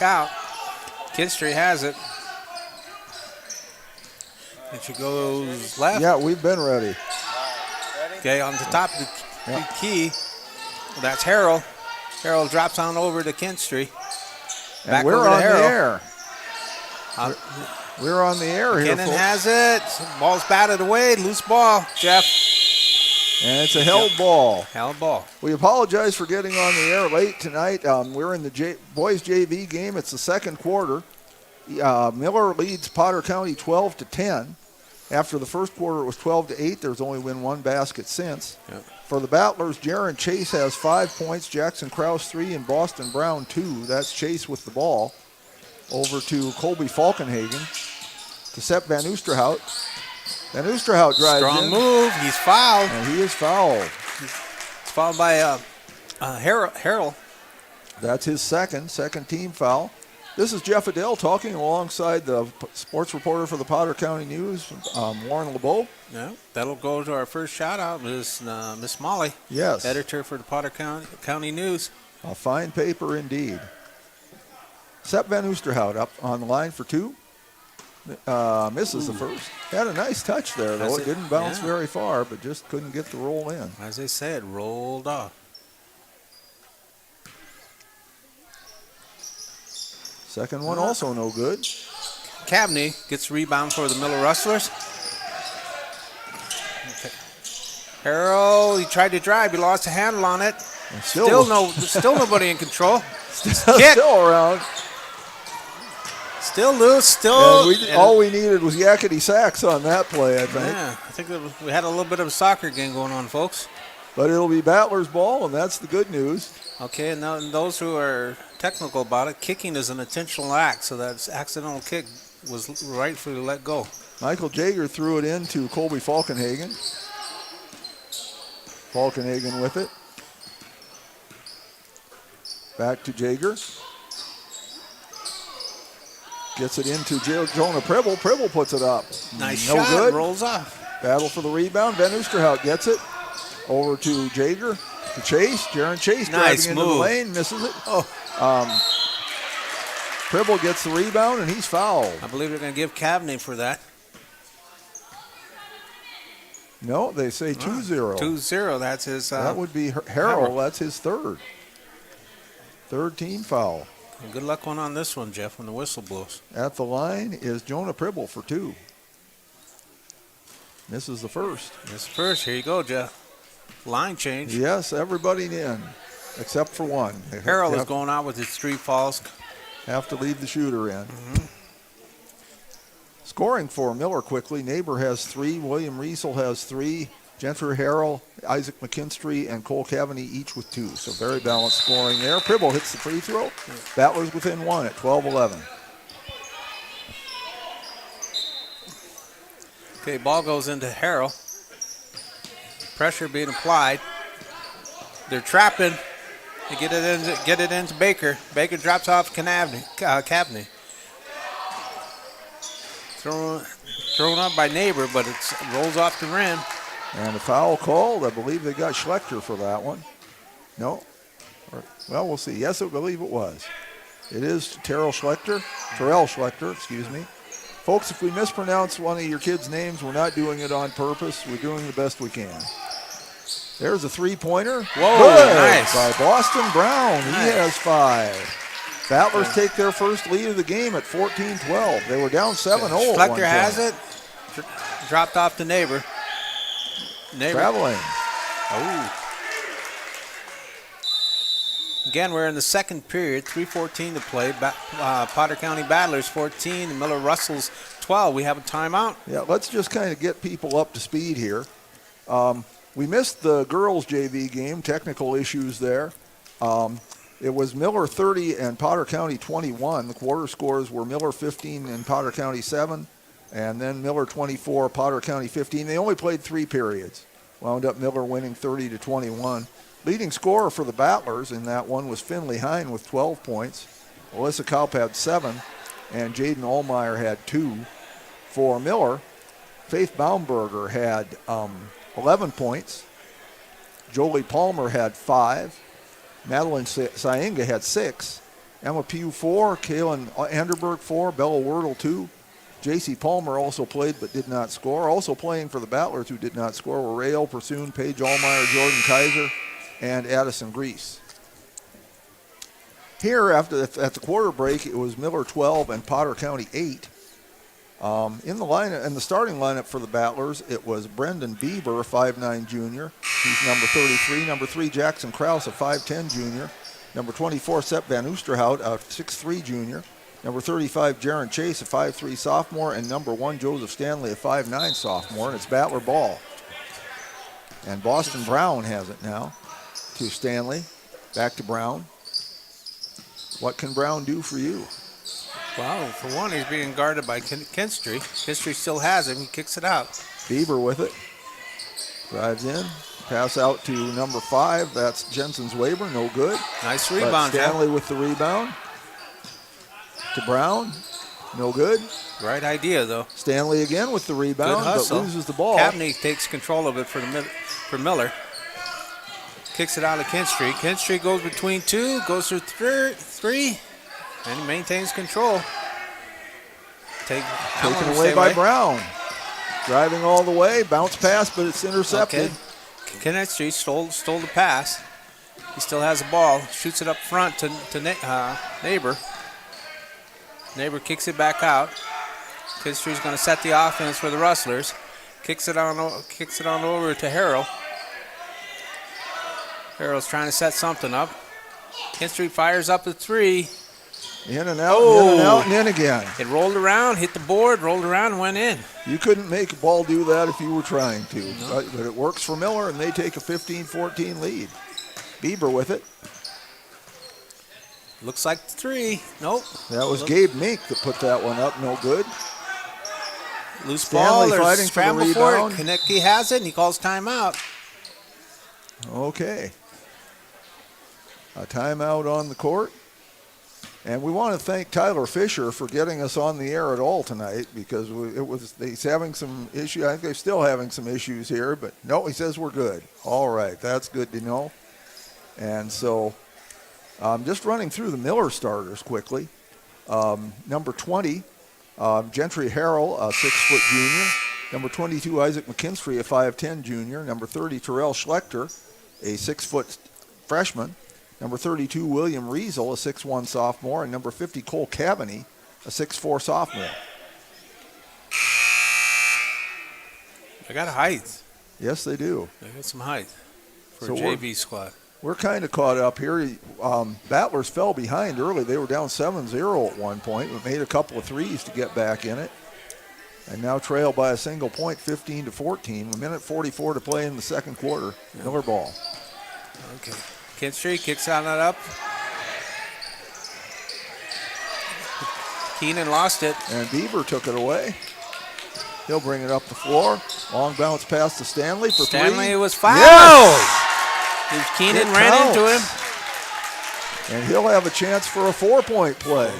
out. Kinstry has it. And she goes left. Yeah, we've been ready. Okay, on the top of the key, that's Harrell. Harrell drops on over to Kinstry. And we're on the air. We're on the air here, McKinnon has it. Ball's batted away. Loose ball, Jeff. And it's a held ball. Held ball. We apologize for getting on the air late tonight. We're in the boys JV game. It's the second quarter. Miller leads Potter County 12-10. After the first quarter, it was 12-8. There's only been one basket since. Yep. For the Battlers, Jaron Chase has 5 points, Jackson Krause 3, and Boston Brown 2. That's Chase with the ball. Over to Colby Falkenhagen to Sepp Van Oosterhout. Van Oosterhout drives Strong in. move. He's fouled. And he is fouled. He's fouled by Harrell. That's his second team foul. This is Jeff Adele talking alongside the sports reporter for the Potter County News, Warren LeBeau. Yeah, that'll go to our first shout-out, Miss Molly. Yes. Editor for the Potter County News. A fine paper indeed. Sepp Van Oosterhout up on the line for two. Misses the first. Had a nice touch there, though. It didn't bounce very far, but just couldn't get the roll in. As they said, rolled off. Second one also no good. Cabney gets rebound for the Miller Rustlers. Okay. Harrell, he tried to drive. He lost a handle on it. Still nobody in control. Still around. Still loose. All we needed was yakety sax on that play, I think. Yeah, I think we had a little bit of a soccer game going on, folks. But it'll be Battler's ball, and that's the good news. Okay, and those who are technical about it, kicking is an intentional act, so that accidental kick was rightfully let go. Michael Jager threw it into Colby Falkenhagen. Falkenhagen with it. Back to Jager. Gets it into Jonah Pribble. Pribble puts it up. Nice shot. Good. Rolls off. Battle for the rebound. Van Oosterhout gets it. Over to Jager. To Chase. Jaron Chase driving into the lane. Misses it. Pribble gets the rebound, and he's fouled. I believe they're going to give Cabney for that. No, they say 2-0. 2-0. That's his. That would be Harrell. That's his third. Third team foul. And good luck on this one, Jeff, when the whistle blows. At the line is Jonah Pribble for two. Misses the first. Misses first. Here you go, Jeff. Line change. Yes, everybody in, except for one. Harrell is going out with his 3 fouls. Have to leave the shooter in. Scoring for Miller quickly. Neighbor has 3. William Riesel has 3. Jennifer Harrell, Isaac McKinstry, and Cole Cavaney each with 2. So very balanced scoring there. Pribble hits the free throw. Battlers within 1 at 12-11. Okay, ball goes into Harrell. Pressure being applied. They're trapping. They get it into Baker. Baker drops off Cabney. Thrown up by Neighbor, but it rolls off the rim. And a foul called. I believe they got Schlechter for that one. No? Well, we'll see. Yes, I believe it was. It is Terrell Schlechter, excuse me. Folks, if we mispronounce one of your kids' names, we're not doing it on purpose. We're doing the best we can. There's a three-pointer. Whoa, good nice. By Boston Brown. Nice. He has 5. Battlers take their first lead of the game at 14-12. They were down 7-0 at one Schlechter has it. Dropped off to Neighbor. Traveling. Oh. Again, we're in the second period, 3:14 to play. Potter County Battlers 14 and Miller Rustlers 12. We have a timeout. Yeah, let's just kind of get people up to speed here. We missed the girls' JV game, technical issues there. It was Miller 30 and Potter County 21. The quarter scores were Miller 15 and Potter County 7, and then Miller 24, Potter County 15. They only played 3 periods. Wound up Miller winning 30-21. Leading scorer for the Battlers in that one was Finley Hine with 12 points. Alyssa Kaup had 7, and Jaden Allmeyer had 2. For Miller, Faith Baumberger had 11 points. Jolie Palmer had 5. Madeline Sainga had 6. Emma Pugh 4, Kaylin Anderberg 4, Bella Wordle 2. J.C. Palmer also played but did not score. Also playing for the Battlers who did not score were Rael Pursoon, Paige Allmeyer, Jordan Kaiser, and Addison Grease. Here, at the quarter break, it was Miller 12 and Potter County 8. In the starting lineup for the Battlers, it was Brendan Bieber, a 5'9 junior. He's number 33. Number 3, Jackson Krause, a 5'10 junior. Number 24, Sepp Van Oosterhout, a 6'3 junior. Number 35, Jaron Chase, a 5'3 sophomore. And number 1, Joseph Stanley, a 5'9 sophomore. And it's Battler ball. And Boston Brown has it now to Stanley. Back to Brown. What can Brown do for you? Well, for one, he's being guarded by Kinstry. Kinstry still has him. He kicks it out. Bieber with it. Drives in. Pass out to number 5. That's Jensen's Weber. No good. Nice rebound, but Stanley with the rebound. To Brown. No good. Right idea, though. Stanley again with the rebound, but loses the ball. Capney takes control of it for Miller. Kicks it out of Kinstry. Kinstry goes between 2, goes through 3, and he maintains control. Taken away by Brown. Driving all the way, bounce pass, but it's intercepted. Okay. Kinstry stole the pass. He still has the ball. Shoots it up front to Neighbor. Neighbor kicks it back out. Kinstry's going to set the offense for the Rustlers. Kicks it on over to Harrell. Harrell's trying to set something up. Kinstry fires up a 3. In and out, in and out, and in again. It rolled around, hit the board, rolled around, and went in. You couldn't make a ball do that if you were trying to. No. But it works for Miller, and they take a 15-14 lead. Bieber with it. Looks like 3. Nope. That was Gabe Mink that put that one up. No good. Loose Stanley ball. fighting for the rebound. Konecki has it, and he calls timeout. Okay. A timeout on the court. And we want to thank Tyler Fisher for getting us on the air at all tonight, because he's having some issues. I think they're still having some issues here, but no, he says we're good. All right, that's good to know. And so just running through the Miller starters quickly. Number 20, Gentry Harrell, a 6-foot junior. Number 22, Isaac McKinstry, a 5'10 junior. Number 30, Terrell Schlechter, a 6-foot freshman. Number 32, William Riesel, a 6'1 sophomore. And number 50, Cole Cavaney, a 6'4 sophomore. They got height. Yes, they do. They got some height for a JV squad. We're kind of caught up here. Battlers fell behind early. They were down 7-0 at one point, but made a couple of threes to get back in it. And now trail by a single point, 15-14. A minute 44 to play in the second quarter. Yeah. Miller ball. Okay. Kinstry kicks on it up. Keenan lost it. And Bieber took it away. He'll bring it up the floor. Long bounce pass to Stanley for 3. Stanley was fouled. Yes! Keenan ran into him. And he'll have a chance for a 4-point play.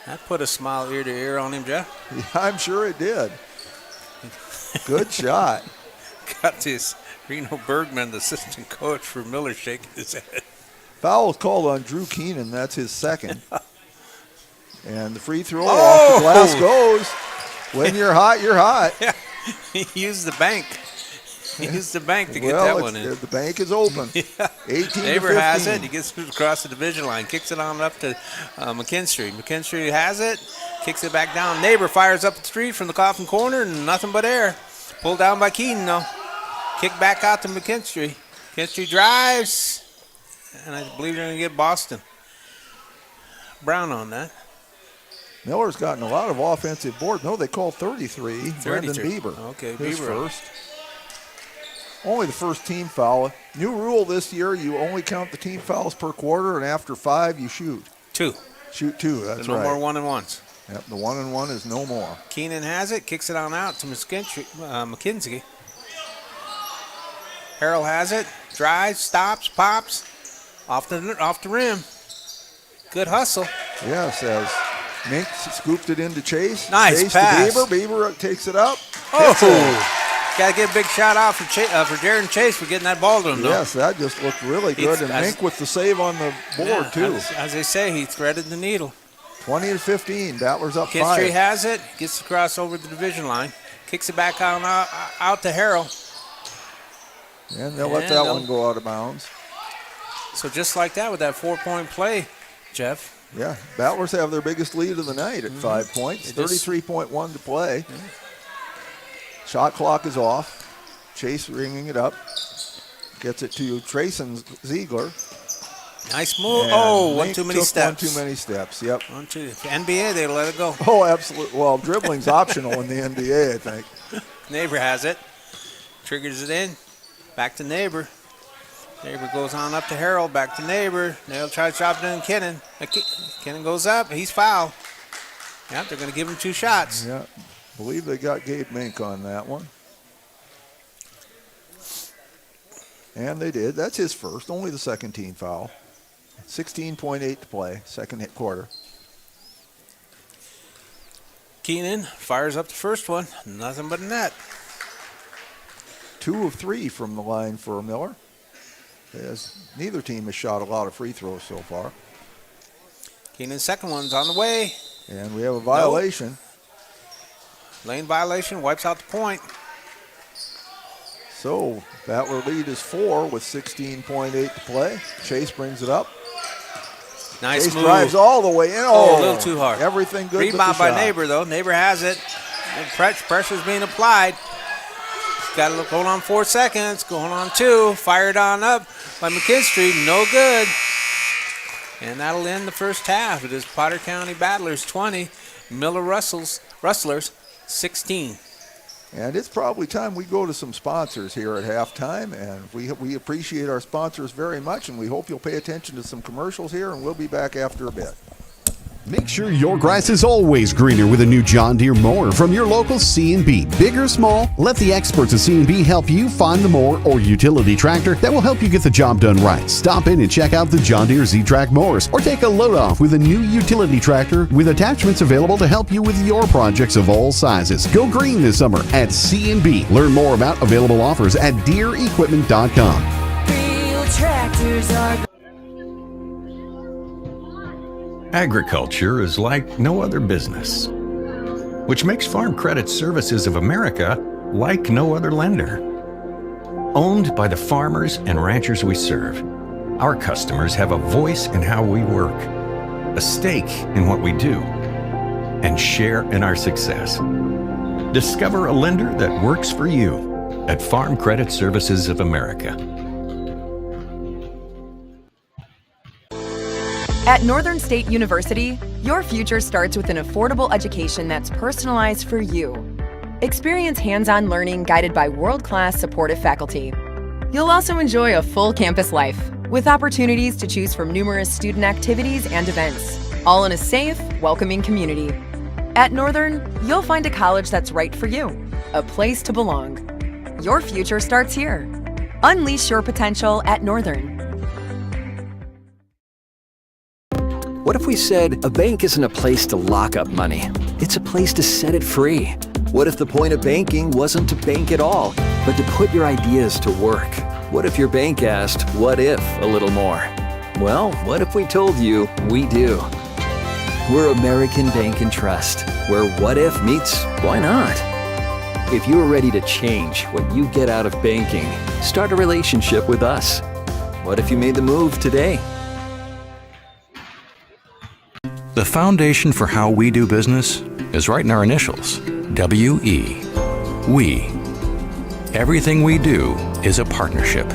That put a smile ear to ear on him, Jeff. Yeah, I'm sure it did. Good shot. Got this Reno Bergman, the assistant coach for Miller, shaking his head. Foul is called on Drew Keenan. That's his second. And the free throw off the glass goes. When you're hot, you're hot. Yeah. He used the bank. He used the bank to get that one in. The bank is open. Yeah. 18 Neighbor has it. He gets across the division line. Kicks it on up to McKinstry. McKinstry has it. Kicks it back down. Neighbor fires up the 3 from the coffin corner, and nothing but air. Pulled down by Keenan, though. Kick back out to McKinstry. McKinstry drives. And I believe they're going to get Boston Brown on that. Miller's gotten a lot of offensive board. No, they call 33. Brendan Bieber. Okay, his Bieber first. Only the first team foul. New rule this year, you only count the team fouls per quarter, and after 5, you shoot. 2. Shoot 2, that's no right. No more 1-and-1s. Yep, the 1-and-1 is no more. Keenan has it, kicks it on out to McKinsey. Harrell has it, drives, stops, pops, off the rim. Good hustle. Yes, as Mink scooped it into Chase. Nice Chase pass. to Bieber. Bieber takes it up. Oh! Got to give a big shout out for Jaron Chase for getting that ball to him, though. Yes, that just looked really good. And Mink with the save on the board, too. As they say, he threaded the needle. 20-15, Battlers up 5. Kinstry has it, gets across over the division line, kicks it back out to Harrell. And they'll let that one go out of bounds. So just like that with that 4-point play, Jeff. Yeah, Battlers have their biggest lead of the night at 5 points, 33.1 to play. Yeah. Shot clock is off. Chase ringing it up. Gets it to Trayson Ziegler. Nice move. And one too many steps. One too many steps, yep. NBA, they let it go. Oh, absolutely. Well, dribbling's optional in the NBA, I think. Neighbor has it. Triggers it in. Back to Neighbor. Neighbor goes on up to Harold. Back to Neighbor. They'll try to drop it in Kennan. Kennan goes up. He's fouled. Yep, they're going to give him 2 shots. Yeah, believe they got Gabe Mink on that one. And they did. That's his first, only the second team foul. 16.8 to play, second quarter. Keenan fires up the first one. Nothing but a net. 2 of 3 from the line for Miller. As neither team has shot a lot of free throws so far. Keenan's second one's on the way. And we have a violation. Lane violation, wipes out the point. So Battler lead is 4 with 16.8 to play. Chase brings it up. Nice Chase move. Drives all the way in. A little too hard. Everything good. Rebound by Neighbor, though. Neighbor has it. Pressure's being applied. Got to hold on 4 seconds. Going on 2. Fired on up by McKinstry. No good. And that'll end the first half. It is Potter County Battlers 20, Miller Rustlers 16. And it's probably time we go to some sponsors here at halftime. And we appreciate our sponsors very much. And we hope you'll pay attention to some commercials here. And we'll be back after a bit. Make sure your grass is always greener with a new John Deere mower from your local C&B. Big or small, let the experts at C&B help you find the mower or utility tractor that will help you get the job done right. Stop in and check out the John Deere Z-Track mowers or take a load off with a new utility tractor with attachments available to help you with your projects of all sizes. Go green this summer at C&B. Learn more about available offers at DeereEquipment.com. Real tractors are... Agriculture is like no other business, which makes Farm Credit Services of America like no other lender. Owned by the farmers and ranchers we serve, our customers have a voice in how we work, a stake in what we do, and share in our success. Discover a lender that works for you at Farm Credit Services of America. At Northern State University, your future starts with an affordable education that's personalized for you. Experience hands-on learning guided by world-class supportive faculty. You'll also enjoy a full campus life with opportunities to choose from numerous student activities and events, all in a safe, welcoming community. At Northern, you'll find a college that's right for you, a place to belong. Your future starts here. Unleash your potential at Northern. What if we said a bank isn't a place to lock up money? It's a place to set it free. What if the point of banking wasn't to bank at all, but to put your ideas to work? What if your bank asked, what if, a little more? Well, what if we told you we do? We're American Bank and Trust, where what if meets why not? If you're ready to change what you get out of banking, start a relationship with us. What if you made the move today? The foundation for how we do business is right in our initials, W-E, we. Everything we do is a partnership.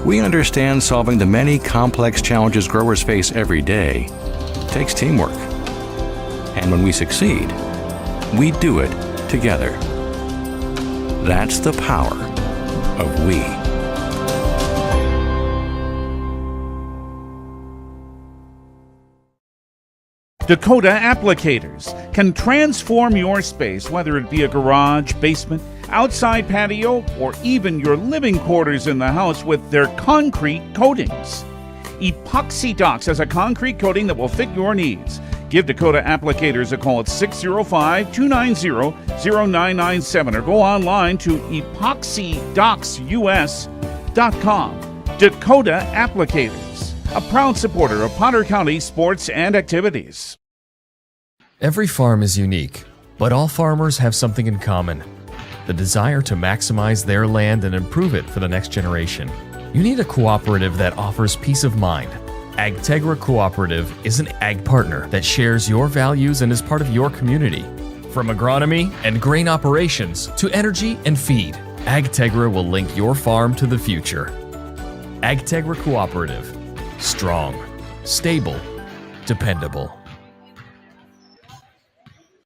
We understand solving the many complex challenges growers face every day takes teamwork. And when we succeed, we do it together. That's the power of we. Dakota Applicators can transform your space, whether it be a garage, basement, outside patio, or even your living quarters in the house with their concrete coatings. Epoxy Docs has a concrete coating that will fit your needs. Give Dakota Applicators a call at 605-290-0997 or go online to epoxydocsus.com. Dakota Applicators, a proud supporter of Potter County sports and activities. Every farm is unique, but all farmers have something in common: the desire to maximize their land and improve it for the next generation. You need a cooperative that offers peace of mind. AgTegra Cooperative is an ag partner that shares your values and is part of your community. From agronomy and grain operations to energy and feed, AgTegra will link your farm to the future. AgTegra Cooperative. Strong, stable, dependable.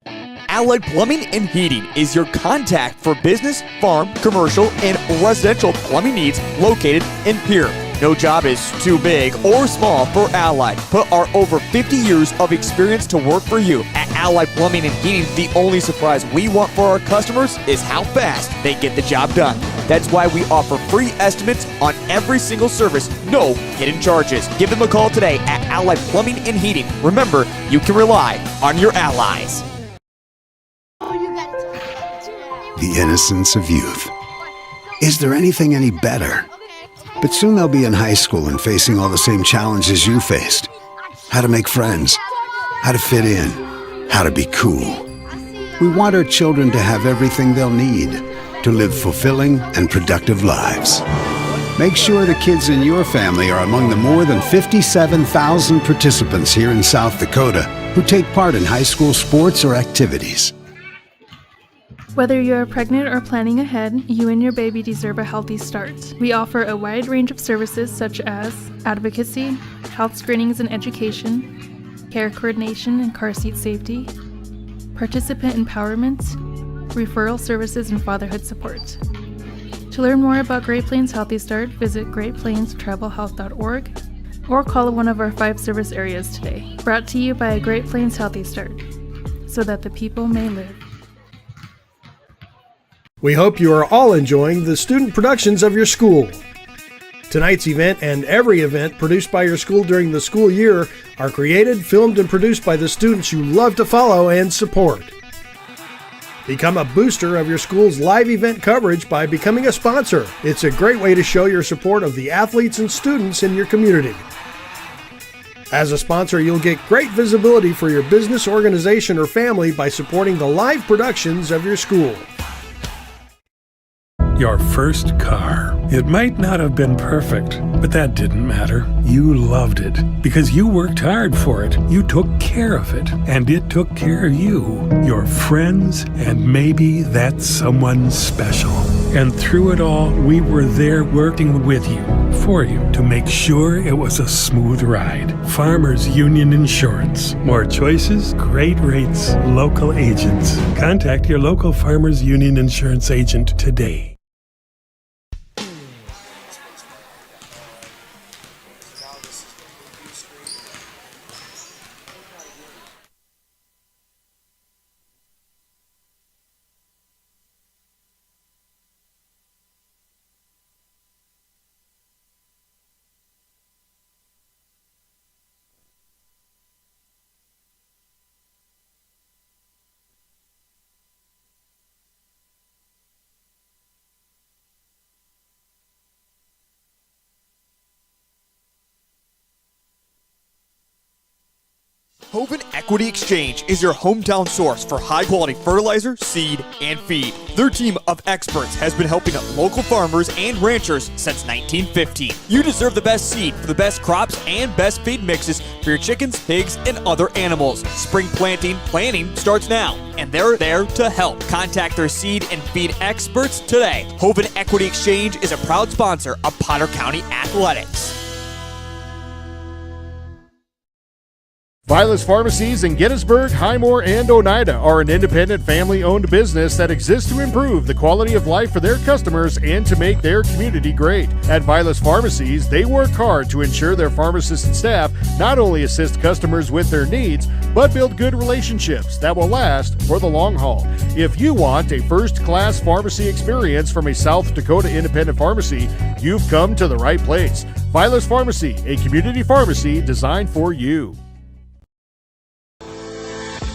Allied Plumbing and Heating is your contact for business, farm, commercial, and residential plumbing needs located in Pierre. No job is too big or small for Allied. Put our over 50 years of experience to work for you. At Allied Plumbing and Heating, the only surprise we want for our customers is how fast they get the job done. That's why we offer free estimates on every single service, no hidden charges. Give them a call today at Allied Plumbing and Heating. Remember, you can rely on your allies. The innocence of youth. Is there anything any better? But soon they'll be in high school and facing all the same challenges you faced. How to make friends, how to fit in, how to be cool. We want our children to have everything they'll need to live fulfilling and productive lives. Make sure the kids in your family are among the more than 57,000 participants here in South Dakota who take part in high school sports or activities. Whether you're pregnant or planning ahead, you and your baby deserve a healthy start. We offer a wide range of services such as advocacy, health screenings and education, care coordination and car seat safety, participant empowerment, referral services, and fatherhood support. To learn more about Great Plains Healthy Start, visit greatplainstravelhealth.org or call one of our 5 service areas today. Brought to you by Great Plains Healthy Start, so that the people may live. We hope you are all enjoying the student productions of your school. Tonight's event and every event produced by your school during the school year are created, filmed, and produced by the students you love to follow and support. Become a booster of your school's live event coverage by becoming a sponsor. It's a great way to show your support of the athletes and students in your community. As a sponsor, you'll get great visibility for your business, organization, or family by supporting the live productions of your school. Your first car. It might not have been perfect, but that didn't matter. You loved it because you worked hard for it. You took care of it, and it took care of you, your friends, and maybe that someone special. And through it all, we were there working with you, for you, to make sure it was a smooth ride. Farmers Union Insurance. More choices, great rates, local agents. Contact your local Farmers Union Insurance agent today. Hoven Equity Exchange is your hometown source for high-quality fertilizer, seed, and feed. Their team of experts has been helping local farmers and ranchers since 1915. You deserve the best seed for the best crops and best feed mixes for your chickens, pigs, and other animals. Spring planning starts now, and they're there to help. Contact their seed and feed experts today. Hoven Equity Exchange is a proud sponsor of Potter County Athletics. Vilas Pharmacies in Gettysburg, Highmore, and Oneida are an independent family-owned business that exists to improve the quality of life for their customers and to make their community great. At Vilas Pharmacies, they work hard to ensure their pharmacists and staff not only assist customers with their needs, but build good relationships that will last for the long haul. If you want a first-class pharmacy experience from a South Dakota independent pharmacy, you've come to the right place. Vilas Pharmacy, a community pharmacy designed for you.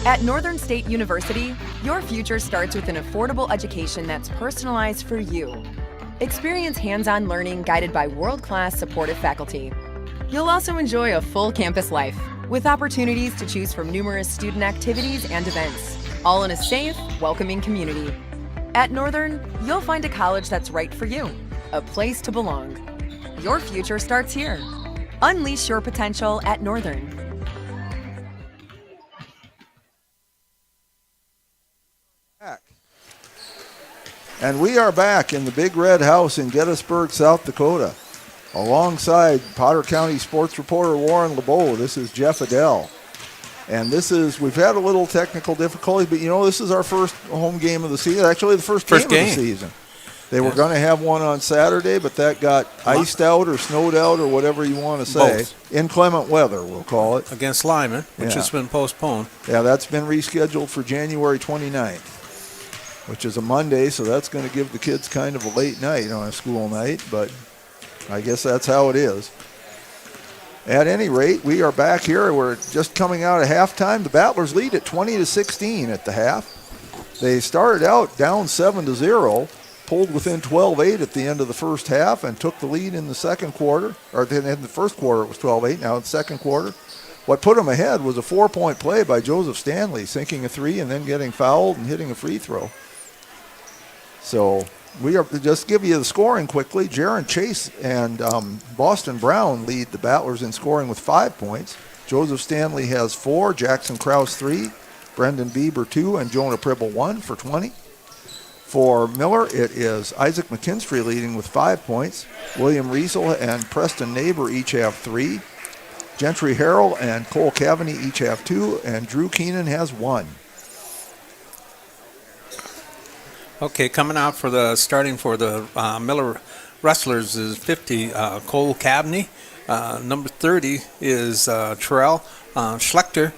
At Northern State University, your future starts with an affordable education that's personalized for you. Experience hands-on learning guided by world-class supportive faculty. You'll also enjoy a full campus life with opportunities to choose from numerous student activities and events, all in a safe, welcoming community. At Northern, you'll find a college that's right for you, a place to belong. Your future starts here. Unleash your potential at Northern. And we are back in the Big Red House in Gettysburg, South Dakota. Alongside Potter County sports reporter Warren LeBeau, this is Jeff Adele. And we've had a little technical difficulty, but this is our first home game of the season. Actually, the first game of the season. They were going to have one on Saturday, but that got iced out or snowed out or whatever you want to say. Both. Inclement weather, we'll call it. Against Lyman, which has been postponed. Yeah, that's been rescheduled for January 29th. Which is a Monday, so that's going to give the kids kind of a late night on a school night, but I guess that's how it is. At any rate, we are back here. We're just coming out of halftime. The Battlers lead at 20-16 at the half. They started out down 7-0, pulled within 12-8 at the end of the first half, and took the lead in the second quarter. Or in the first quarter, it was 12-8. Now in the second quarter, what put them ahead was a 4-point play by Joseph Stanley, sinking a three and then getting fouled and hitting a free throw. So we are just give you the scoring quickly. Jaron Chase and Boston Brown lead the Battlers in scoring with 5 points. Joseph Stanley has 4, Jackson Krause 3, Brendan Bieber 2, and Jonah Pribble 1 for 20. For Miller, it is Isaac McKinstry leading with 5 points. William Riesel and Preston Neighbor each have 3. Gentry Harrell and Cole Cavaney each have 2, and Drew Keenan has 1. Okay, coming out starting for the Miller Rustlers is 50, Cole Cavaney. Number 30 is Terrell Schlechter.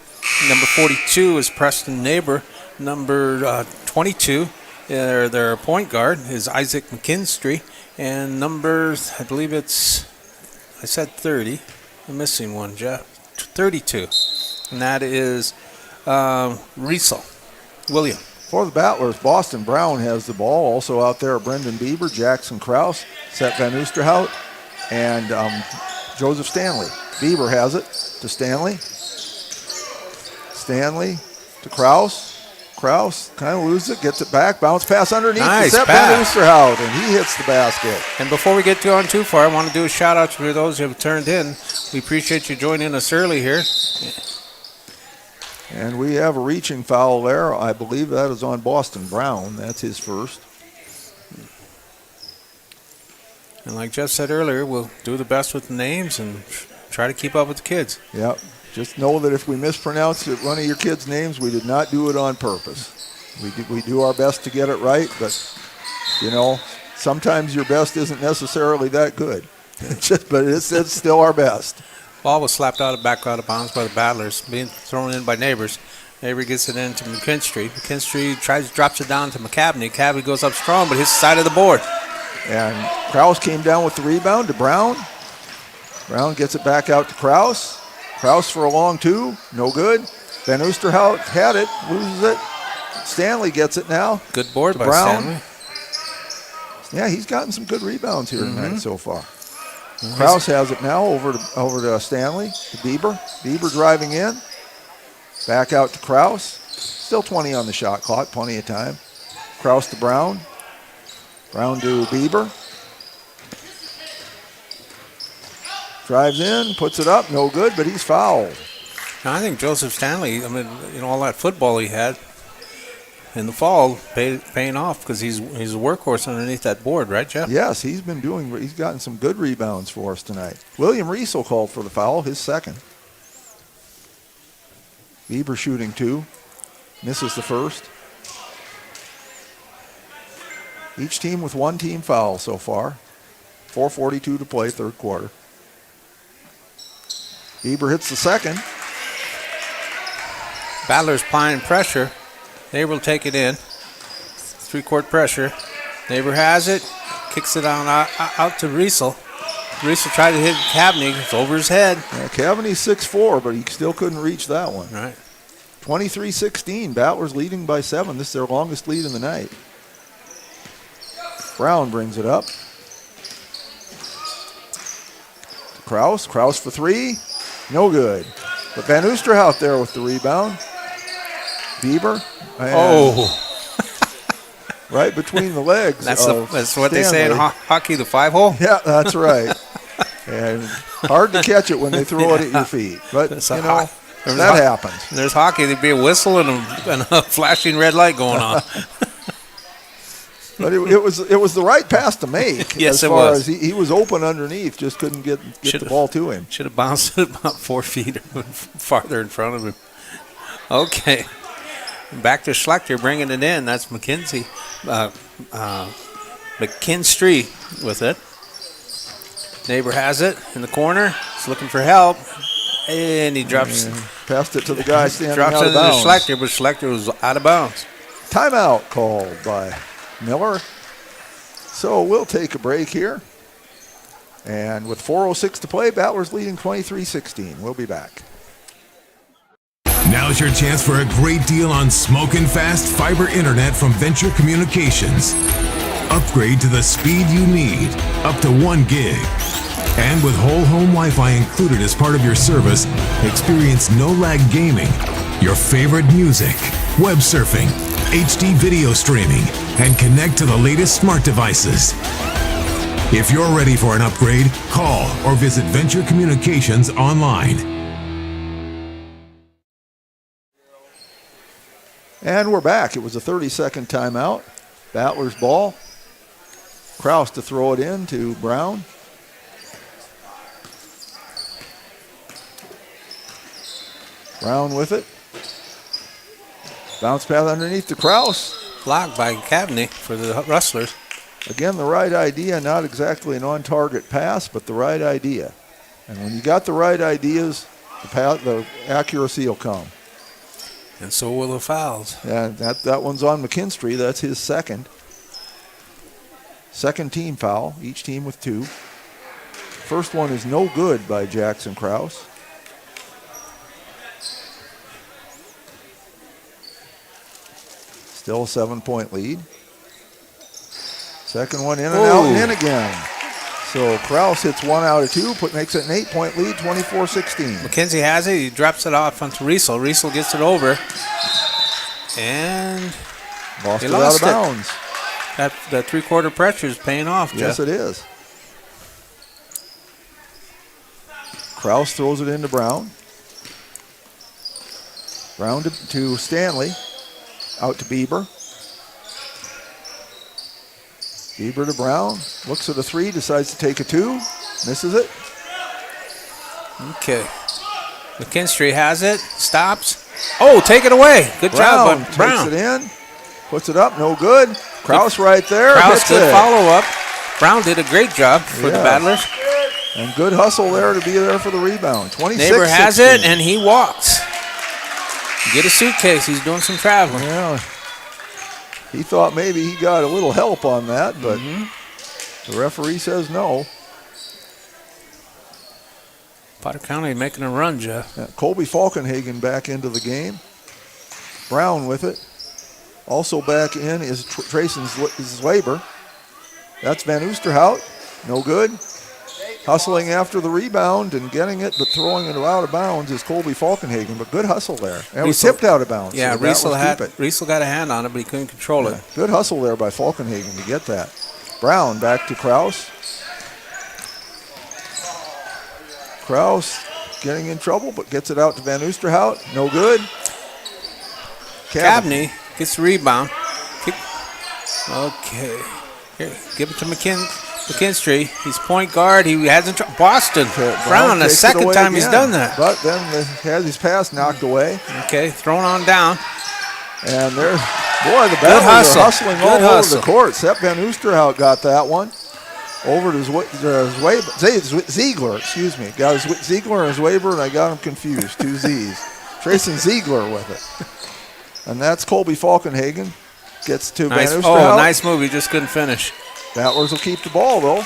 Number 42 is Preston Neighbor. Number 22, their point guard, is Isaac McKinstry. And numbers, I believe I said 30. I'm missing one, Jeff. 32. And that is Riesel, William. For the Battlers, Boston Brown has the ball. Also out there are Brendan Bieber, Jackson Krause, Seth Van Oosterhout, and Joseph Stanley. Bieber has it to Stanley. Stanley to Krause. Krause kind of loses it, gets it back, bounce pass underneath to Seth Van Oosterhout, and he hits the basket. And before we get on too far, I want to do a shout out to those who have turned in. We appreciate you joining us early here. And we have a reaching foul there. I believe that is on Boston Brown. That's his first. And like Jeff said earlier, we'll do the best with the names and try to keep up with the kids. Yep. Just know that if we mispronounce one of your kids' names, we did not do it on purpose. We do our best to get it right, but, sometimes your best isn't necessarily that good. But it's still our best. Ball was slapped back out of bounds by the Battlers, being thrown in by Neighbors. Neighbor gets it into McKinstry. McKinstry drops it down to McCavney. Cavney goes up strong, but his side of the board. And Krause came down with the rebound to Brown. Brown gets it back out to Krause. Krause for a long two, no good. Van Oosterhout had it, loses it. Stanley gets it now. Good board by Brown. Stanley. Yeah, he's gotten some good rebounds here tonight so far. Krause has it now over to Stanley, to Bieber. Bieber driving in. Back out to Krause. Still 20 on the shot clock, plenty of time. Krause to Brown. Brown to Bieber. Drives in, puts it up, no good, but he's fouled. Now, I think Joseph Stanley, all that football he had in the fall paying off because he's a workhorse underneath that board, right, Jeff? Yes, he's gotten some good rebounds for us tonight. William Riesel called for the foul, his second. Bieber shooting 2, misses the first. Each team with 1 team foul so far. 4:42 to play, third quarter. Bieber hits the second. Battlers applying pressure. Neighbor will take it in. 3-court pressure. Neighbor has it. Kicks it out to Riesel. Riesel tried to hit Cavaney. It's over his head. Yeah, Cavaney's 6'4", but he still couldn't reach that one. Right. 23-16. Battlers leading by 7. This is their longest lead in the night. Brown brings it up. Kraus for 3. No good. But Van Oosterhout there with the rebound. Bieber. Right between the legs. That's what they say in hockey, the 5-hole? Yeah, that's right. And hard to catch it when they throw it at your feet. But, that happens. There's hockey. There'd be a whistle and a flashing red light going on. But it was the right pass to make. Yes, as far as he was open underneath, just couldn't get the ball to him. Should have bounced it about 4 feet farther in front of him. Okay. Back to Schlechter bringing it in. That's McKenzie. McKinstry with it. Neighbor has it in the corner. He's looking for help. And he drops. Passed it to the guy standing drops out of bounds. Drops it to Schlechter, but Schlechter was out of bounds. Timeout called by Miller. So we'll take a break here. And with 4:06 to play, Battlers leading 23-16. We'll be back. Now's your chance for a great deal on smoking fast fiber internet from Venture Communications. Upgrade to the speed you need, up to 1 gig. And with whole home Wi-Fi included as part of your service, experience no-lag gaming, your favorite music, web surfing, HD video streaming, and connect to the latest smart devices. If you're ready for an upgrade, call or visit Venture Communications online. And we're back. It was a 30-second timeout. Battlers ball. Kraus to throw it in to Brown. Brown with it. Bounce pass underneath to Kraus. Blocked by Cavney for the Rustlers. Again, the right idea, not exactly an on-target pass, but the right idea. And when you got the right ideas, the accuracy will come. And so will the fouls. Yeah, that one's on McKinstry. That's his second. Second team foul, each team with 2. First one is no good by Jackson Kraus. Still a 7-point lead. Second one in and out and in again. So Kraus hits 1 out of 2, makes it an 8-point lead, 24-16. McKenzie has it. He drops it off onto Riesel. Riesel gets it over. And lost it out of bounds. That three-quarter pressure is paying off, Jeff. Yes, it is. Kraus throws it into Brown. Brown to Stanley. Out to Bieber. Bieber to Brown. Looks at a 3, decides to take a 2. Misses it. Okay. McKinstry has it. Stops. Oh, take it away. Good job, but Brown. Takes it in. Puts it up. No good. Kraus right there. Kraus, good follow-up. Brown did a great job for the Battlers. And good hustle there to be there for the rebound. 26-16. Neighbor has it, and he walks. Get a suitcase. He's doing some traveling. Yeah. He thought maybe he got a little help on that, but the referee says no. Potter County making a run, Jeff. Yeah, Colby Falkenhagen back into the game. Brown with it. Also back in is Trayson Zwaber. That's Van Oosterhout. No good. Hustling after the rebound and getting it, but throwing it out of bounds is Colby Falkenhagen. But good hustle there. And it was tipped out of bounds. Yeah, so Riesel got a hand on it, but he couldn't control it. Good hustle there by Falkenhagen to get that. Brown back to Kraus. Kraus getting in trouble, but gets it out to Van Oosterhout. No good. Cavney gets the rebound. Okay. Here, give it to McKinstry. He's point guard. He hasn't. Boston. Brown, the second time he's done that. But then has his pass knocked away. Okay, thrown on down. And there's, boy, the Battlers are hustling all over the court. Sepp Van Oosterhout got that one. Over to Ziegler, excuse me. Got his Ziegler and Zwaber, and I got him confused. 2 Z's. Trayson Ziegler with it. And that's Colby Falkenhagen. Gets to Van Oosterhout. Oh, nice move. He just couldn't finish. Battlers will keep the ball, though.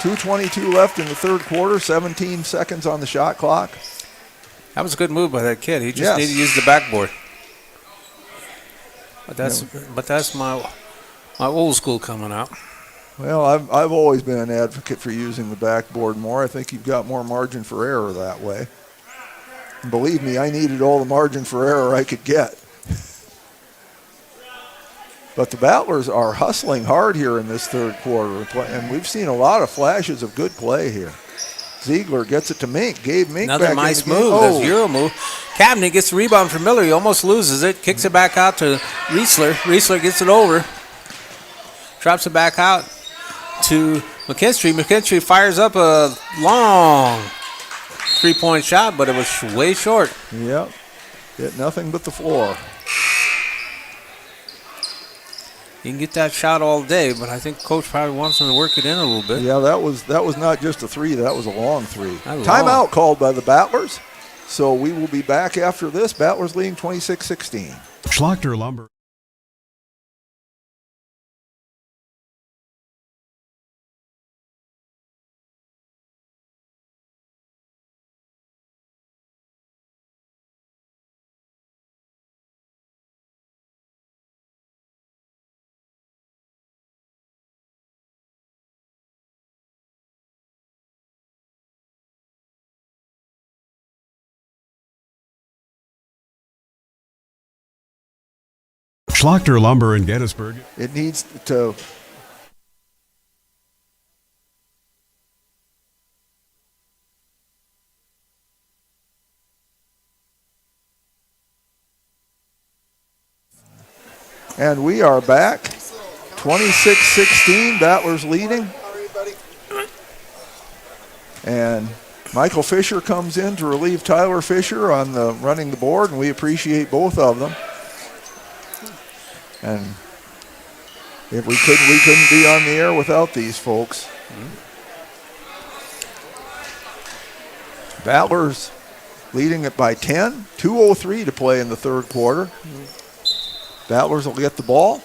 2:22 left in the third quarter. 17 seconds on the shot clock. That was a good move by that kid. He just needed to use the backboard. But that's my old school coming out. Well, I've always been an advocate for using the backboard more. I think you've got more margin for error that way. And believe me, I needed all the margin for error I could get. But the Battlers are hustling hard here in this third quarter, and we've seen a lot of flashes of good play here. Ziegler gets it to Mink. Gabe Mink Another back nice in the game. move. That's Euro move. Cabney gets the rebound from Miller. He almost loses it. Kicks it back out to Riesler. Riesler gets it over. Drops it back out to McKinstry. McKinstry fires up a long three-point shot, but it was way short. Yep. Hit nothing but the floor. You can get that shot all day, but I think Coach probably wants him to work it in a little bit. Yeah, that was not just a three. That was a long three. Timeout called by the Battlers. So we will be back after this. Battlers leading 26-16. Schlachter Lumber. Schlachter Lumber in Gettysburg. It needs to. And we are back. 26-16, Battlers leading. And Michael Fisher comes in to relieve Tyler Fisher on the running the board, and we appreciate both of them. And if we couldn't be on the air without these folks. Battlers leading it by 10. 2:03 to play in the third quarter. Battlers will get the ball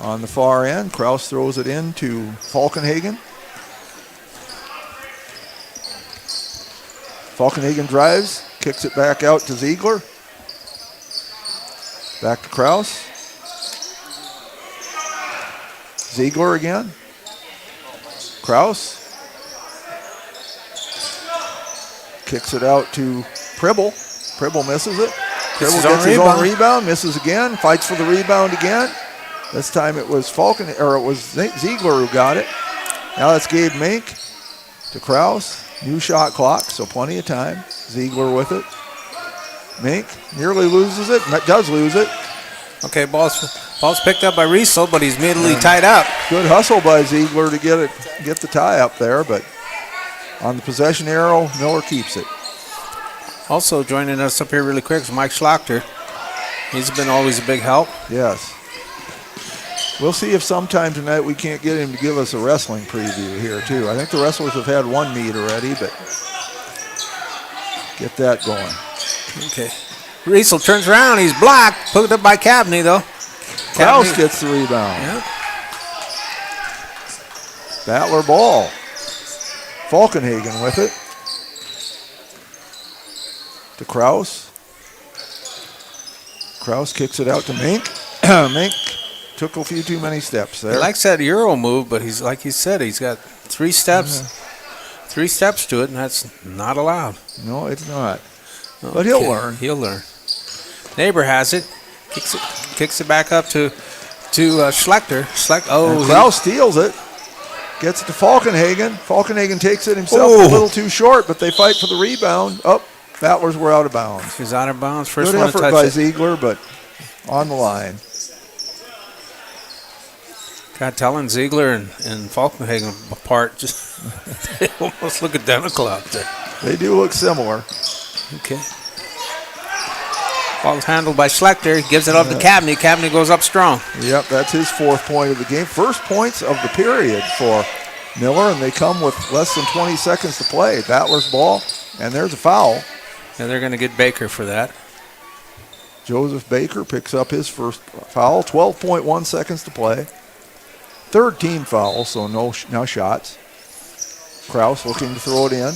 on the far end. Kraus throws it in to Falkenhagen. Falkenhagen drives, kicks it back out to Ziegler. Back to Kraus. Ziegler again. Kraus. Kicks it out to Pribble. Pribble misses it. Pribble gets his own rebound, misses again, fights for the rebound again. This time it was Ziegler who got it. Now it's Gabe Mink to Kraus. New shot clock, so plenty of time. Ziegler with it. Mink nearly loses it, does lose it. Okay, ball's picked up by Riesel, but he's immediately tied up. Good hustle by Ziegler to get the tie up there, but on the possession arrow, Miller keeps it. Also joining us up here really quick is Mike Schlachter. He's been always a big help. Yes. We'll see if sometime tonight we can't get him to give us a wrestling preview here, too. I think the Wrestlers have had one meet already, but get that going. Okay. Riesel turns around. He's blocked. Put up by Cabney, though. Kraus gets the rebound. Yeah. Battler ball. Falkenhagen with it. To Kraus. Kraus kicks it out to Mink. Mink took a few too many steps there. He likes that Euro move, but he's like he said, he's got 3 steps. 3 steps to it, and that's not allowed. No, it's not. Okay. But he'll learn. He'll learn. Neighbor has it. Kicks it back up to Schlachter. Kraus steals it. Gets it to Falkenhagen. Falkenhagen takes it himself a little too short, but they fight for the rebound. Battlers were out of bounds. He's out of bounds. First Good one effort to touch by it. Ziegler, but on the line. God, telling Ziegler and Falkenhagen apart, just they almost look identical out there. They do look similar. Okay. Ball's handled by Schlachter. He gives it up to Cabney. Cabney goes up strong. Yep, that's his 4th point of the game. First points of the period for Miller, and they come with less than 20 seconds to play. Battlers ball, and there's a foul. And they're going to get Baker for that. Joseph Baker picks up his first foul. 12.1 seconds to play. 3rd team foul, so no shots. Kraus looking to throw it in.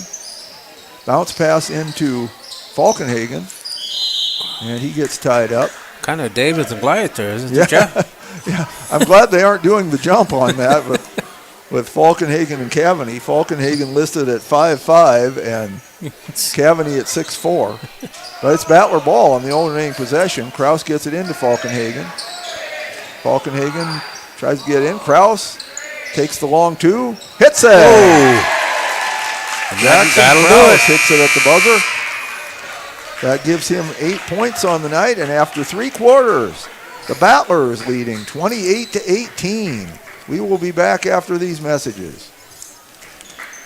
Bounce pass into Falkenhagen. And he gets tied up. Kind of David and Goliath there, isn't Yeah. it, Jeff? Yeah, I'm glad they aren't doing the jump on that, but with Falkenhagen and Cavaney. Falkenhagen listed at 5'5", and Cavaney at 6'4". But it's Battler ball on the owning possession. Kraus gets it into Falkenhagen. Falkenhagen tries to get in. Kraus takes the long two, hits it. That'll do Kraus it. hits it at the buzzer. That gives him 8 points on the night, and after 3 quarters, the Battlers leading 28-18. We will be back after these messages.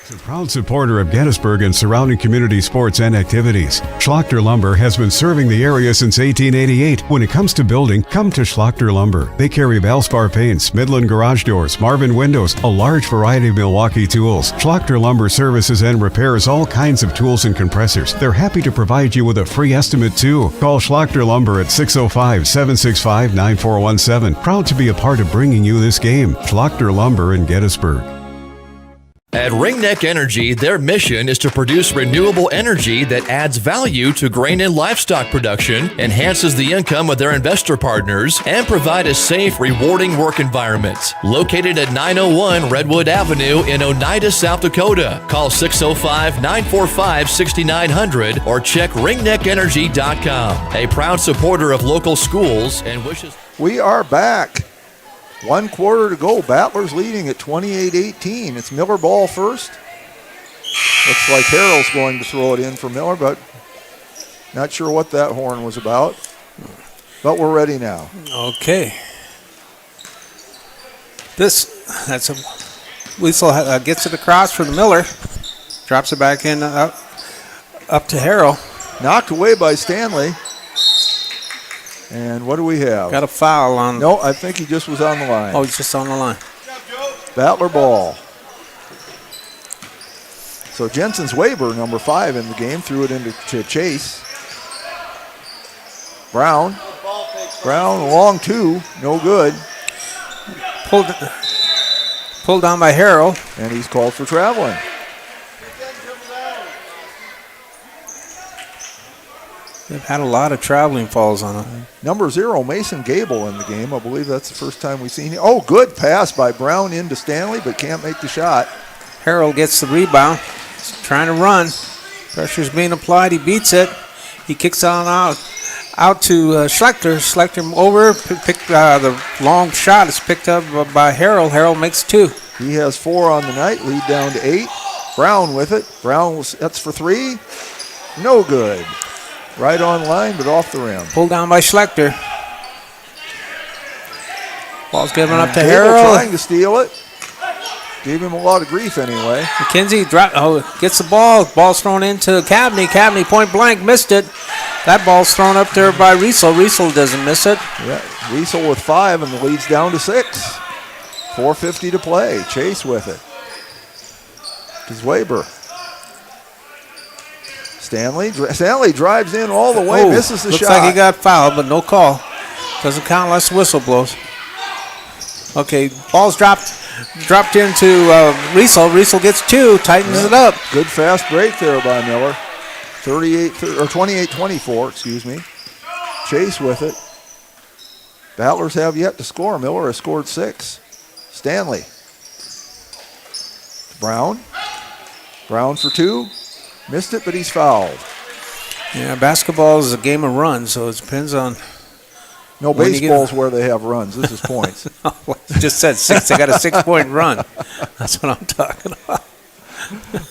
A proud supporter of Gettysburg and surrounding community sports and activities, Schlachter Lumber has been serving the area since 1888. When it comes to building, come to Schlachter Lumber. They carry Valspar paints, Midland garage doors, Marvin windows, a large variety of Milwaukee tools. Schlachter Lumber services and repairs all kinds of tools and compressors. They're happy to provide you with a free estimate too. Call Schlachter Lumber at 605-765-9417. Proud to be a part of bringing you this game. Schlachter Lumber in Gettysburg. At Ringneck Energy, their mission is to produce renewable energy that adds value to grain and livestock production, enhances the income of their investor partners, and provide a safe, rewarding work environment. Located at 901 Redwood Avenue in Oneida, South Dakota. Call 605-945-6900 or check ringneckenergy.com. A proud supporter of local schools and wishes... We are back. 1 quarter to go. Battlers leading at 28-18. It's Miller ball first. Looks like Harrell's going to throw it in for Miller, but not sure what that horn was about. But we're ready now. Okay. Weasel gets it across for the Miller. Drops it back in up to Harrell. Knocked away by Stanley. And what do we have? Got a foul on. No, I think he just was on the line. Oh, he's just on the line. Battler ball. So Jensen's Weber, number 5 in the game, threw it into Chase. Brown, long two, no good. Pulled down by Harrell. And he's called for traveling. They've had a lot of traveling falls on them. Number 0, Mason Gable in the game. I believe that's the first time we've seen him. Oh, good pass by Brown into Stanley, but can't make the shot. Harrell gets the rebound. He's trying to run. Pressure's being applied. He beats it. He kicks on out to Schlechter. Schlechter over. The long shot is picked up by Harrell. Harrell makes 2. He has 4 on the night. Lead down to 8. Brown with it. Brown that's for 3. No good. Right on line, but off the rim. Pulled down by Schlechter. Ball's given up to Gable Harrell. Trying to steal it. Gave him a lot of grief anyway. McKenzie gets the ball. Ball's thrown into Cavaney. Cavaney point blank missed it. That ball's thrown up there by Riesel. Riesel doesn't miss it. Yeah, Riesel with 5 and the lead's down to 6. 4:50 to play. Chase with it. It's Weber. Stanley drives in all the way, misses the shot. Looks like he got fouled, but no call. Doesn't count unless the whistle blows. Okay, ball's dropped into Riesel. Riesel gets 2, tightens it up. Good fast break there by Miller. 28-24, excuse me. Chase with it. Battlers have yet to score. Miller has scored 6. Stanley. Brown. Brown for 2. Missed it, but he's fouled. Yeah, basketball is a game of runs, so it depends on. No, baseball's where they have runs. This is points. Just said 6. They got a 6-point run. That's what I'm talking about.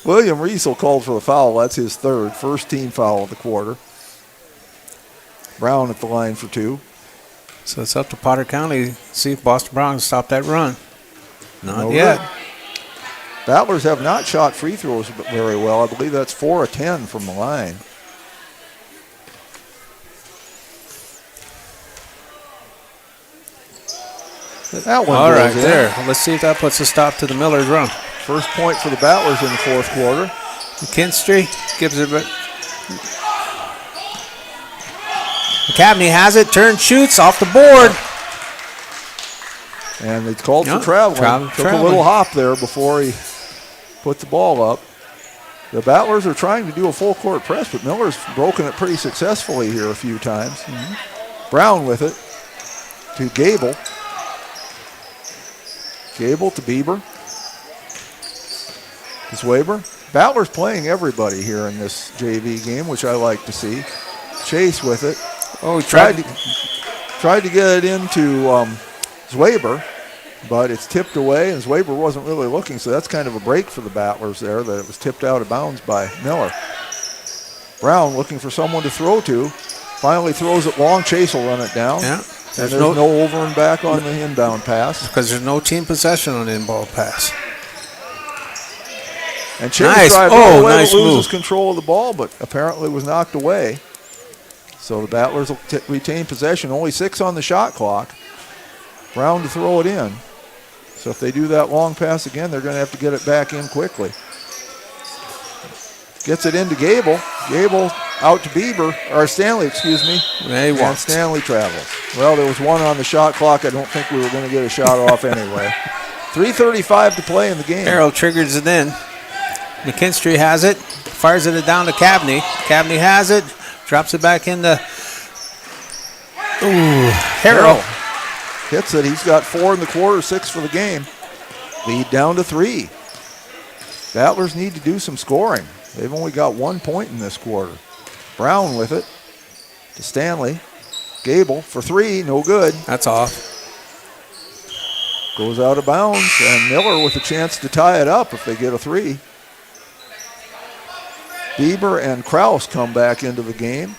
William Riesel called for the foul. That's his 3rd. First team foul of the quarter. Brown at the line for 2. So it's up to Potter County to see if Boston Brown can stop that run. Not yet. Good. Battlers have not shot free throws very well. I believe that's 4 of 10 from the line. That one all right, goes in. there. Let's see if that puts a stop to the Millers' run. First point for the Battlers in the 4th quarter. McKinstry gives it. Cavaney has it, turns, shoots off the board. And it's called for traveling. Took a little hop there before he put the ball up. The Battlers are trying to do a full court press, but Miller's broken it pretty successfully here a few times. Brown with it to Gable. Gable to Bieber. To Swaber. Battlers playing everybody here in this JV game, which I like to see. Chase with it. Oh, he tried to get it into Swaber, but it's tipped away, and Swaber wasn't really looking, so that's kind of a break for the Battlers there, that it was tipped out of bounds by Miller. Brown looking for someone to throw to. Finally throws it long. Chase will run it down. Yeah. And there's no over and back on the inbound pass. Because there's no team possession on the inbound pass. And Chase nice. tried all the way nice to loses move. control of the ball, but apparently was knocked away. So the Battlers will retain possession. Only 6 on the shot clock. Brown to throw it in. So if they do that long pass again, they're going to have to get it back in quickly. Gets it into Gable. Gable out to Bieber, or Stanley, excuse me. And Stanley travels. Well, there was 1 on the shot clock. I don't think we were going to get a shot off anyway. 3:35 to play in the game. Harrell triggers it in. McKinstry has it. Fires it down to Cabney. Cabney has it. Drops it back into Harrell. Hits it. He's got 4 in the quarter, 6 for the game. Lead down to 3. Battlers need to do some scoring. They've only got 1 point in this quarter. Brown with it to Stanley. Gable for 3, no good. That's off. Goes out of bounds, and Miller with a chance to tie it up if they get a 3. Bieber and Kraus come back into the game.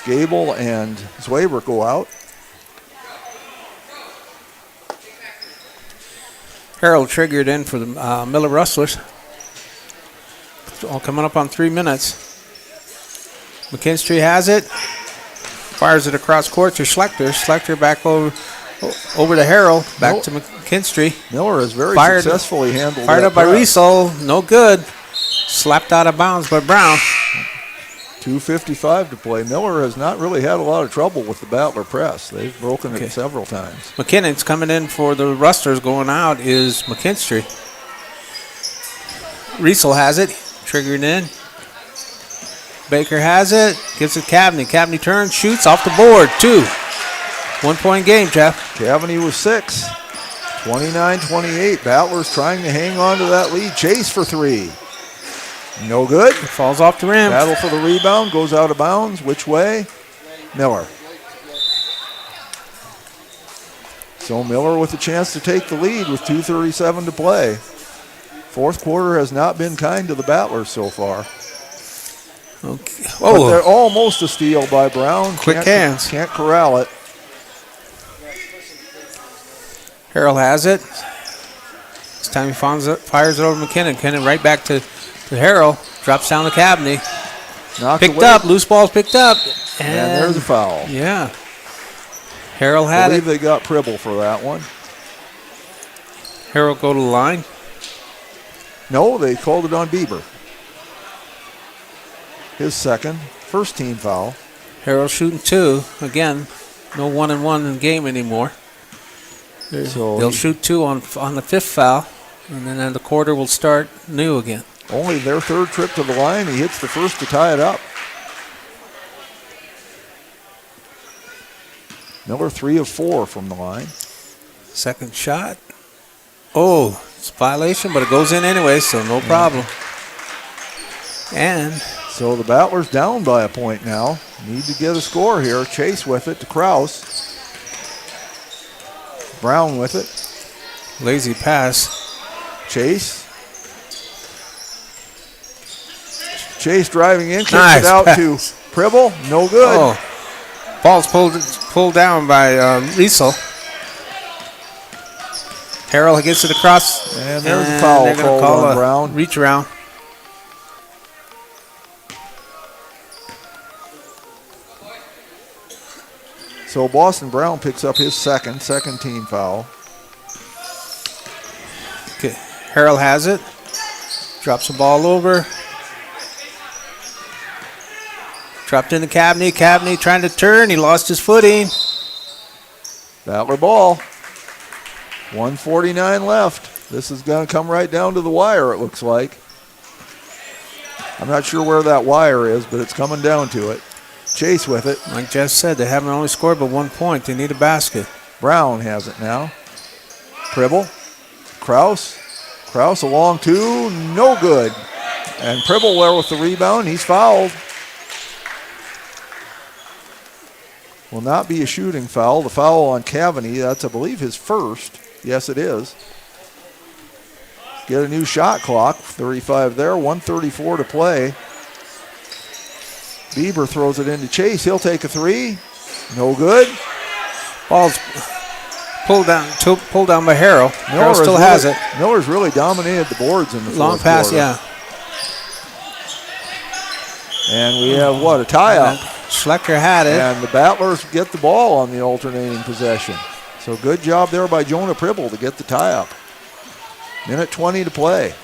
Gable and Swaber go out. Harrell triggered in for the Miller Rustlers. All coming up on 3 minutes. McKinstry has it. Fires it across court to Schlechter. Schlechter back over to Harrell. Back to McKinstry. Miller has very successfully handled Fired that up by press. Riesel. No good. Slapped out of bounds by Brown. 2:55 to play. Miller has not really had a lot of trouble with the Battler press. They've broken it several times. McKinnon's coming in for the Rustlers. Going out is McKinstry. Riesel has it. Triggered in. Baker has it. Gives it Cabney. Cabney turns, shoots off the board. 2. 1 point game, Jeff. Cabney was 6. 29-28. Battlers trying to hang on to that lead. Chase for 3. No good. It falls off the rim. Battle for the rebound. Goes out of bounds. Which way? Miller. So Miller with a chance to take the lead with 2:37 to play. Fourth quarter has not been kind to the Battlers so far. Okay. But they're almost a steal by Brown. Quick hands. Can't corral it. Harrell has it. This time he fires it over McKinnon. McKinnon right back to Harrell. Drops down to Cabney. Picked away. up. Loose ball's picked up. And there's a foul. Yeah. Harrell had I it. believe they got Pribble for that one. Harrell go to the line. No, they called it on Bieber. His second. First team foul. Harrell shooting 2. Again, no 1-and-1 in the game anymore. So They'll shoot 2 on the 5th foul, and then the quarter will start new again. Only their 3rd trip to the line. He hits the first to tie it up. Miller 3 of 4 from the line. Second shot. Oh, it's a violation, but it goes in anyway, so no problem. And so the Battlers down by a point now. Need to get a score here. Chase with it to Kraus. Brown with it. Lazy pass. Chase driving in, kicks Nice it out pass. to Pribble. No good. Oh, ball's pulled down by Riesel. Harrell gets it across. And there's a foul they're gonna called call on a Brown. Reach around. So Boston Brown picks up his second team foul. Okay. Harrell has it. Drops the ball over. Dropped into Cabney. Cabney trying to turn. He lost his footing. Battler ball. 1:49 left. This is going to come right down to the wire, it looks like. I'm not sure where that wire is, but it's coming down to it. Chase with it. Like Jeff said, they haven't only scored but 1 point. They need a basket. Brown has it now. Pribble. Kraus. Kraus along two. No good. And Pribble there with the rebound. He's fouled. Will not be a shooting foul. The foul on Cavaney, that's, I believe, his first. Yes, it is. Get a new shot clock. 35 there. 1:34 to play. Bieber throws it into Chase. He'll take a three. No good. Ball's pulled down by Harrell. Harrell still has it. Miller's really dominated the boards in the long fourth pass, quarter. yeah. And we have what, a tie-up. Schlechter had it. And the Battlers get the ball on the alternating possession. So good job there by Jonah Pribble to get the tie-up. Minute 20 to play.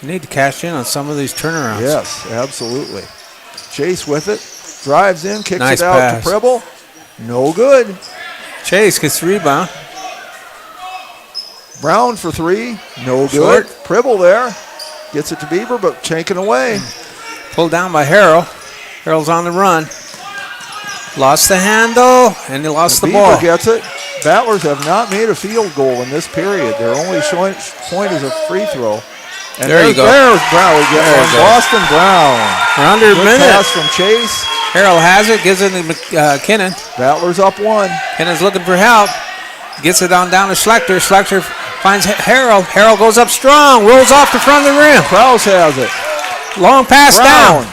You need to cash in on some of these turnarounds. Yes, absolutely. Chase with it. Drives in, kicks Nice it out pass. to Pribble. No good. Chase gets the rebound. Brown for three. No Short. good. Pribble there. Gets it to Bieber, but taken away. Pulled down by Harrell. Harrell's on the run. Lost the handle, and he lost the ball. Bieber gets it. Battlers have not made a field goal in this period. Their only point is a free throw. And there you go. There's Brown. We get one. Boston Brown. We're under a Good minute. pass from Chase. Harrell has it, gives it to McKinnon. Battlers up one. Kinnon's looking for help. Gets it on down to Schlechter. Schlechter finds Harrell. Harrell goes up strong, rolls off the front of the rim. Kraus has it. Long pass Brown. down.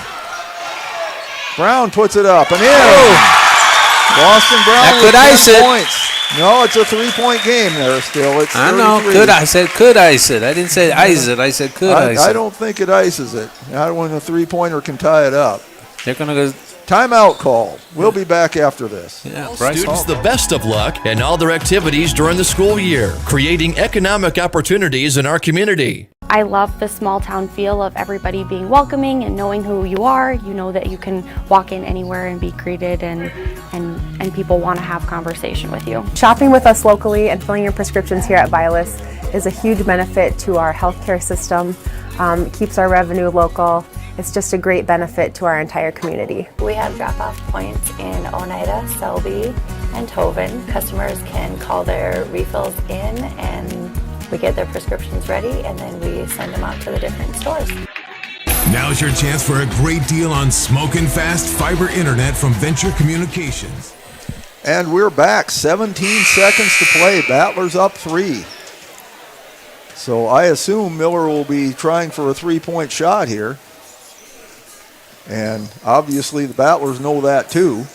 Brown puts it up and in. Boston Brown That with could ice 10 it. points. No, it's a 3-point game there still. It's I know. 33. I said could ice it. I didn't say ice it. I said could ice it. I don't think it ices it. Not when a 3-pointer can tie it up. They're going to go. Timeout call. We'll be back after this. Yeah, Students the best of luck in all their activities during the school year, creating economic opportunities in our community. I love the small town feel of everybody being welcoming and knowing who you are. You know that you can walk in anywhere and be greeted, and people want to have conversation with you. Shopping with us locally and filling your prescriptions here at Vilas is a huge benefit to our healthcare system. Keeps our revenue local. It's just a great benefit to our entire community. We have drop-off points in Oneida, Selby, and Tobin. Customers can call their refills in and we get their prescriptions ready and then we send them out to the different stores. Now's your chance for a great deal on smoking fast fiber internet from Venture Communications. And we're back. 17 seconds to play. Battlers up 3. So I assume Miller will be trying for a 3-point shot here. And obviously the Battlers know that too.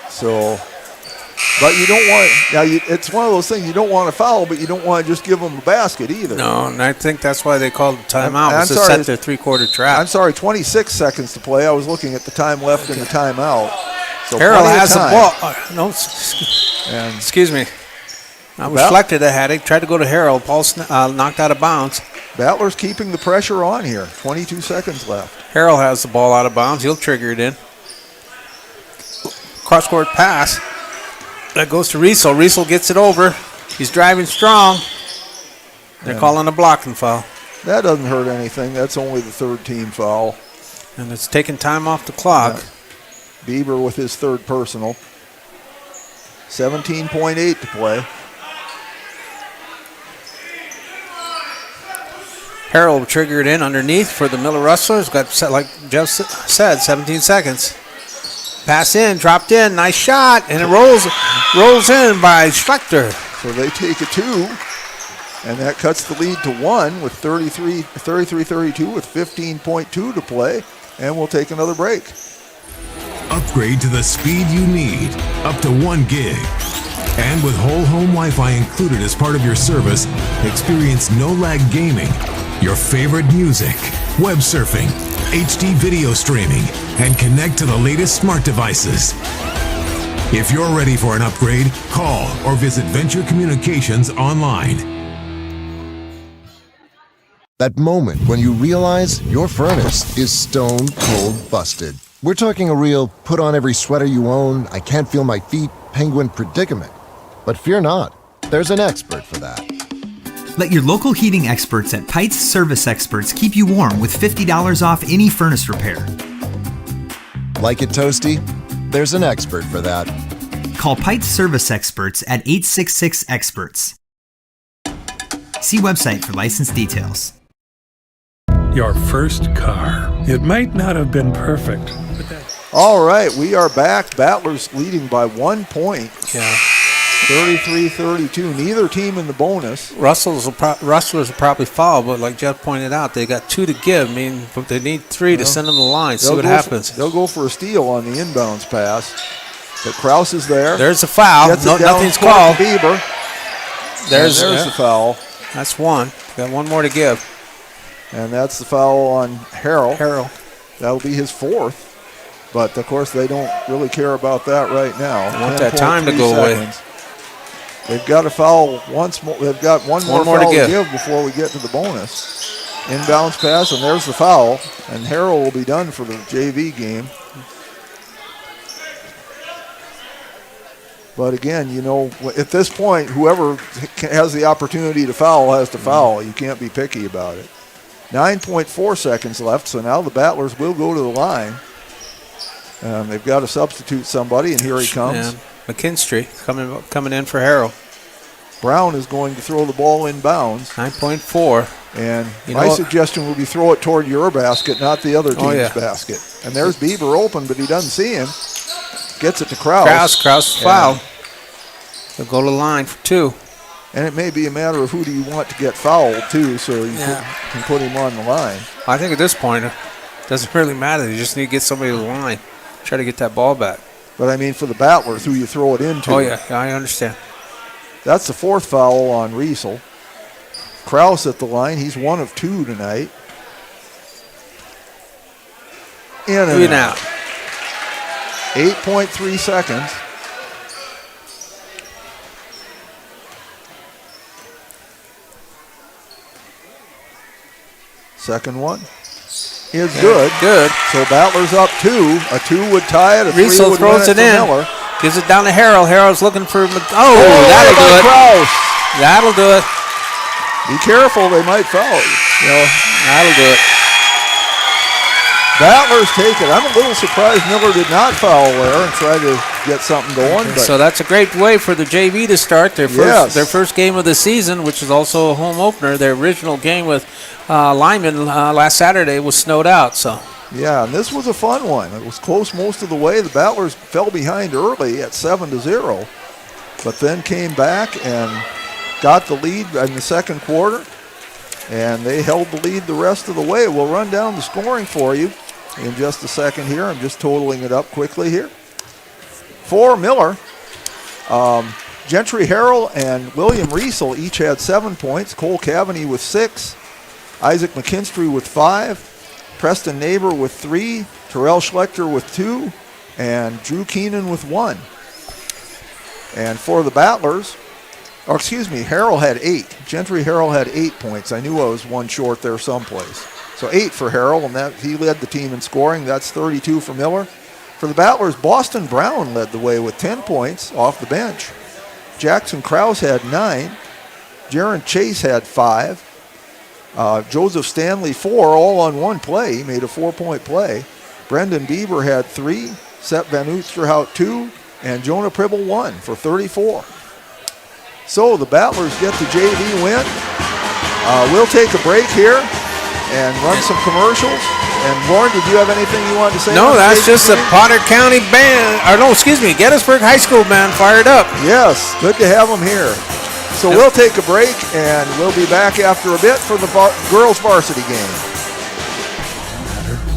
So, but you don't want, now it's one of those things, you don't want to foul, but you don't want to just give them a basket either. No, and I think that's why they called the timeout, was to set their three-quarter trap. I'm sorry, 26 seconds to play. I was looking at the time left in the timeout. So Harrell has the time. ball. No, excuse me. I was Schlechter that had it. Tried to go to Harrell. Paul knocked out of bounds. Battlers keeping the pressure on here. 22 seconds left. Harrell has the ball out of bounds. He'll trigger it in. Cross-court pass. That goes to Riesel. Riesel gets it over. He's driving strong. They're calling a blocking foul. That doesn't hurt anything. That's only the third team foul. And it's taking time off the clock. Yeah. Bieber with his third personal. 17.8 to play. Harrell triggered in underneath for the Miller Rustlers. Got set, like Jeff said, 17 seconds. Pass in, dropped in, nice shot, and it rolls in by Schlechter. So they take a 2, and that cuts the lead to 1 with 33-32 with 15.2 to play, and we'll take another break. Upgrade to the speed you need, up to 1 gig. And with whole home Wi-Fi included as part of your service, experience no-lag gaming, your favorite music, web surfing, HD video streaming, and connect to the latest smart devices. If you're ready for an upgrade, call or visit Venture Communications online. That moment when you realize your furnace is stone cold busted. We're talking a real put on every sweater you own, I can't feel my feet, penguin predicament. But fear not, there's an expert for that. Let your local heating experts at Pites Service Experts keep you warm with $50 off any furnace repair. Like it toasty? There's an expert for that. Call Pites Service Experts at 866-EXPERTS. See website for license details. Your first car. It might not have been perfect, but that's... All right, we are back. Battlers leading by 1 point. Yeah. 33-32. Neither team in the bonus. Rustlers will probably foul, but like Jeff pointed out, they got 2 to give. I mean, they need 3 to send them the line. See what happens. They'll go for a steal on the inbounds pass. But Kraus is there. There's a foul. Nothing's called. Bieber. There's the foul. That's 1. Got 1 more to give. And that's the foul on Harrell. That'll be his 4th. But, of course, they don't really care about that right now. They want that time to go away. They've got to foul once more. They've got one more foul to give before we get to the bonus. Inbounds pass, and there's the foul. And Harrell will be done for the JV game. But again, you know, at this point, whoever has the opportunity to foul has to foul. You can't be picky about it. 9.4 seconds left, so now the Battlers will go to the line. They've got to substitute somebody, and here he comes. Yeah. McKinstry coming in for Harrell. Brown is going to throw the ball in bounds. 9.4. And my suggestion would be throw it toward your basket, not the other team's basket. And there's Bieber open, but he doesn't see him. Gets it to Kraus. Kraus foul. They'll go to the line for 2. And it may be a matter of who do you want to get fouled, too, so you can put him on the line. I think at this point, it doesn't really matter. You just need to get somebody to the line. Try to get that ball back. But I mean, for the Battlers, who you throw it into. Oh, yeah, I understand. That's the 4th foul on Riesel. Kraus at the line. He's 1 of 2 tonight. In and out. 8.3 seconds. Second one is good. Good. So Battlers up 2. A 2 would tie it. A 3 Riesel would throws win it in. Miller. Gives it down to Harrell. Harrell's looking for... that'll do it. Kraus. That'll do it. Be careful. They might foul you. That'll do it. Battlers take it. I'm a little surprised Miller did not foul there and try to get something going. But So that's a great way for the JV to start their first game of the season, which is also a home opener. Their original game with Lyman last Saturday was snowed out. So yeah, and this was a fun one. It was close most of the way. The Battlers fell behind early at 7-0, but then came back and got the lead in the second quarter, and they held the lead the rest of the way. We'll run down the scoring for you in just a second here. I'm just totaling it up quickly here. For Miller, Gentry Harrell and William Riesel each had 7 points. Cole Cavaney with 6. Isaac McKinstry with 5. Preston Neighbor with 3. Terrell Schlechter with 2. And Drew Keenan with 1. And for the Battlers, Harrell had 8. Gentry Harrell had 8 points. I knew I was 1 short there someplace. So 8 for Harrell, and he led the team in scoring. That's 32 for Miller. For the Battlers, Boston Brown led the way with 10 points off the bench. Jackson Krause had 9. Jaron Chase had 5. Joseph Stanley 4, all on 1 play. He made a 4-point play. Brendan Bieber had 3. Sepp Van Oosterhout 2. And Jonah Pribble 1 for 34. So the Battlers get the JV win. We'll take a break here and run some commercials. And Warren, did you have anything you wanted to say? No, that's just the Potter County band, Gettysburg High School band fired up. Yes, good to have them here. So we'll take a break, and we'll be back after a bit for the girls' varsity game.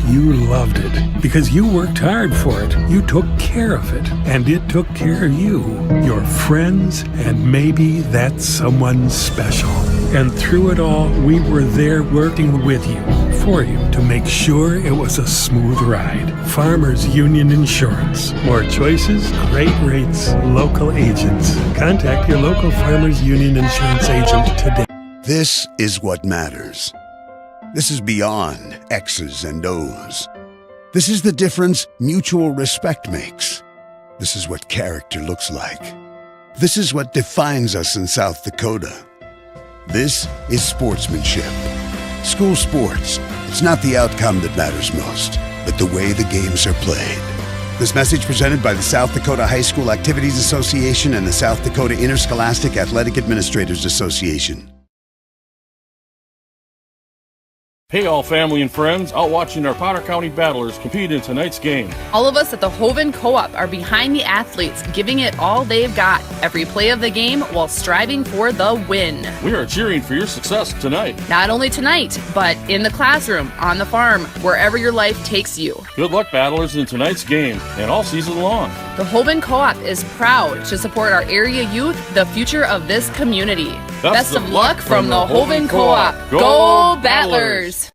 You loved it because you worked hard for it. You took care of it, and it took care of you, your friends, and maybe that someone special. And through it all, we were there working with you, for you, to make sure it was a smooth ride. Farmers Union Insurance. More choices, great rates, local agents. Contact your local Farmers Union Insurance agent today. This is what matters. This is beyond X's and O's. This is the difference mutual respect makes. This is what character looks like. This is what defines us in South Dakota. This is sportsmanship. School sports. It's not the outcome that matters most, but the way the games are played. This message presented by the South Dakota High School Activities Association and the South Dakota Interscholastic Athletic Administrators Association. Hey all family and friends, out watching our Potter County Battlers compete in tonight's game. All of us at the Hoven Co-op are behind the athletes, giving it all they've got, every play of the game while striving for the win. We are cheering for your success tonight. Not only tonight, but in the classroom, on the farm, wherever your life takes you. Good luck, Battlers, in tonight's game and all season long. The Hoven Co-op is proud to support our area youth, the future of this community. Best of luck from the Hoven Co-op. Go Battlers!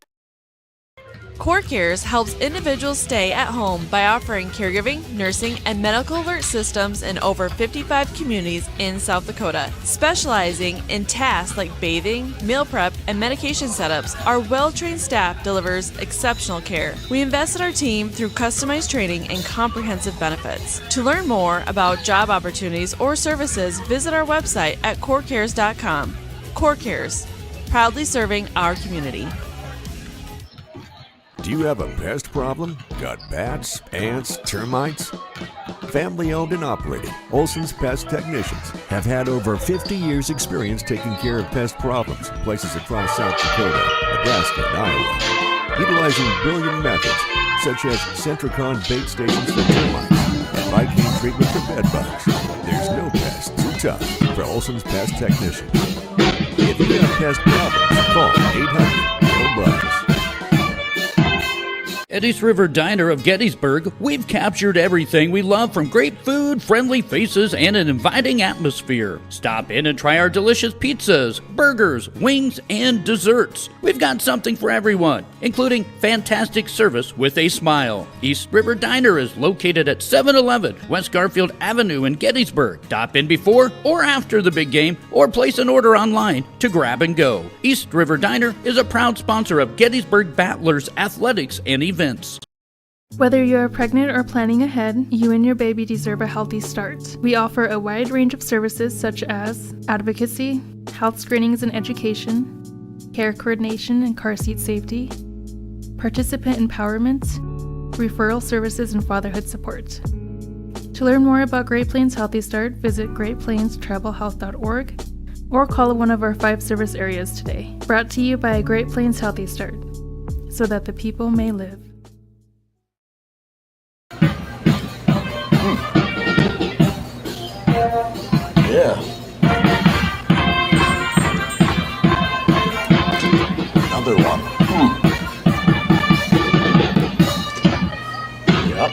CoreCares helps individuals stay at home by offering caregiving, nursing, and medical alert systems in over 55 communities in South Dakota. Specializing in tasks like bathing, meal prep, and medication setups, our well-trained staff delivers exceptional care. We invest in our team through customized training and comprehensive benefits. To learn more about job opportunities or services, visit our website at corecares.com. CoreCares, proudly serving our community. Do you have a pest problem? Got bats, ants, termites? Family owned and operated, Olson's Pest Technicians have had over 50 years experience taking care of pest problems in places across South Dakota, Nebraska, and Iowa. Utilizing brilliant methods such as Centricon bait stations for termites and Vicane treatment for bed bugs. There's no pest too tough for Olson's Pest Technicians. If you have pest problems, call 800-NO-BUGS. At East River Diner of Gettysburg, we've captured everything we love from great food, friendly faces, and an inviting atmosphere. Stop in and try our delicious pizzas, burgers, wings, and desserts. We've got something for everyone, including fantastic service with a smile. East River Diner is located at 711 West Garfield Avenue in Gettysburg. Stop in before or after the big game, or place an order online to grab and go. East River Diner is a proud sponsor of Gettysburg Battlers athletics and events. Whether you're pregnant or planning ahead, you and your baby deserve a healthy start. We offer a wide range of services such as advocacy, health screenings and education, care coordination and car seat safety, participant empowerment, referral services, and fatherhood support. To learn more about Great Plains Healthy Start, visit greatplainstravelhealth.org or call one of our 5 service areas today. Brought to you by Great Plains Healthy Start, so that the people may live. Yeah. Another one. Yep.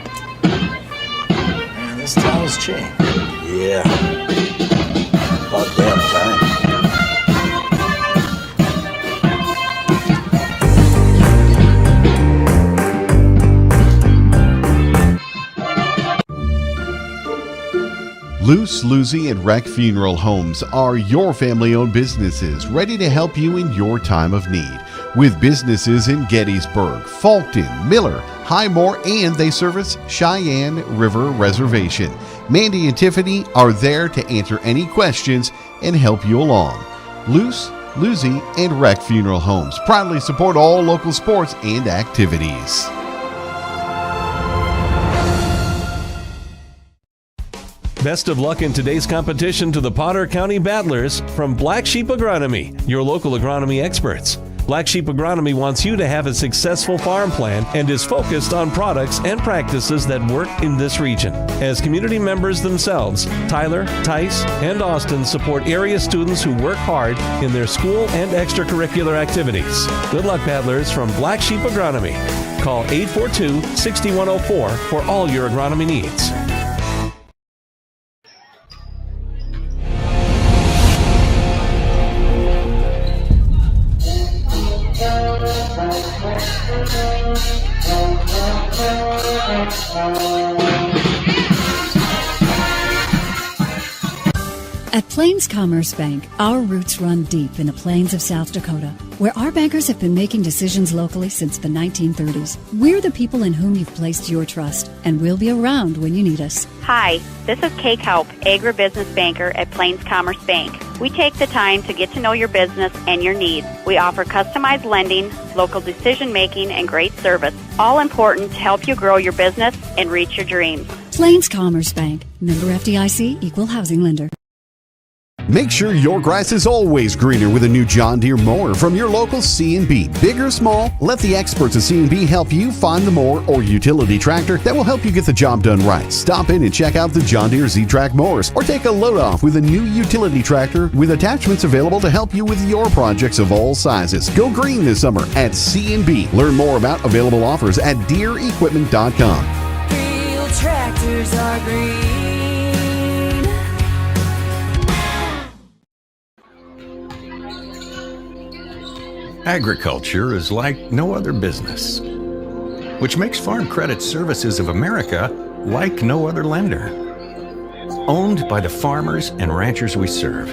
Man, this town's changed. Yeah. About damn time. Luce, Lucy, and Wreck Funeral Homes are your family-owned businesses ready to help you in your time of need. With businesses in Gettysburg, Falkton, Miller, Highmore, and they service Cheyenne River Reservation. Mandy and Tiffany are there to answer any questions and help you along. Luce, Lucy, and Wreck Funeral Homes proudly support all local sports and activities. Best of luck in today's competition to the Potter County Battlers from Black Sheep Agronomy, your local agronomy experts. Black Sheep Agronomy wants you to have a successful farm plan and is focused on products and practices that work in this region. As community members themselves, Tyler, Tice, and Austin support area students who work hard in their school and extracurricular activities. Good luck, Battlers, from Black Sheep Agronomy. Call 842-6104 for all your agronomy needs. At Plains Commerce Bank, our roots run deep in the plains of South Dakota, where our bankers have been making decisions locally since the 1930s. We're the people in whom you've placed your trust, and we'll be around when you need us. Hi, this is Kay Kaup, Agribusiness Banker at Plains Commerce Bank. We take the time to get to know your business and your needs. We offer customized lending, local decision-making, and great service, all important to help you grow your business and reach your dreams. Plains Commerce Bank, member FDIC, equal housing lender. Make sure your grass is always greener with a new John Deere mower from your local C&B. Big or small, let the experts at C&B help you find the mower or utility tractor that will help you get the job done right. Stop in and check out the John Deere Z-Track mowers or take a load off with a new utility tractor with attachments available to help you with your projects of all sizes. Go green this summer at C&B. Learn more about available offers at DeereEquipment.com. Real tractors are green. Agriculture is like no other business, which makes Farm Credit Services of America like no other lender. Owned by the farmers and ranchers we serve,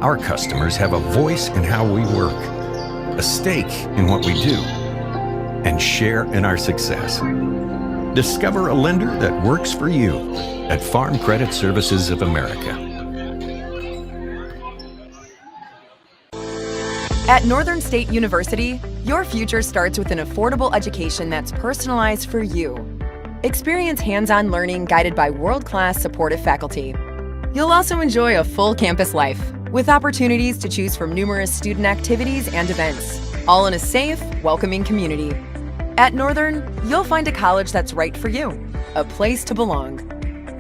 our customers have a voice in how we work, a stake in what we do, and share in our success. Discover a lender that works for you at Farm Credit Services of America. At Northern State University, your future starts with an affordable education that's personalized for you. Experience hands-on learning guided by world-class supportive faculty. You'll also enjoy a full campus life with opportunities to choose from numerous student activities and events, all in a safe, welcoming community. At Northern, you'll find a college that's right for you, a place to belong.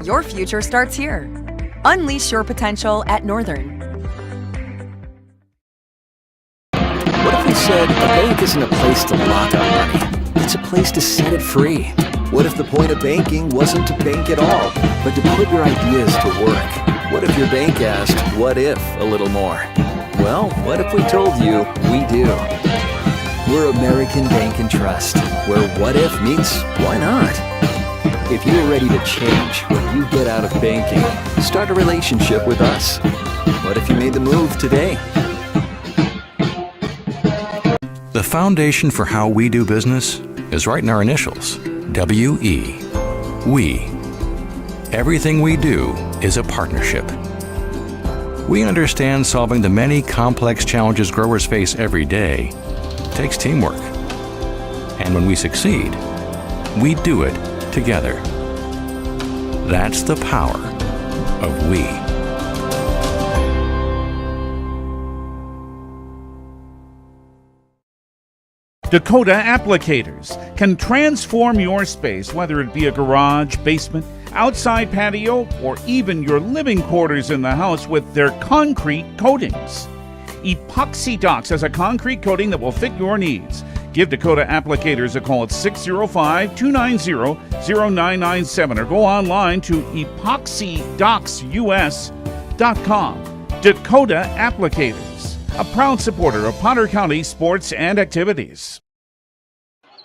Your future starts here. Unleash your potential at Northern. What if we said a bank isn't a place to lock up money? It's a place to set it free. What if the point of banking wasn't to bank at all, but to put your ideas to work? What if your bank asked, what if, a little more? Well, what if we told you we do? We're American Bank and Trust, where what if meets why not? If you're ready to change when you get out of banking, start a relationship with us. What if you made the move today? The foundation for how we do business is right in our initials, W-E, we. Everything we do is a partnership. We understand solving the many complex challenges growers face every day takes teamwork. And when we succeed, we do it together. That's the power of we. Dakota Applicators can transform your space, whether it be a garage, basement, outside patio, or even your living quarters in the house with their concrete coatings. Epoxy Docs has a concrete coating that will fit your needs. Give Dakota Applicators a call at 605-290-0997 or go online to epoxydocsus.com. Dakota Applicators, a proud supporter of Potter County sports and activities.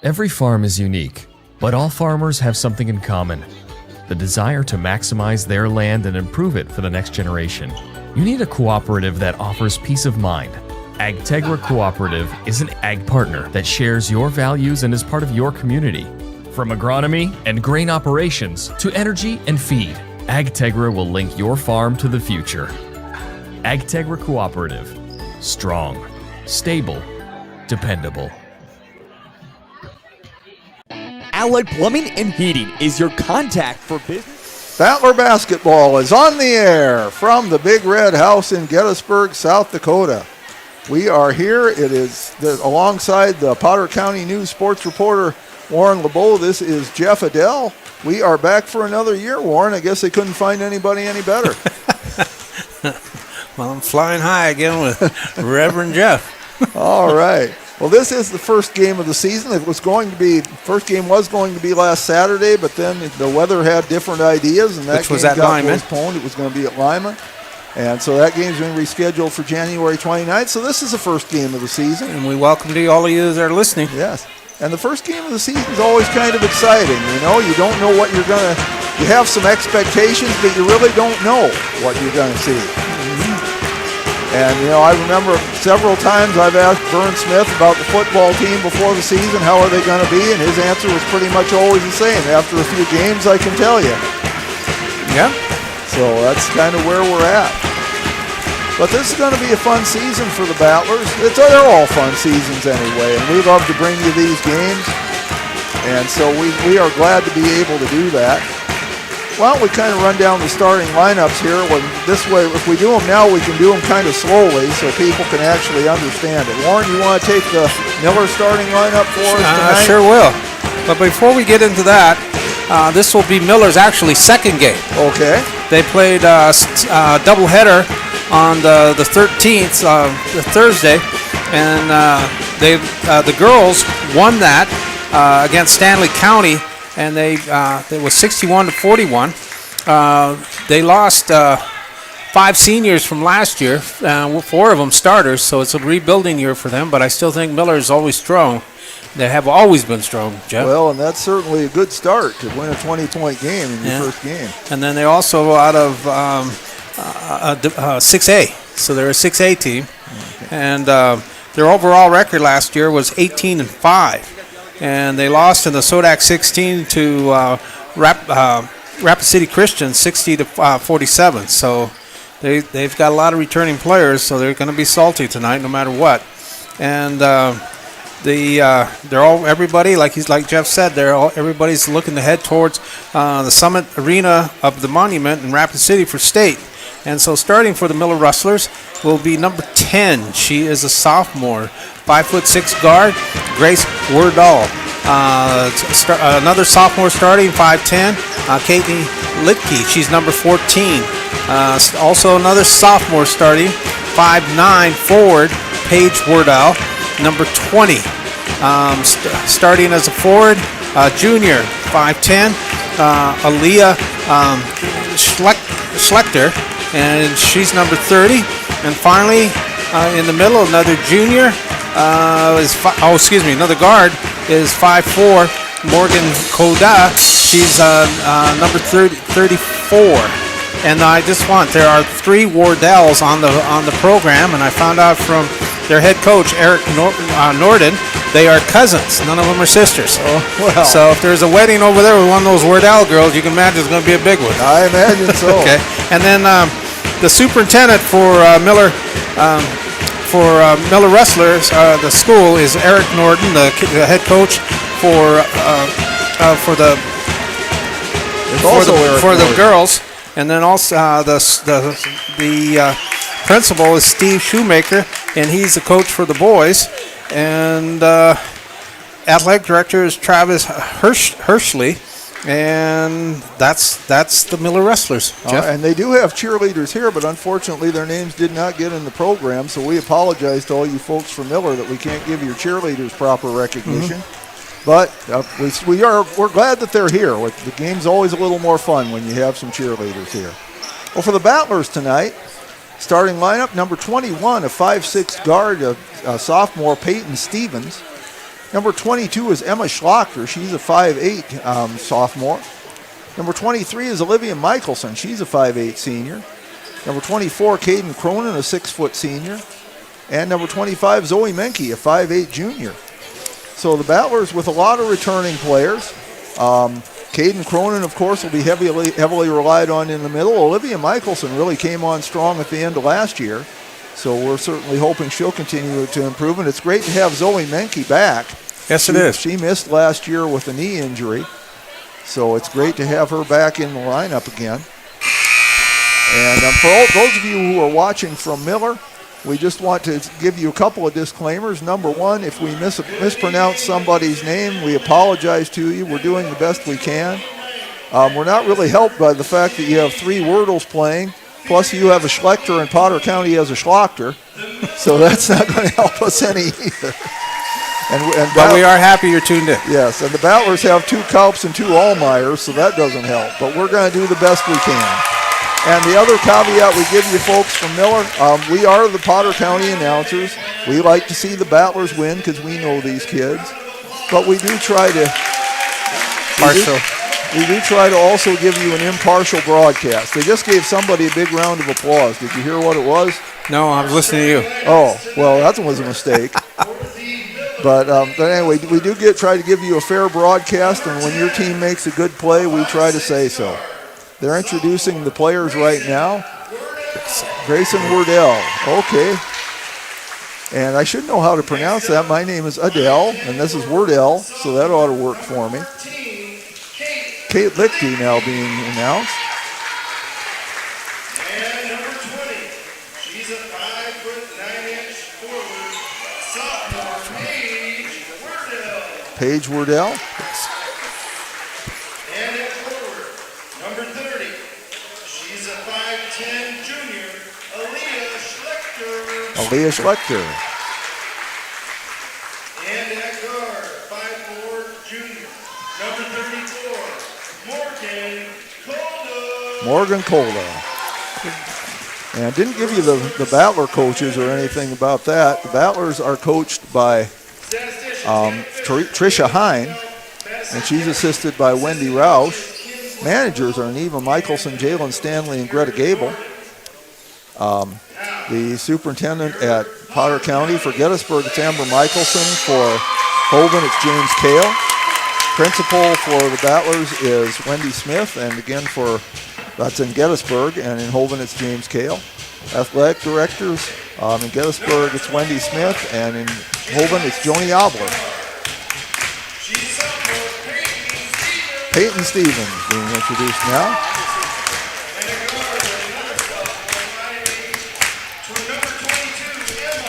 Every farm is unique, but all farmers have something in common: the desire to maximize their land and improve it for the next generation. You need a cooperative that offers peace of mind. AgTegra Cooperative is an ag partner that shares your values and is part of your community. From agronomy and grain operations to energy and feed, AgTegra will link your farm to the future. AgTegra Cooperative. Strong, stable, dependable. Allied Plumbing and Heating is your contact for business. Battler Basketball is on the air from the Big Red House in Gettysburg, South Dakota. We are here. It is alongside the Potter County News sports reporter Warren LeBeau. This is Jeff Adele. We are back for another year, Warren. I guess they couldn't find anybody any better. Well, I'm flying high again with Reverend Jeff. All right. Well, this is the first game of the season. First game was going to be last Saturday, but then the weather had different ideas, and that game got postponed. It was going to be at Lima. And so that game's been rescheduled for January 29th. So this is the first game of the season. And we welcome to all of you that are listening. Yes. And the first game of the season is always kind of exciting. You know, you don't know what you're going to you have some expectations, but you really don't know what you're going to see. And, I remember several times I've asked Vern Smith about the football team before the season, how are they going to be? And his answer was pretty much always the same. After a few games, I can tell you. Yeah. So that's kind of where we're at. But this is going to be a fun season for the Battlers. They're all fun seasons anyway, and we love to bring you these games. And so we are glad to be able to do that. Why don't we kind of run down the starting lineups here? This way, if we do them now, we can do them kind of slowly so people can actually understand it. Warren, you want to take the Miller starting lineup for us tonight? I sure will. But before we get into that, this will be Miller's actually second game. Okay. They played a doubleheader on the 13th, the Thursday, and the girls won that against Stanley County. And it was 61-41. They lost 5 seniors from last year, 4 of them starters, so it's a rebuilding year for them. But I still think Miller is always strong. They have always been strong, Jeff. Well, and that's certainly a good start to win a 20-point game in your first game. And then they're also out of 6A, so they're a 6A team. Okay. And their overall record last year was 18-5. And they lost in the Sodak 16 to Rapid City Christian 60-47. So they've got a lot of returning players, so they're going to be salty tonight no matter what. And they're all everybody like Jeff said, everybody's looking to head towards the Summit Arena of the Monument in Rapid City for state. And so starting for the Miller Rustlers will be number 10. She is a sophomore, 5'6" guard, Grace Wordall. Another sophomore starting, 5'10", Katie Litke. She's number 14. Also another sophomore starting, 5'9", forward, Paige Wordall, number 20. Starting as a forward, junior, 5'10", Aaliyah Schlechter, and she's number 30. And finally, in the middle, another junior, another guard is 5'4", Morgan Koda. She's number 34. And there are 3 Wardells on the program, and I found out from their head coach, Eric Norden, they are cousins. None of them are sisters. Oh, well. So if there's a wedding over there with one of those Wardell girls, you can imagine it's going to be a big one. I imagine so. Okay. And then the superintendent for Miller Rustlers, the school, is Eric Norden, the head coach for the girls. And then also the principal is Steve Shoemaker, and he's the coach for the boys. And athletic director is Travis Hirschley, and that's the Miller Rustlers. And they do have cheerleaders here, but unfortunately their names did not get in the program, so we apologize to all you folks from Miller that we can't give your cheerleaders proper recognition. Mm-hmm. But we're glad that they're here. The game's always a little more fun when you have some cheerleaders here. Well, for the Battlers tonight, starting lineup, number 21, a 5'6" guard, a sophomore, Peyton Stevens. Number 22 is Emma Schlachter. She's a 5'8" sophomore. Number 23 is Olivia Michelson. She's a 5'8" senior. Number 24, Caden Cronin, a 6-foot senior. And number 25, Zoe Menke, a 5'8" junior. So the Battlers with a lot of returning players. Caden Cronin, of course, will be heavily relied on in the middle. Olivia Michelson really came on strong at the end of last year. So we're certainly hoping she'll continue to improve. And it's great to have Zoe Menke back. Yes, it is. She missed last year with a knee injury. So it's great to have her back in the lineup again. And for all those of you who are watching from Miller, we just want to give you a couple of disclaimers. Number one, if we mispronounce somebody's name, we apologize to you. We're doing the best we can. We're not really helped by the fact that you have 3 Wordles playing, plus you have a Schlechter and Potter County has a Schlachter. So that's not going to help us any either. But we are happy you're tuned in. Yes, and the Battlers have 2 Kaups and 2 Allmeyers, so that doesn't help. But we're going to do the best we can. And the other caveat we give you folks from Miller, we are the Potter County announcers. We like to see the Battlers win because we know these kids. But we do try to... we do try to also give you an impartial broadcast. They just gave somebody a big round of applause. Did you hear what it was? No, I was listening to you. Oh, well, that was a mistake. But anyway, we do try to give you a fair broadcast, and when your team makes a good play, we try to say so. They're introducing the players right now. Grayson Wardell. Okay. And I should know how to pronounce that. My name is Adele, and this is Wardell, so that ought to work for me. Kate Lichty now being announced. And number 20, she's a 5'9" forward, sophomore Paige Wardell. Paige Wardell. And at forward, number 30, she's a 5'10" junior, Aaliyah Schlechter. And at guard, 5'4" junior, number 34, Morgan Colda. And I didn't give you the Battler coaches or anything about that. The Battlers are coached by Tricia Hine, and she's assisted by Wendy Roush. Managers are Neva Michelson, Jalen Stanley, and Greta Gable. The superintendent at Potter County for Gettysburg, it's Amber Michelson. For Hovind, it's James Kale. Principal for the Battlers is Wendy Smith, and again that's in Gettysburg, and in Hovind it's James Kale. Athletic directors, in Gettysburg it's Wendy Smith, and in Hovind it's Joni Obler. Peyton Stevens being introduced now.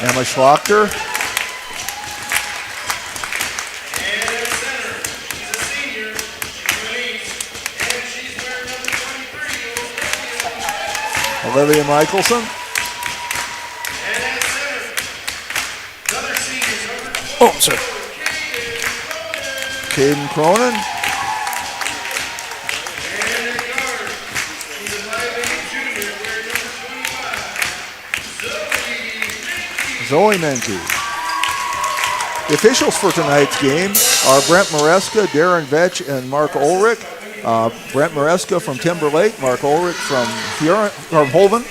Emma Schlachter. Olivia Michelson. Oh, sorry. Caden Cronin. Zoe Menke. The officials for tonight's game are Brent Maresca, Darren Vetch, and Mark Ulrich. Brent Maresca from Timber Lake, Mark Ulrich from Hovind,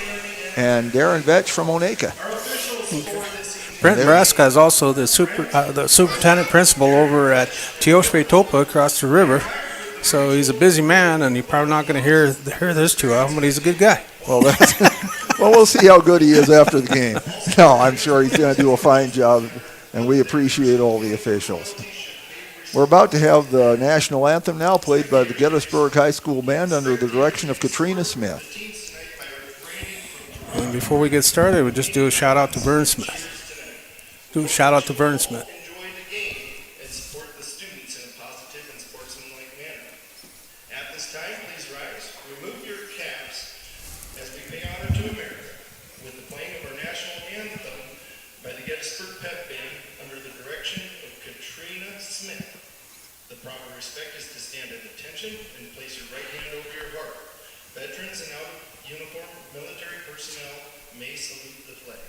and Darren Vetch from Oneka. Brent Maresca is also the superintendent principal over at Teoshbe Topa across the river. So he's a busy man, and you're probably not going to hear this too often, but he's a good guy. Well, we'll see how good he is after the game. No, I'm sure he's going to do a fine job, and we appreciate all the officials. We're about to have the national anthem now played by the Gettysburg High School Band under the direction of Katrina Smith. And before we get started, we'll just do a shout out to Vern Smith. Do a shout out to Vern Smith. And place your right hand over your heart. Veterans and out-of-uniform military personnel may salute the flag.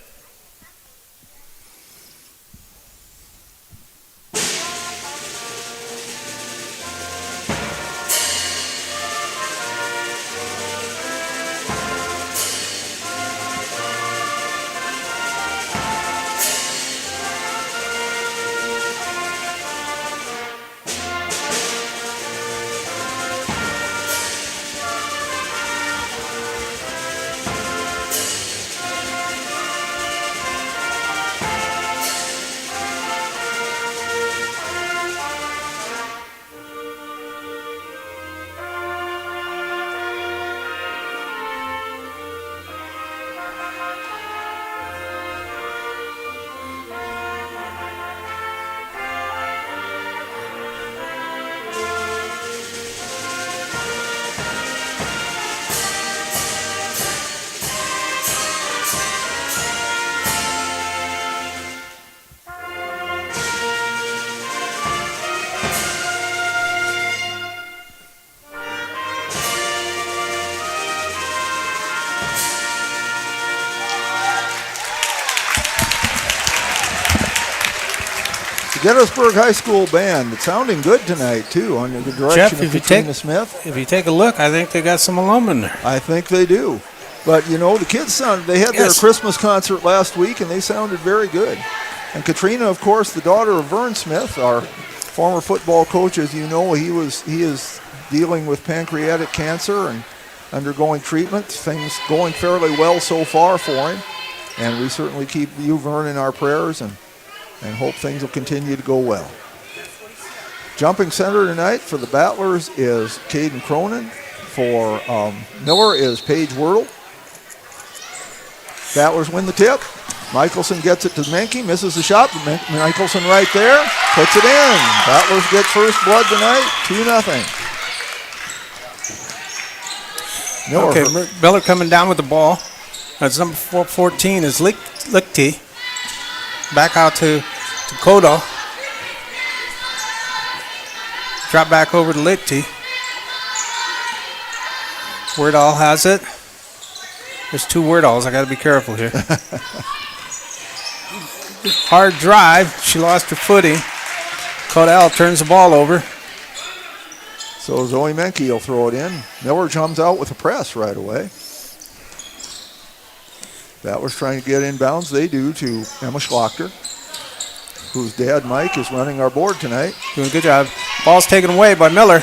Gettysburg High School Band. It's sounding good tonight, too, under the direction of Katrina Smith. If you take a look, I think they got some alum in there. I think they do. But, you know, the kids they had their Christmas concert last week, and they sounded very good. And Katrina, of course, the daughter of Vern Smith, our former football coach, as you know, he is dealing with pancreatic cancer and undergoing treatment. Things going fairly well so far for him. And we certainly keep you, Vern, in our prayers and hope things will continue to go well. Jumping center tonight for the Battlers is Caden Cronin. For Miller is Paige Wordle. Battlers win the tip. Michelson gets it to Menke, misses the shot. Michelson right there, puts it in. Battlers get first blood tonight, 2-0. Miller. Okay, Miller coming down with the ball. That's number 14 is Lichty. Back out to Kodo. Drop back over to Lichty. Wordall has it. There's 2 Wordalls. I got to be careful here. Hard drive. She lost her footing. Codell turns the ball over. So Zoe Menke will throw it in. Miller jumps out with a press right away. Battlers trying to get inbounds. They do to Emma Schlachter, whose dad, Mike, is running our board tonight. Doing a good job. Ball's taken away by Miller.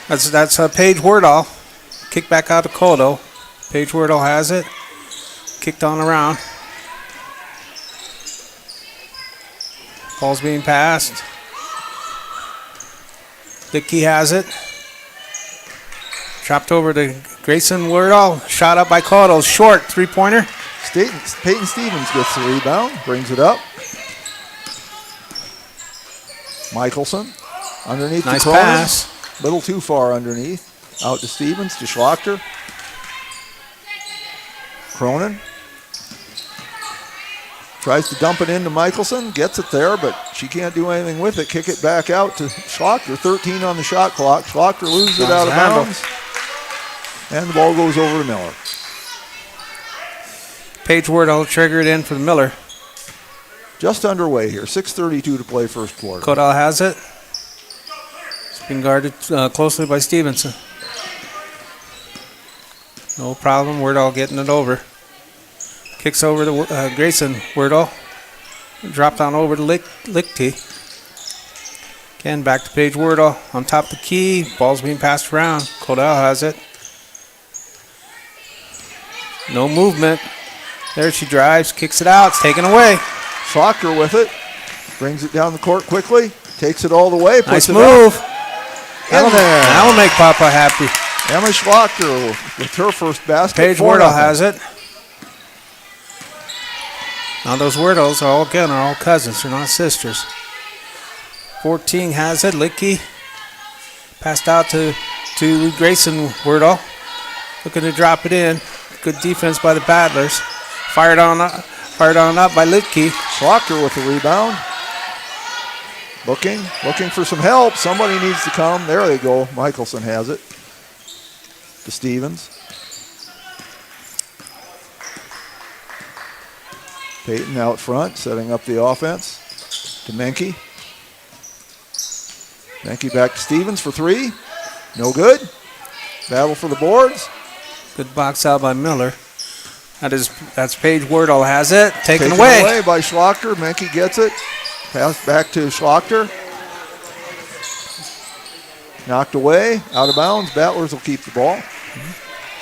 That's Paige Wordall. Kick back out to Kodo. Paige Wordall has it. Kicked on around. Ball's being passed. Dickey has it. Chopped over to Grayson Wordall. Shot up by Kodo. Short 3-pointer. Peyton Stevens gets the rebound. Brings it up. Michelson underneath nice the Cronin. pass. Little too far underneath. Out to Stevens, to Schlachter. Cronin tries to dump it into Michelson. Gets it there, but she can't do anything with it. Kick it back out to Schlachter. 13 on the shot clock. Schlachter loses it out of bounds. And the ball goes over to Miller. Paige Wordall triggered in for the Miller. Just underway here. 6:32 to play first quarter. Codell has it. It's been guarded closely by Stevenson. No problem. Wordall getting it over. Kicks over to Grayson Wordall. Dropped on over to Lichty. Again, back to Paige Wordall. On top of the key. Ball's being passed around. Codell has it. No movement. There she drives. Kicks it out. It's taken away. Schlachter with it. Brings it down the court quickly. Takes it all the way. Nice move. That'll make Papa happy. Emma Schlachter with her first basket. Paige Wordall has it. Now those Wordalls are all cousins. They're not sisters. 14 has it. Licky passed out to Grayson Wordall. Looking to drop it in. Good defense by the Battlers. Fired on up by Licky. Schlachter with the rebound. Looking for some help. Somebody needs to come. There they go. Michelson has it. To Stevens. Peyton out front, setting up the offense. To Menke. Menke back to Stevens for 3. No good. Battle for the boards. Good box out by Miller. That's Paige Wordall has it. Taken away by Schlachter. Menke gets it. Pass back to Schlachter. Knocked away. Out of bounds. Battlers will keep the ball.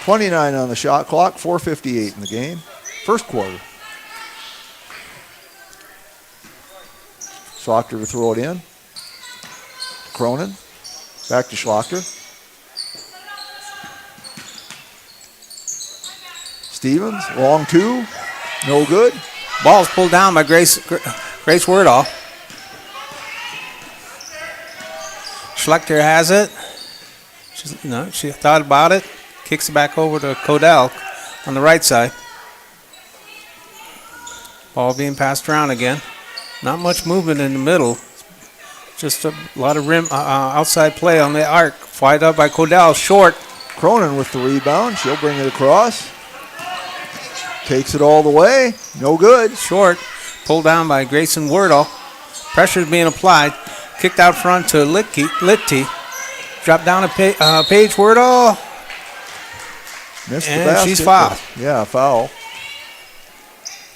29 on the shot clock. 4:58 in the game. First quarter. Schlachter to throw it in. Cronin. Back to Schlachter. Stevens, long 2. No good. Ball's pulled down by Grace Wordall. Schlachter has it. She thought about it. Kicks it back over to Codell on the right side. Ball being passed around again. Not much movement in the middle. Just a lot of rim outside play on the arc. Fired up by Codell. Short. Cronin with the rebound. She'll bring it across. Takes it all the way. No good. Short. Pulled down by Grayson Wordall. Pressure's being applied. Kicked out front to Litty. Dropped down to Paige Wordle. Missed the And basket, she's fouled. Yeah, foul.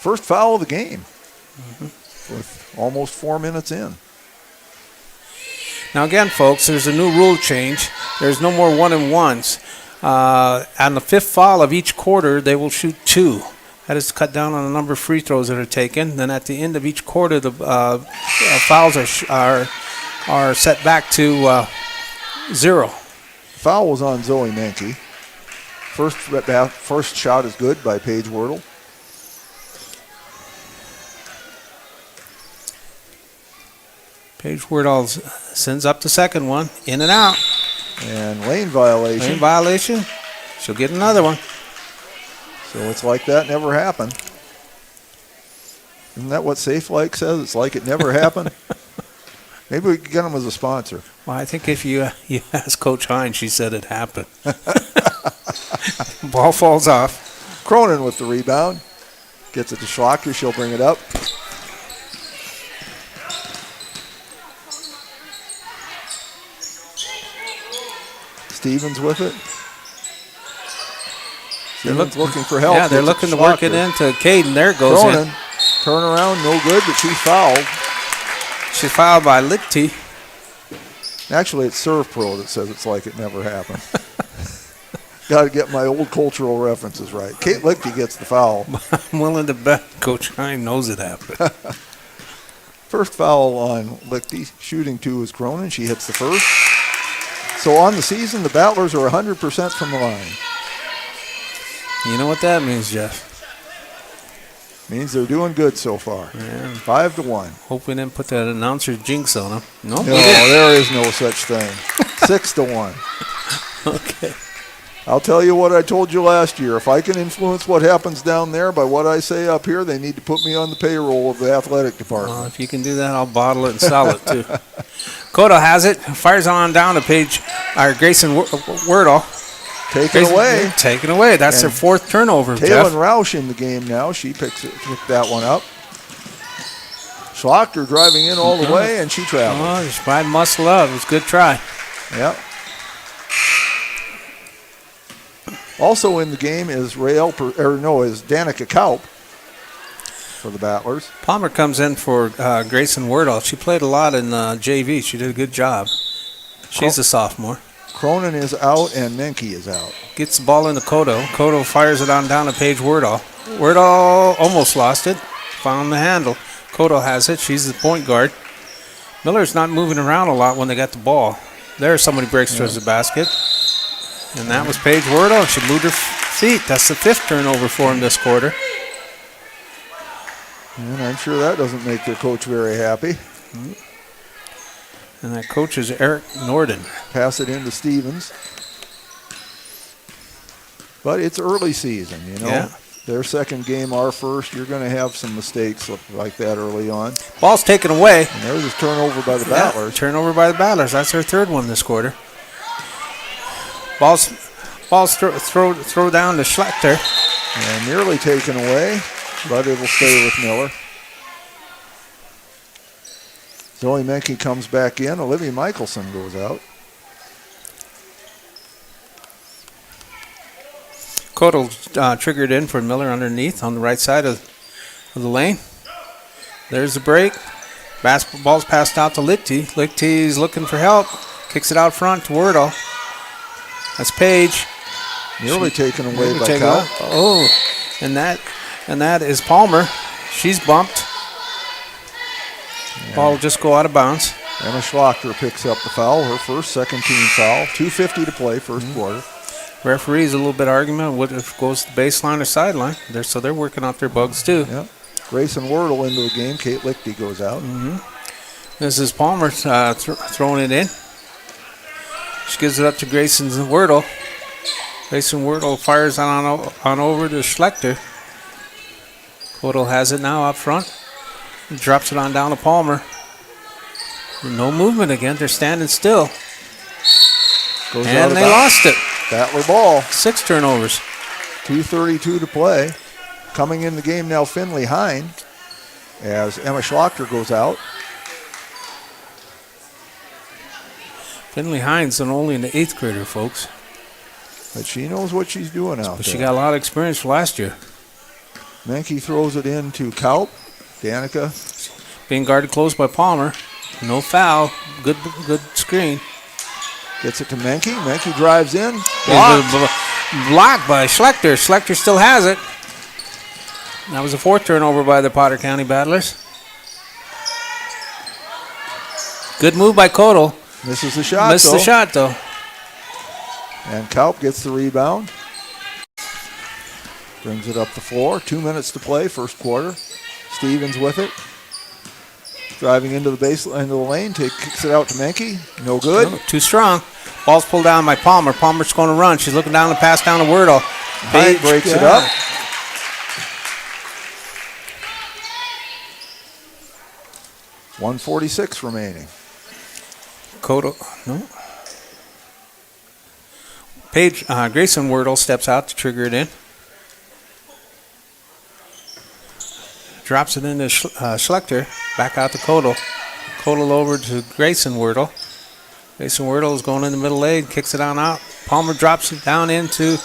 First foul of the game. With almost 4 minutes in. Now again, folks, there's a new rule change. There's no more 1-and-1s. On the fifth foul of each quarter, they will shoot 2. That is cut down on the number of free throws that are taken. Then at the end of each quarter, the fouls are set back to 0. Foul was on Zoe Menke. First shot is good by Paige Wordle. Paige Wordle sends up the second one. In and out. And lane violation. Lane violation. She'll get another one. So it's like that never happened. Isn't that what Safe Like says? It's like it never happened. Maybe we could get them as a sponsor. Well, I think if you ask Coach Hines, she said it happened. Ball falls off. Cronin with the rebound. Gets it to Schlachter. She'll bring it up. Stevens with it. Stevens looking for help. Yeah, they're looking to work it into Caden. There it goes Cronin. in. Turn around, no good, but she's fouled. She's fouled by Lichty. Actually, it's Serve Pro that says it's like it never happened. Got to get my old cultural references right. Kate Lichty gets the foul. I'm willing to bet Coach Hine knows it happened. First foul on Lichty. Shooting 2 is Cronin. She hits the first. So on the season, the Battlers are 100% from the line. You know what that means, Jeff? Means they're doing good so far. Yeah. 5-1. Hope we didn't put that announcer jinx on them. No, there is no such thing. 6-1. Okay. I'll tell you what I told you last year. If I can influence what happens down there by what I say up here, they need to put me on the payroll of the athletic department. Well, if you can do that, I'll bottle it and sell it too. Kodo has it. Fires on down to Grayson Wordle. Taken away. Taken away. That's their 4th turnover, Taylor Jeff. Roush in the game now. She picked that one up. Schlachter driving in all the way, and she travels. Oh, just by muscle up. It was a good try. Yep. Also in the game is Danica Kaup for the Battlers. Palmer comes in for Grayson Wordle. She played a lot in JV. She did a good job. She's a sophomore. Cronin is out and Menke is out. Gets the ball into Kodo. Kodo fires it on down to Paige Wordle. Wordle almost lost it. Found the handle. Kodo has it. She's the point guard. Miller's not moving around a lot when they got the ball. There, somebody breaks towards the basket. And that was Paige Wordle. She moved her feet. That's the 5th turnover for him this quarter. And I'm sure that doesn't make their coach very happy. And that coach is Eric Norden. Pass it into Stevens. But it's early season, you know. Yeah. Their second game, our first. You're going to have some mistakes like that early on. Ball's taken away. And there's a turnover by the Battlers. Turnover by the Battlers. That's their 3rd one this quarter. Ball's throw down to Schlachter. And nearly taken away, but it'll stay with Miller. Zoe Menke comes back in. Olivia Michelson goes out. Kodo triggered in for Miller underneath on the right side of the lane. There's the break. Basketball's passed out to Lichty. Lichty's looking for help. Kicks it out front to Wordle. That's Paige. Nearly taken away by Cal. Oh, and that is Palmer. She's bumped. Yeah. Ball will just go out of bounds. Emma Schlachter picks up the foul, her first, second team foul. 2:50 to play, first quarter. Referees a little bit of argument what if it goes to baseline or sideline. So they're working out their bugs too. Yep. Grayson Wordle into the game. Kate Lichty goes out. This is Palmer throwing it in. She gives it up to Grayson Wordle. Grayson Wordle fires on over to Schlachter. Wordle has it now up front. Drops it on down to Palmer. No movement again. They're standing still. And they lost it. Battler ball. 6 turnovers. 2:32 to play. Coming in the game now, Finley Hine, as Emma Schlachter goes out. Finley Hines is only an 8th grader, folks. But she knows what she's doing out there. She got a lot of experience from last year. Menke throws it in to Kaup. Danica. Being guarded close by Palmer. No foul. Good screen. Gets it to Menke. Menke drives in. Blocked. Blocked by Schlechter. Schlechter still has it. That was a 4th turnover by the Potter County Battlers. Good move by Codal. Misses the shot, Missed the shot, though. And Kaup gets the rebound. Brings it up the floor. 2 minutes to play, first quarter. Stevens with it. Driving into the baseline, into the lane. Kicks it out to Menke. No good. No, too strong. Ball's pulled down by Palmer. Palmer's going to run. She's looking down the pass down to Wordle. Page breaks it up. 1:46 remaining. Codal, no. Paige, Grayson Wordle steps out to trigger it in. Drops it into Schlechter. Back out to Codal. Codal over to Grayson Wordle. Grayson Wordle is going in the middle lane, kicks it on out. Palmer drops it down into,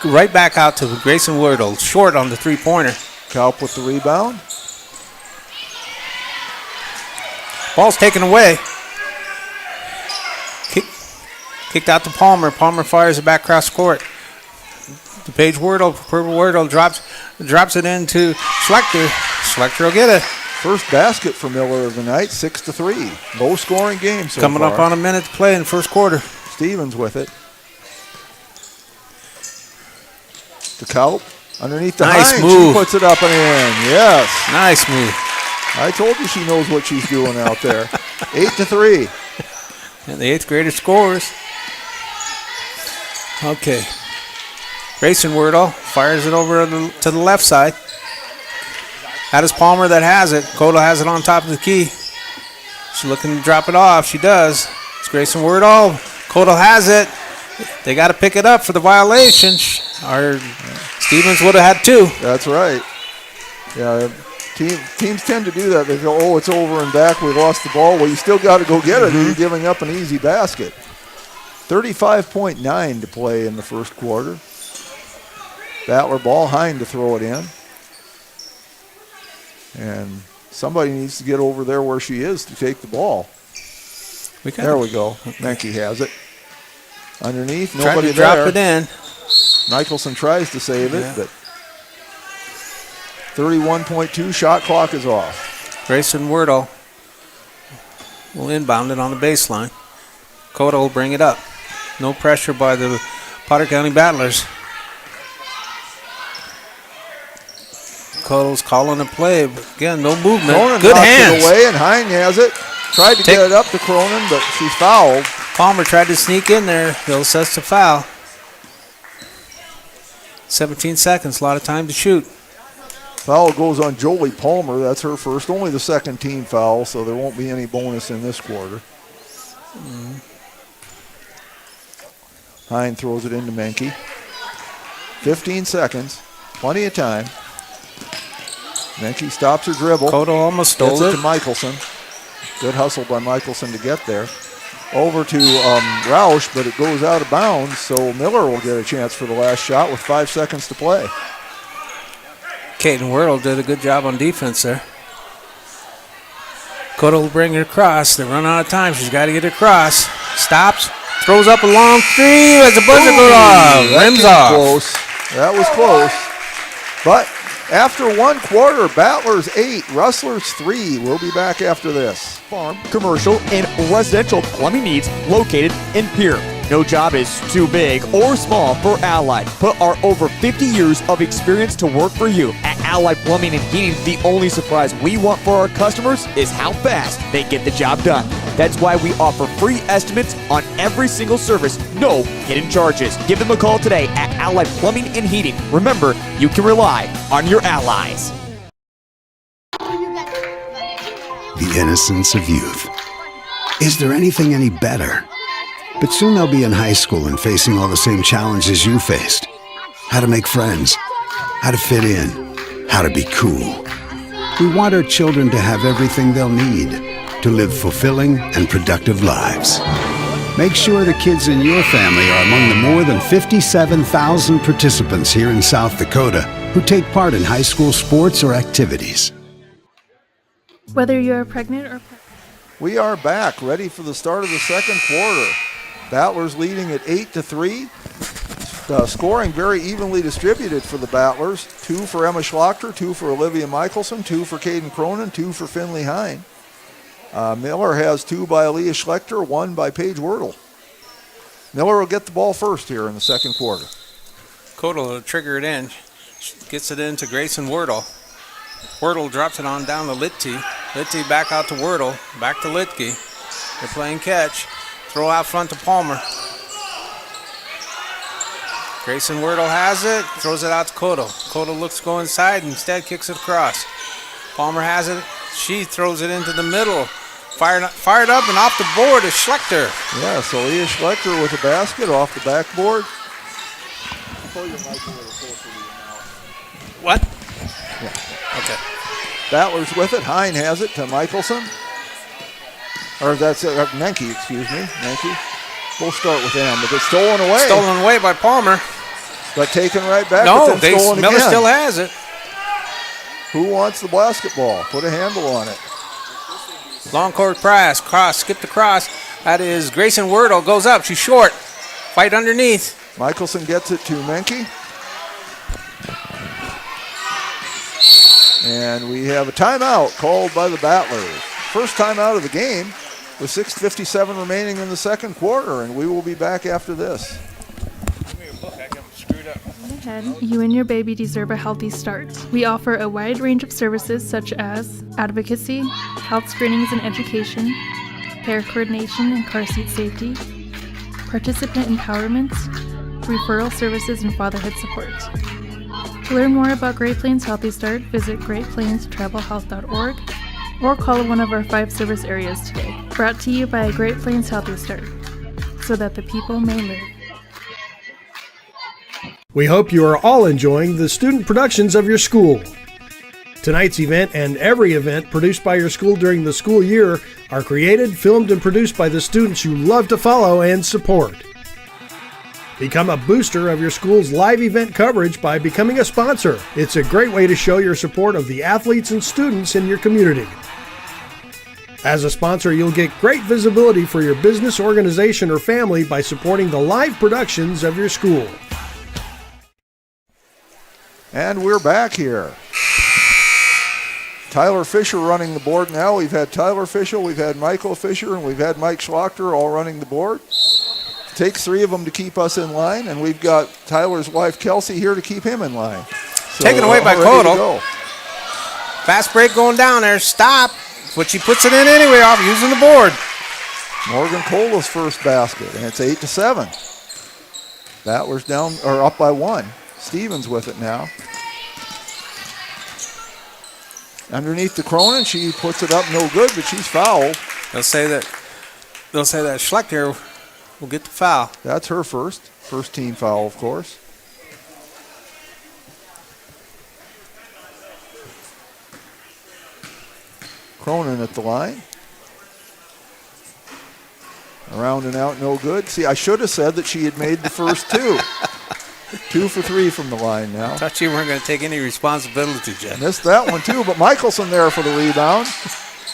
right back out to Grayson Wordle. Short on the three-pointer. Kaup with the rebound. Ball's taken away. Kicked out to Palmer. Palmer fires it back across court. To Paige Wordle. Wordle drops it into Schlechter. Schlechter will get it. First basket for Miller of the night, 6-3. Low scoring game so Coming far. up on a minute to play in the first quarter. Stevens with it. To Kaup. Underneath the nice Hines. move. She puts it up and in. Yes. Nice move. I told you she knows what she's doing out there. 8-3. And the 8th grader scores. Okay. Grayson Wordle fires it over to the left side. That is Palmer that has it. Codal has it on top of the key. She's looking to drop it off. She does. It's Grayson Wordle. Codal has it. They got to pick it up for the violation. Our Stevens would have had 2. That's right. Yeah, teams tend to do that. They go, oh, it's over and back. We lost the ball. Well, you still got to go get it. You're giving up an easy basket. 35.9 to play in the first quarter. Battler ball, Hine to throw it in. And somebody needs to get over there where she is to take the ball. There we go. Menke has it. Underneath, nobody there. Drop it in. Michelson tries to save it, but 31.2, shot clock is off. Grayson Wordle will inbound it on the baseline. Codal will bring it up. No pressure by the Potter County Battlers. Codal's calling a play, but again, no movement. Cronin Good knocks hands. it away, and Hine has it. Tried to get it up to Cronin, but she's fouled. Palmer tried to sneak in there. Bill says to foul. 17 seconds, a lot of time to shoot. Foul goes on Jolie Palmer. That's her first, only the second team foul, so there won't be any bonus in this quarter. Hine throws it into Menke. 15 seconds, plenty of time. Menke stops her dribble. Codal almost stole Gets it. to Michelson. Good hustle by Michelson to get there. Over to Roush, but it goes out of bounds, so Miller will get a chance for the last shot with 5 seconds to play. Caden Wordle did a good job on defense there. Codal will bring it across. They run out of time. She's got to get it across. Stops. Throws up a long 3 as the buzzer goes off. Rims off. Close. That was close. But after one quarter, Battlers 8, Rustlers 3. We'll be back after this. Farm, commercial, and residential plumbing needs located in Pierre. No job is too big or small for Allied. Put our over 50 years of experience to work for you. At Allied Plumbing and Heating, the only surprise we want for our customers is how fast they get the job done. That's why we offer free estimates on every single service, no hidden charges. Give them a call today at Allied Plumbing and Heating. Remember, you can rely on your allies. The innocence of youth. Is there anything any better? But soon they'll be in high school and facing all the same challenges you faced. How to make friends, how to fit in, how to be cool. We want our children to have everything they'll need to live fulfilling and productive lives. Make sure the kids in your family are among the more than 57,000 participants here in South Dakota who take part in high school sports or activities. Whether you're pregnant or... We are back, ready for the start of the second quarter. Battlers leading at 8-3. Scoring very evenly distributed for the Battlers. 2 for Emma Schlachter, 2 for Olivia Michelson, 2 for Caden Cronin, 2 for Finley Hine. Miller has 2 by Aaliyah Schlechter, 1 by Paige Wordle. Miller will get the ball first here in the second quarter. Codal will trigger it in. Gets it into Grayson Wordle. Wordle drops it on down to Litke. Litke back out to Wordle. Back to Litke. They're playing catch. Throw out front to Palmer. Grayson Wordle has it. Throws it out to Codal. Codal looks to go inside and instead kicks it across. Palmer has it. She throws it into the middle. Fired up and off the board is Schlechter. Yeah, so Leah Schlechter with a basket off the backboard. Pull your mic a little closer to your mouth. What? Yeah. Okay. Battlers with it. Hine has it to Michelson. Or that's Menke, excuse me. Menke. We'll start with them, but it's stolen away. Stolen away by Palmer. But taken right back. No, but then stolen Miller again. still has it. Who wants the basketball? Put a handle on it. Long court press. Cross. Skip the cross. That is Grayson Wordle. Goes up. She's short. Fight underneath. Michelson gets it to Menke. And we have a timeout called by the Battlers. First timeout of the game with 6:57 remaining in the second quarter, and we will be back after this. You and your baby deserve a healthy start. We offer a wide range of services such as advocacy, health screenings and education, care coordination and car seat safety, participant empowerment, referral services, and fatherhood support. To learn more about Great Plains Healthy Start, visit greatplainstravelhealth.org or call one of our 5 service areas today. Brought to you by Great Plains Healthy Start, so that the people may live. We hope you are all enjoying the student productions of your school. Tonight's event and every event produced by your school during the school year are created, filmed, and produced by the students you love to follow and support. Become a booster of your school's live event coverage by becoming a sponsor. It's a great way to show your support of the athletes and students in your community. As a sponsor, you'll get great visibility for your business, organization, or family by supporting the live productions of your school. And we're back here. Tyler Fisher running the board now. We've had Tyler Fisher, we've had Michael Fisher, and we've had Mike Schlachter all running the board. Takes 3 of them to keep us in line, and we've got Tyler's wife Kelsey here to keep him in line. So, taken away by Codal. Fast break going down there. Stop. But she puts it in anyway off using the board. Morgan Cola's first basket, and it's 8-7. Battlers down or up by 1. Stevens with it now. Underneath the Cronin, she puts it up, no good, but she's fouled. They'll say that Schlechter will get the foul. That's her first team foul, of course. Cronin at the line. Around and out, no good. See, I should have said that she had made the first 2. 2 for 3 from the line now. I thought you weren't going to take any responsibility, Jeff. Missed that one too, but Michelson there for the rebound.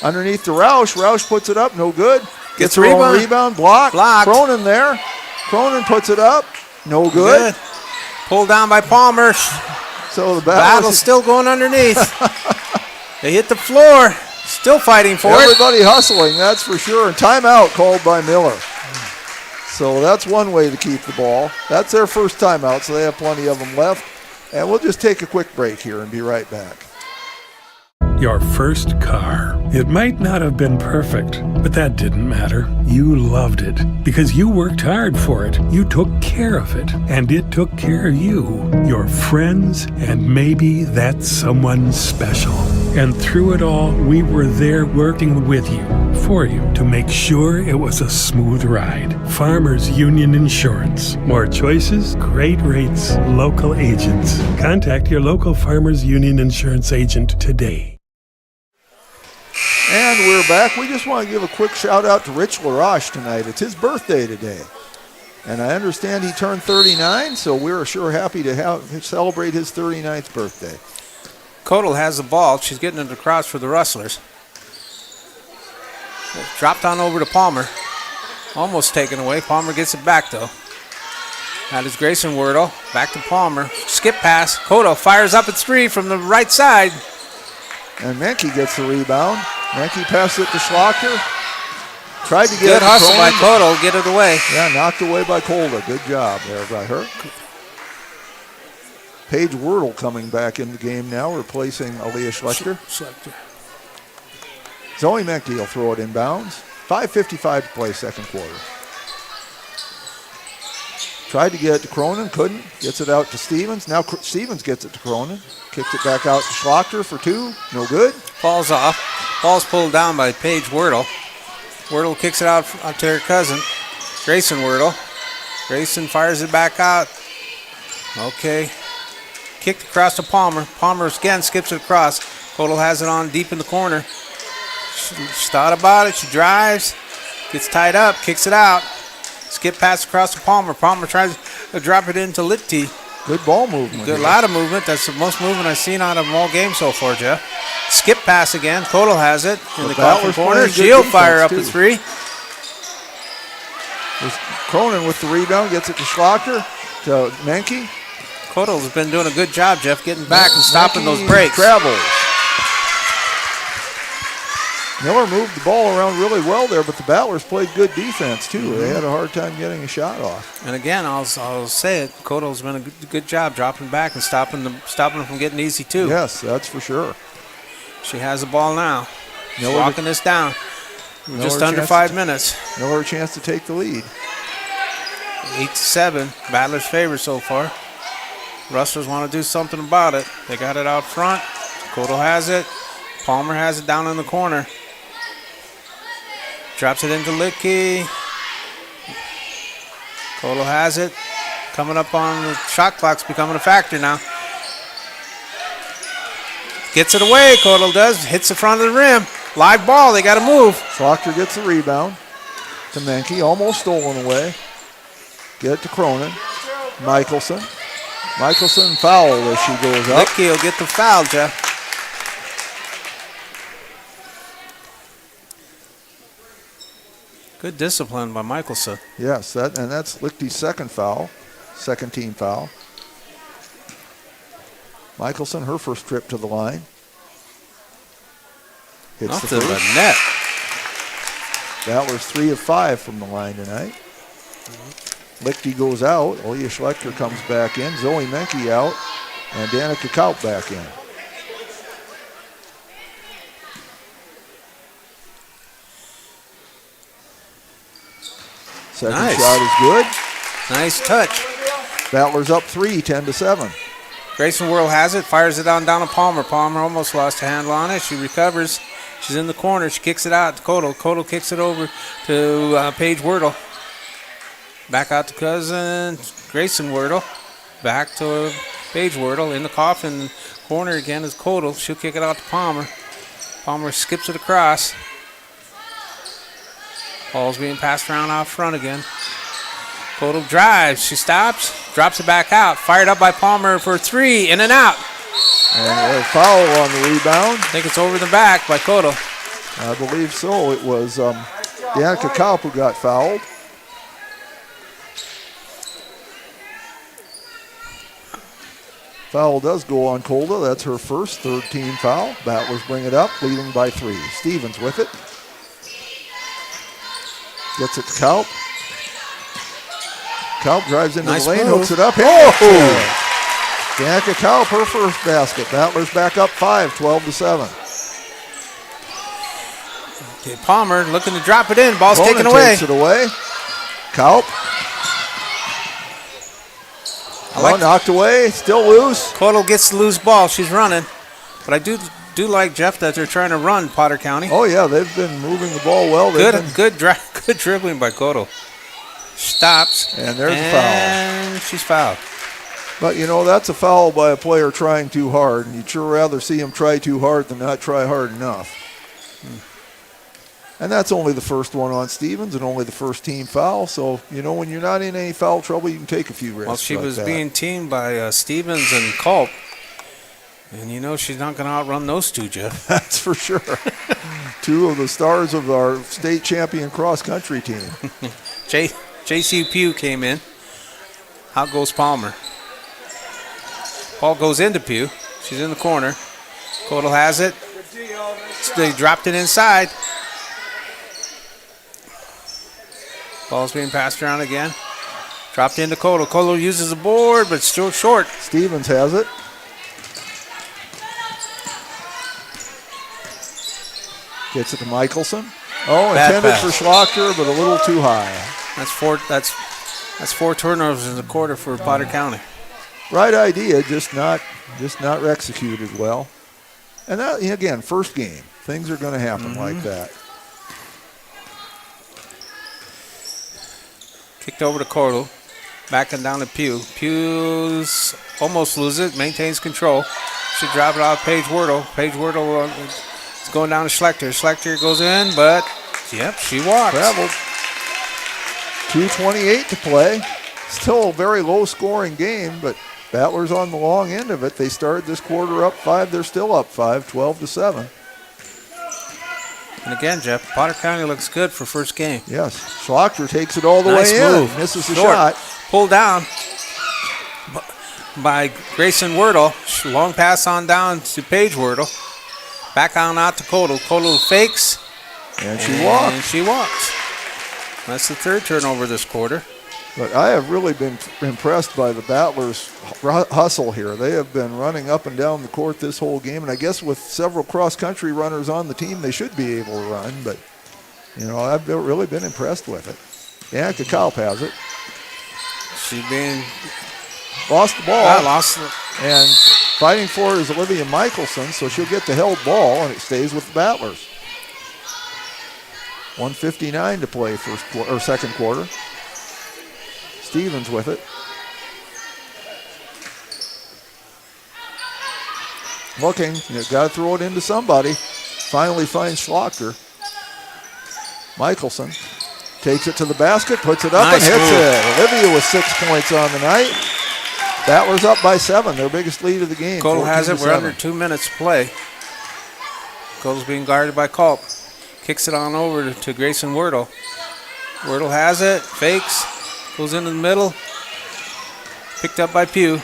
Underneath to Roush. Roush puts it up, no good. Gets her own rebound. Blocked. Cronin there. Cronin puts it up, no good. Pulled down by Palmer. So the battle's still going underneath. They hit the floor. Still fighting for Everybody hustling, that's for sure. And timeout called by Miller. So that's one way to keep the ball. That's their first timeout, so they have plenty of them left. And we'll just take a quick break here and be right back. Your first car. It might not have been perfect, but that didn't matter. You loved it because you worked hard for it. You took care of it, and it took care of you, your friends, and maybe that's someone special. And through it all, we were there working with you, for you, to make sure it was a smooth ride. Farmers Union Insurance. More choices, great rates, local agents. Contact your local Farmers Union Insurance agent today. And we're back. We just want to give a quick shout out to Rich LaRoche tonight. It's his birthday today. And I understand he turned 39, so we're sure happy to celebrate his 39th birthday. Kodal has the ball. She's getting it across for the Rustlers. Dropped on over to Palmer. Almost taken away. Palmer gets it back, though. That is Grayson Wordle. Back to Palmer. Skip pass. Kodal fires up at 3 from the right side. And Menke gets the rebound. Menke passes it to Schlachter. Tried to get good hustle by Kodal. Get it away. Yeah, knocked away by Kolda. Good job there by her. Paige Wordle coming back in the game now, replacing Aaliyah Schlechter. Zoe Menke will throw it inbounds. 5:55 to play second quarter. Tried to get it to Cronin, couldn't. Gets it out to Stevens. Now Stevens gets it to Cronin. Kicks it back out to Schlachter for 2. No good. Falls off. Ball's pulled down by Paige Wordle. Wordle kicks it out to her cousin, Grayson Wordle. Grayson fires it back out. Okay. Kicked across to Palmer. Palmer again skips it across. Kodal has it on deep in the corner. She thought about it. She drives. Gets tied up. Kicks it out. Skip pass across to Palmer. Palmer tries to drop it into Lichty. Good ball movement. Good, lot of movement. That's the most movement I've seen out of them all game so far, Jeff. Skip pass again. Kodal has it in the corner. She'll fire up at 3. Cronin with the rebound. Gets it to Schlachter. To Menke. Kodal's been doing a good job, Jeff, getting back and stopping those breaks. Travels. Miller moved the ball around really well there, but the Battlers played good defense, too. Mm-hmm. They had a hard time getting a shot off. And again, I'll say it, Kodal's been a good job dropping back and stopping them from getting easy, too. Yes, that's for sure. She has the ball now. She's walking this down. Just under 5 minutes. Miller a chance to take the lead. 8-7. Battlers' favor so far. Rustlers want to do something about it. They got it out front. Kodal has it. Palmer has it down in the corner. Drops it into Licky. Kodal has it. Coming up on the shot clock's becoming a factor now. Gets it away, Kodal does. Hits the front of the rim. Live ball, they got to move. Schlachter gets the rebound to Menke. Almost stolen away. Get it to Cronin. Michelson foul as she goes up. Licky will get the foul, Jeff. Good discipline by Michelson. Yes, that's Lichty's second team foul. Michelson, her first trip to the line. Hits the first. The net. Battlers 3 of 5 from the line tonight. Lichty goes out. Aaliyah Schlechter comes back in. Zoe Menke out. And Danica Kaup back in. Second shot is good. Nice touch. Battlers up 3, 10-7. Grayson Wordle has it, fires it down to Palmer. Palmer almost lost a handle on it. She recovers. She's in the corner. She kicks it out to Kodal. Kodal kicks it over to Paige Wordle. Back out to cousin Grayson Wordle. Back to Paige Wordle. In the coffin corner again is Kodal. She'll kick it out to Palmer. Palmer skips it across. Ball's being passed around out front again. Kodal drives. She stops. Drops it back out. Fired up by Palmer for 3. In and out. And a foul on the rebound. I think it's over the back by Kodal. I believe so. It was Danica Kaup who got fouled. Foul does go on Kolda. That's her first, third team foul. Battlers bring it up, leading by 3. Stevens with it. Gets it to Kaup. Kaup drives into the lane, hooks it up. Danica Kaup, her first basket. Battlers back up 5, 12-7. Okay, Palmer looking to drop it in. Ball's taken away. Takes it away. Kaup. Knocked away, still loose. Kodal gets the loose ball. She's running. But I do like, Jeff, that they're trying to run Potter County. Oh, yeah, they've been moving the ball well. Good dribbling by Kodal. Stops. And there's a foul. And she's fouled. But, that's a foul by a player trying too hard, and you'd sure rather see him try too hard than not try hard enough. And that's only the first one on Stevens and only the first team foul. So, when you're not in any foul trouble, you can take a few risks. Well, she like was that. being teamed by Stevens and Culp. And she's not going to outrun those two, Jeff. That's for sure. Two of the stars of our state champion cross-country team. J.C. Pugh came in. Out goes Palmer. Ball goes into Pugh. She's in the corner. Codal has it. They dropped it inside. Ball's being passed around again. Dropped into Codal. Codal uses the board, but still short. Stevens has it. Gets it to Michelson. Oh, Bad intended pass. for Schlachter, but a little too high. That's four turnovers in the quarter for Potter County. Right idea, just not executed well. And that, again, first game. Things are going to happen like that. Kicked over to Cordell. Backing down to Pugh. Pugh's almost loses it. Maintains control. Should drop it off Paige Wordle. Paige Wordle is going down to Schlechter. Schlechter goes in, but, yep, she walks. Traveled. 2:28 to play. Still a very low-scoring game, but Battlers on the long end of it. They started this quarter up 5. They're still up 5, 12-7. And again, Jeff, Potter County looks good for first game. Yes. Schlachter takes it all the Nice way move. in. Misses the Short. shot. Pulled down by Grayson Wordle. Long pass on down to Paige Wordle. Back on out to Codal. Codal fakes. And she walks. And she walks. That's the third turnover this quarter. But I have really been impressed by the Battlers' hustle here. They have been running up and down the court this whole game, and I guess with several cross-country runners on the team, they should be able to run. But, I've really been impressed with it. Danica Kalp has it. She's being... Lost the ball. Lost it. And fighting for it is Olivia Michelson, so she'll get the held ball, and it stays with the Battlers. 1:59 to play second quarter. Stevens with it. Looking, got to throw it into somebody. Finally finds Schlachter. Michelson takes it to the basket, puts it up, Nice and hits move. it. Olivia with 6 points on the night. Battlers up by 7, their biggest lead of the game. Codal has it. 14-7. We're under 2 minutes to play. Codal's being guarded by Culp. Kicks it on over to Grayson Wordle. Wordle has it. Fakes. Goes into the middle. Picked up by Pugh.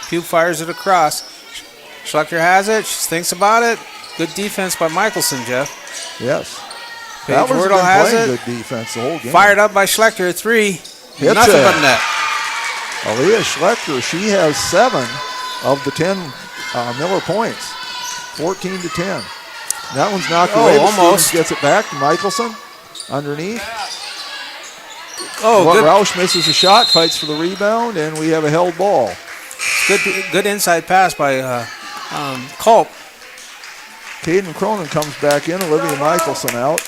Pugh fires it across. Schlechter has it. She thinks about it. Good defense by Michelson, Jeff. Yes. Paige Battlers have Wordle been has playing it. good defense the whole game. Fired up by Schlechter at 3. Hits Nothing it. but net. Aaliyah Schlechter, she has 7 of the 10 Miller points. 14-10. That one's knocked away. But almost. Stevens gets it back to Michelson. Underneath. Oh, good. Roush misses a shot, fights for the rebound, and we have a held ball. Good inside pass by Culp. Caden Cronin comes back in. Olivia Michelson out.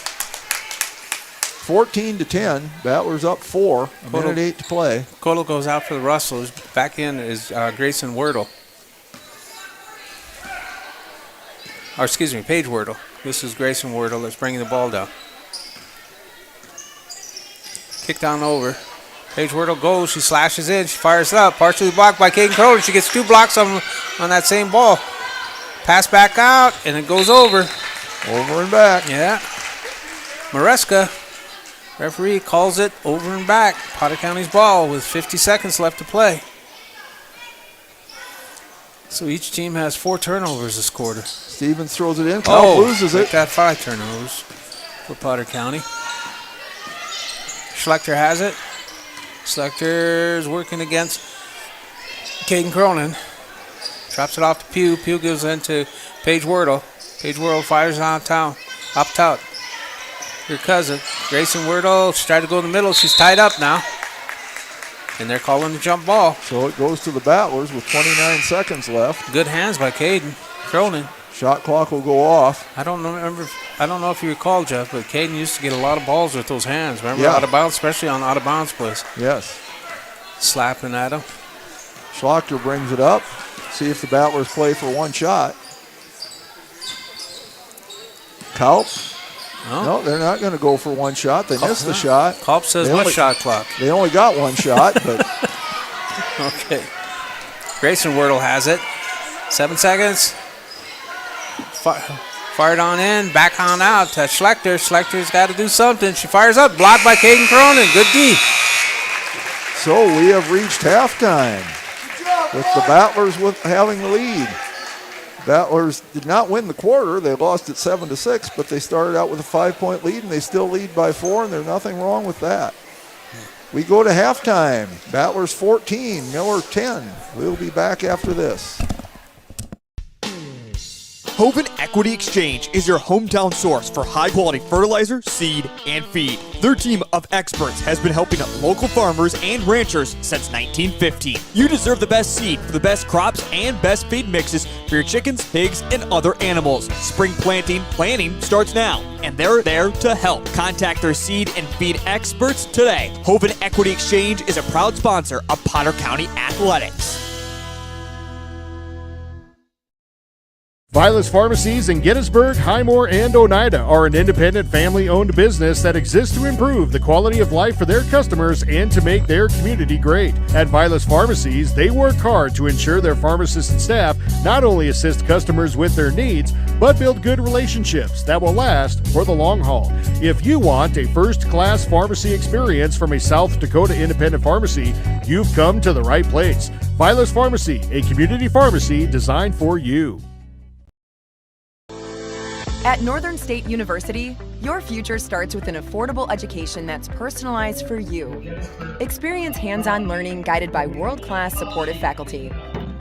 14-10. Battlers up 4. A minute 8 to play. Codal goes out for the Rustlers. Back in is Grayson Wordle. Or excuse me, Paige Wordle. This is Grayson Wordle that's bringing the ball down. Kick down over. Paige Wordle goes. She slashes in. She fires it up. Partially blocked by Caden Cronin. She gets 2 blocks on that same ball. Pass back out, and it goes over. Over and back. Yeah. Maresca, referee, calls it over and back. Potter County's ball with 50 seconds left to play. So each team has 4 turnovers this quarter. Stevens throws it in. Kalp loses it. Got 5 turnovers for Potter County. Schlechter has it. Schlecter's working against Caden Cronin. Drops it off to Pugh. Pugh gives it into Paige Wordle. Paige Wordle fires it on town. Up top. Her cousin, Grayson Wordle. She tried to go in the middle. She's tied up now. And they're calling the jump ball. So it goes to the Battlers with 29 seconds left. Good hands by Caden Cronin. Shot clock will go off. I don't know if you recall, Jeff, but Caden used to get a lot of balls with those hands. Remember, Yeah. out of bounds, especially on out of bounds plays. Yes. Slapping at him. Schlachter brings it up. See if the Battlers play for one shot. Kalp No, they're not going to go for one shot. They missed the shot. Culp says shot clock? They only got one shot, but okay. Grayson Wordle has it. 7 seconds. Fired on in, back on out to Schlechter. Schlecter's got to do something. She fires up, blocked by Caden Cronin. Good D. So we have reached halftime with the Battlers having the lead. Battlers did not win the quarter. They lost it 7-6, but they started out with a 5-point lead, and they still lead by 4, and there's nothing wrong with that. We go to halftime. Battlers 14, Miller 10. We'll be back after this. Hoven Equity Exchange is your hometown source for high-quality fertilizer, seed, and feed. Their team of experts has been helping local farmers and ranchers since 1915. You deserve the best seed for the best crops and best feed mixes for your chickens, pigs, and other animals. Spring planning starts now, and they're there to help. Contact their seed and feed experts today. Hoven Equity Exchange is a proud sponsor of Potter County Athletics. Vilas Pharmacies in Gettysburg, Highmore, and Oneida are an independent family-owned business that exists to improve the quality of life for their customers and to make their community great. At Vilas Pharmacies, they work hard to ensure their pharmacists and staff not only assist customers with their needs, but build good relationships that will last for the long haul. If you want a first-class pharmacy experience from a South Dakota independent pharmacy, you've come to the right place. Vilas Pharmacy, a community pharmacy designed for you. At Northern State University, your future starts with an affordable education that's personalized for you. Experience hands-on learning guided by world-class supportive faculty.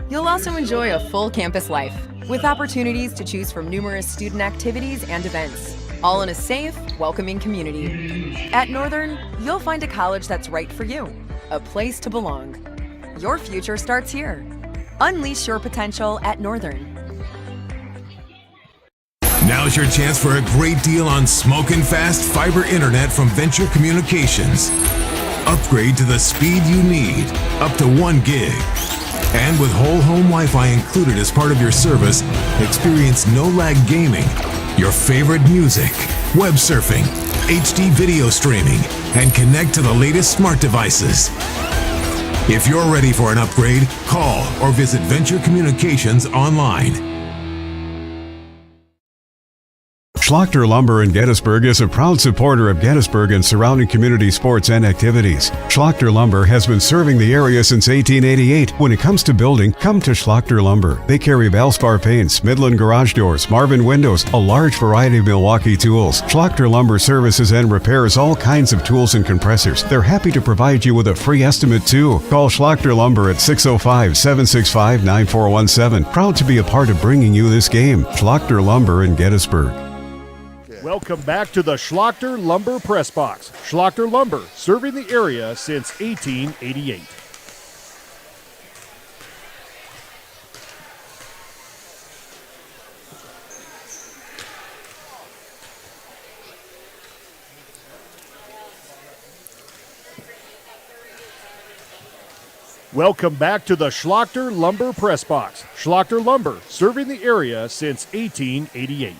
You'll also enjoy a full campus life with opportunities to choose from numerous student activities and events, all in a safe, welcoming community. At Northern, you'll find a college that's right for you, a place to belong. Your future starts here. Unleash your potential at Northern. Now's your chance for a great deal on smoking fast fiber internet from Venture Communications. Upgrade to the speed you need, up to 1 gig. And with whole home Wi-Fi included as part of your service, experience no-lag gaming, your favorite music, web surfing, HD video streaming, and connect to the latest smart devices. If you're ready for an upgrade, call or visit Venture Communications online. Schlochter Lumber in Gettysburg is a proud supporter of Gettysburg and surrounding community sports and activities. Schlochter Lumber has been serving the area since 1888. When it comes to building, come to Schlochter Lumber. They carry Valspar paints, Midland garage doors, Marvin windows, a large variety of Milwaukee tools. Schlochter Lumber services and repairs all kinds of tools and compressors. They're happy to provide you with a free estimate too. Call Schlochter Lumber at 605-765-9417. Proud to be a part of bringing you this game. Schlochter Lumber in Gettysburg. Welcome back to the Schlochter Lumber Press Box. Schlochter Lumber, serving the area since 1888. Welcome back to the Schlochter Lumber Press Box. Schlochter Lumber, serving the area since 1888.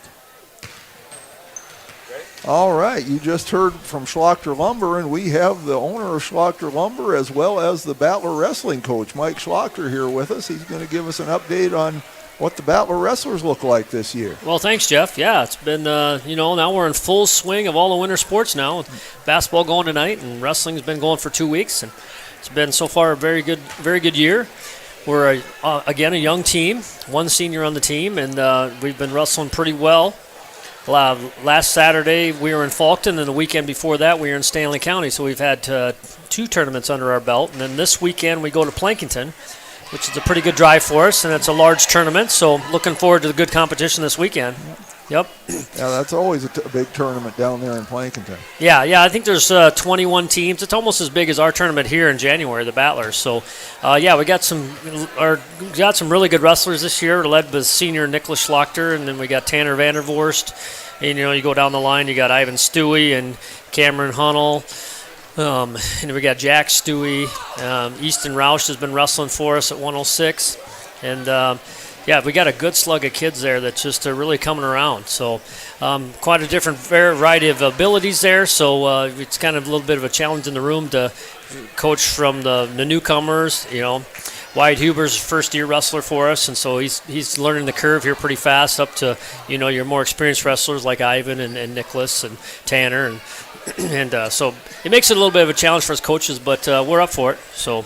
All right, you just heard from Schlochter Lumber, and we have the owner of Schlochter Lumber as well as the Battler Wrestling coach, Mike Schlochter, here with us. He's going to give us an update on what the Battler Wrestlers look like this year. Well, thanks, Jeff. Yeah, it's been, now we're in full swing of all the winter sports now, with basketball going tonight, and wrestling's been going for 2 weeks, and it's been so far a very good year. We're, again, a young team, one senior on the team, and we've been wrestling pretty well. Last Saturday we were in Faulkton, and the weekend before that we were in Stanley County, so we've had 2 tournaments under our belt. And then this weekend we go to Plankington, which is a pretty good drive for us, and it's a large tournament, so looking forward to the good competition this weekend. Yep. Yeah, that's always a big tournament down there in Plankington. Yeah, I think there's 21 teams. It's almost as big as our tournament here in January, the Battlers. So, we got some really good wrestlers this year, led by senior Nicholas Schlochter, and then we got Tanner Vandervorst. And, you go down the line, you got Ivan Stewie and Cameron Hunnell. And we got Jack Stewie. Easton Roush has been wrestling for us at 106. And, Yeah, we got a good slug of kids there that's just really coming around. So quite a different variety of abilities there. So it's kind of a little bit of a challenge in the room to coach from the newcomers. Wyatt Huber's first-year wrestler for us, and so he's learning the curve here pretty fast up to, your more experienced wrestlers like Ivan and Nicholas and Tanner. And so it makes it a little bit of a challenge for us coaches, but we're up for it. So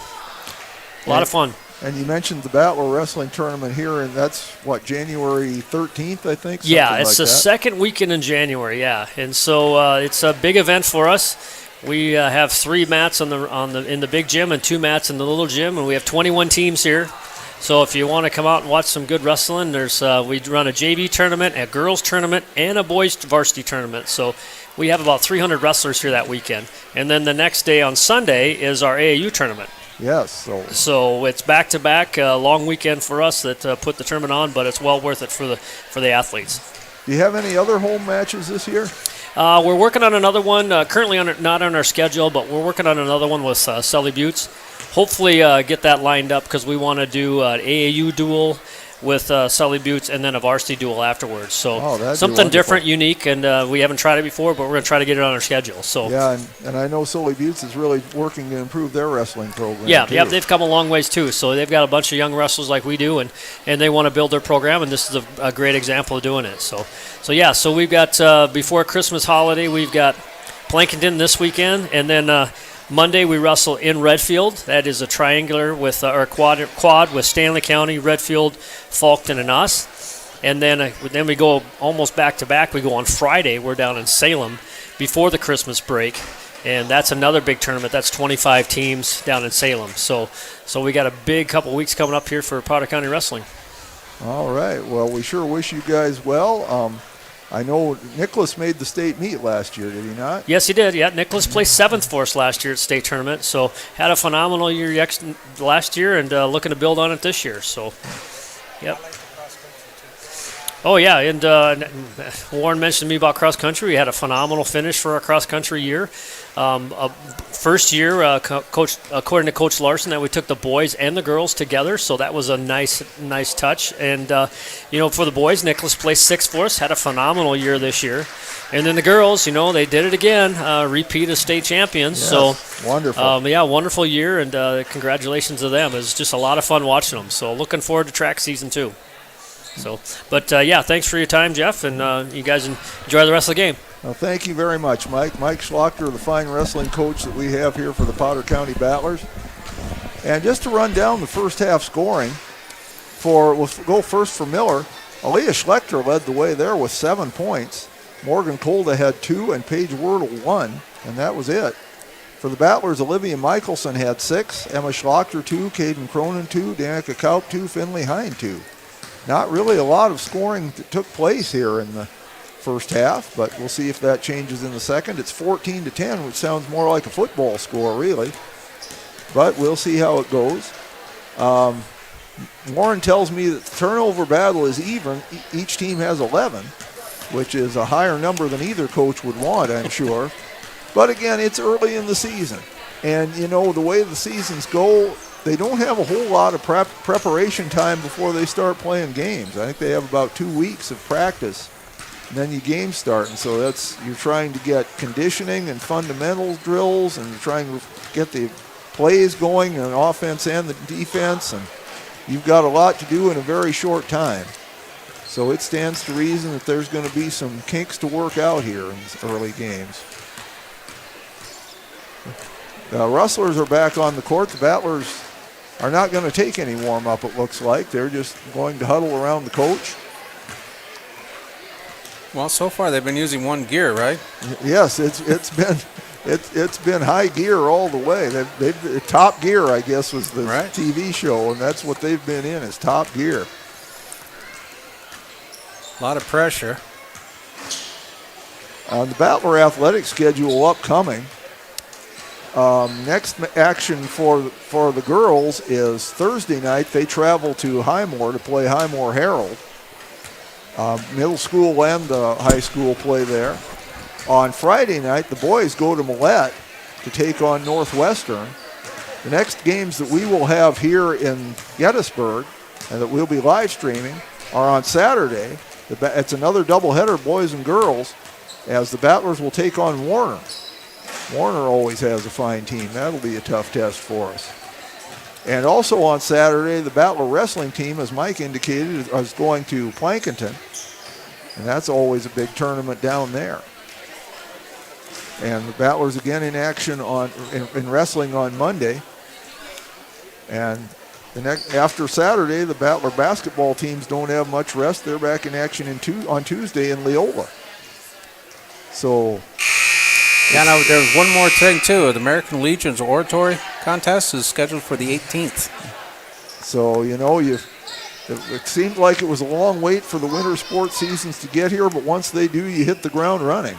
a lot of fun. And you mentioned the Battler Wrestling Tournament here, and that's, January 13th, I think? Yeah, it's the second weekend in January, yeah. And so it's a big event for us. We have 3 mats in the big gym and 2 mats in the little gym, and we have 21 teams here. So if you want to come out and watch some good wrestling, we run a JV tournament, a girls tournament, and a boys varsity tournament. So we have about 300 wrestlers here that weekend. And then the next day on Sunday is our AAU tournament. Yes. So it's back-to-back, long weekend for us that put the tournament on, but it's well worth it for the athletes. Do you have any other home matches this year? We're working on another one, currently not on our schedule, but we're working on another one with Sully Buttes. Hopefully get that lined up because we want to do an AAU duel with Sully Buttes and then a varsity duel afterwards. So something different, unique, and we haven't tried it before, but we're going to try to get it on our schedule. So yeah, and I know Sully Buttes is really working to improve their wrestling program. Yeah, they've come a long ways too. So they've got a bunch of young wrestlers like we do, and they want to build their program, and this is a great example of doing it. So we've got before Christmas holiday, we've got Plankington this weekend, and then Monday we wrestle in Redfield. That is a triangular with or quad with Stanley County, Redfield, Faulkton, and us. And then we go almost back to back. We go on Friday. We're down in Salem before the Christmas break, and that's another big tournament. That's 25 teams down in Salem. So we got a big couple weeks coming up here for Powder County Wrestling. All right. Well, we sure wish you guys well. I know Nicholas made the state meet last year, did he not? Yes, he did. Yeah, Nicholas placed 7th for us last year at state tournament. So had a phenomenal year last year, and looking to build on it this year. So, yep. Oh yeah, and Warren mentioned to me about cross country. We had a phenomenal finish for our cross country year. First year, according to Coach Larson, that we took the boys and the girls together, so that was a nice touch. And for the boys, Nicholas placed 6th for us, had a phenomenal year this year. And then the girls, they did it again, repeat as state champions. Yes, so wonderful. Wonderful year, and congratulations to them. It was just a lot of fun watching them. So looking forward to track season 2. So, but thanks for your time, Jeff, and you guys enjoy the rest of the game. Well, thank you very much, Mike. Mike Schlachter, the fine wrestling coach that we have here for the Powder County Battlers. And just to run down the first half scoring, we'll go first for Miller. Aaliyah Schlechter led the way there with 7 points. Morgan Kolda had 2, and Paige Wordle 1, and that was it. For the Battlers, Olivia Michelson had 6, Emma Schlachter 2, Caden Cronin 2, Danica Kaup 2, Finley Hine 2. Not really a lot of scoring that took place here in the first half, but we'll see if that changes in the second. It's 14-10, which sounds more like a football score, really. But we'll see how it goes. Warren tells me that the turnover battle is even. Each team has 11, which is a higher number than either coach would want, I'm sure. But again, it's early in the season. And, the way the seasons go, they don't have a whole lot of preparation time before they start playing games. I think they have about 2 weeks of practice, and then your games start. And so you're trying to get conditioning and fundamentals drills, and you're trying to get the plays going on offense and the defense, and you've got a lot to do in a very short time. So it stands to reason that there's going to be some kinks to work out here in these early games. The Rustlers are back on the court. The Battlers are not going to take any warm-up, it looks like. They're just going to huddle around the coach. Well, so far they've been using one gear, right? Yes, it's been high gear all the way. They've Top Gear, I guess, was the TV show, and that's what they've been in, is Top Gear. A lot of pressure. On the Battler athletic schedule upcoming, next action for the girls is Thursday night. They travel to Highmore to play Highmore Herald. Middle school and high school play there. On Friday night, the boys go to Millette to take on Northwestern. The next games that we will have here in Gettysburg and that we'll be live streaming are on Saturday. It's another doubleheader, boys and girls, as the Battlers will take on Warner. Warner always has a fine team. That'll be a tough test for us. And also on Saturday, the Battler wrestling team, as Mike indicated, is going to Plankinton. And that's always a big tournament down there. And the Battlers again in action in wrestling on Monday. And after Saturday, the Battler basketball teams don't have much rest. They're back in action on Tuesday in Leola. So... Yeah, now there's one more thing, too. The American Legion's oratory contest is scheduled for the 18th. So, it seemed like it was a long wait for the winter sports seasons to get here, but once they do, you hit the ground running.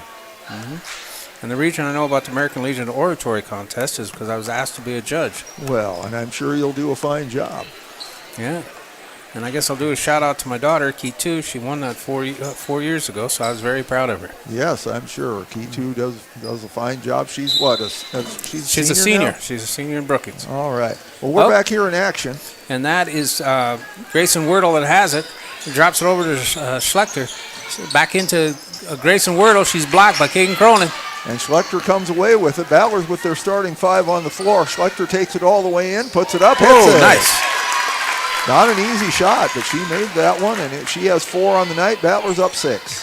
And the reason I know about the American Legion oratory contest is because I was asked to be a judge. Well, and I'm sure you'll do a fine job. Yeah. And I guess I'll do a shout-out to my daughter, Key2. She won that 4 years ago, so I was very proud of her. Yes, I'm sure. Key2 does a fine job. She's what? She's a senior. Now? She's a senior in Brookings. All right. Well, we're back here in action. And that is Grayson Wordle that has it. He drops it over to Schlechter. Back into Grayson Wordle. She's blocked by Caden Cronin. And Schlechter comes away with it. Battlers with their starting 5 on the floor. Schlechter takes it all the way in, puts it up, hits it. Nice. Not an easy shot, but she made that one, and she has 4 on the night. Battlers up 6.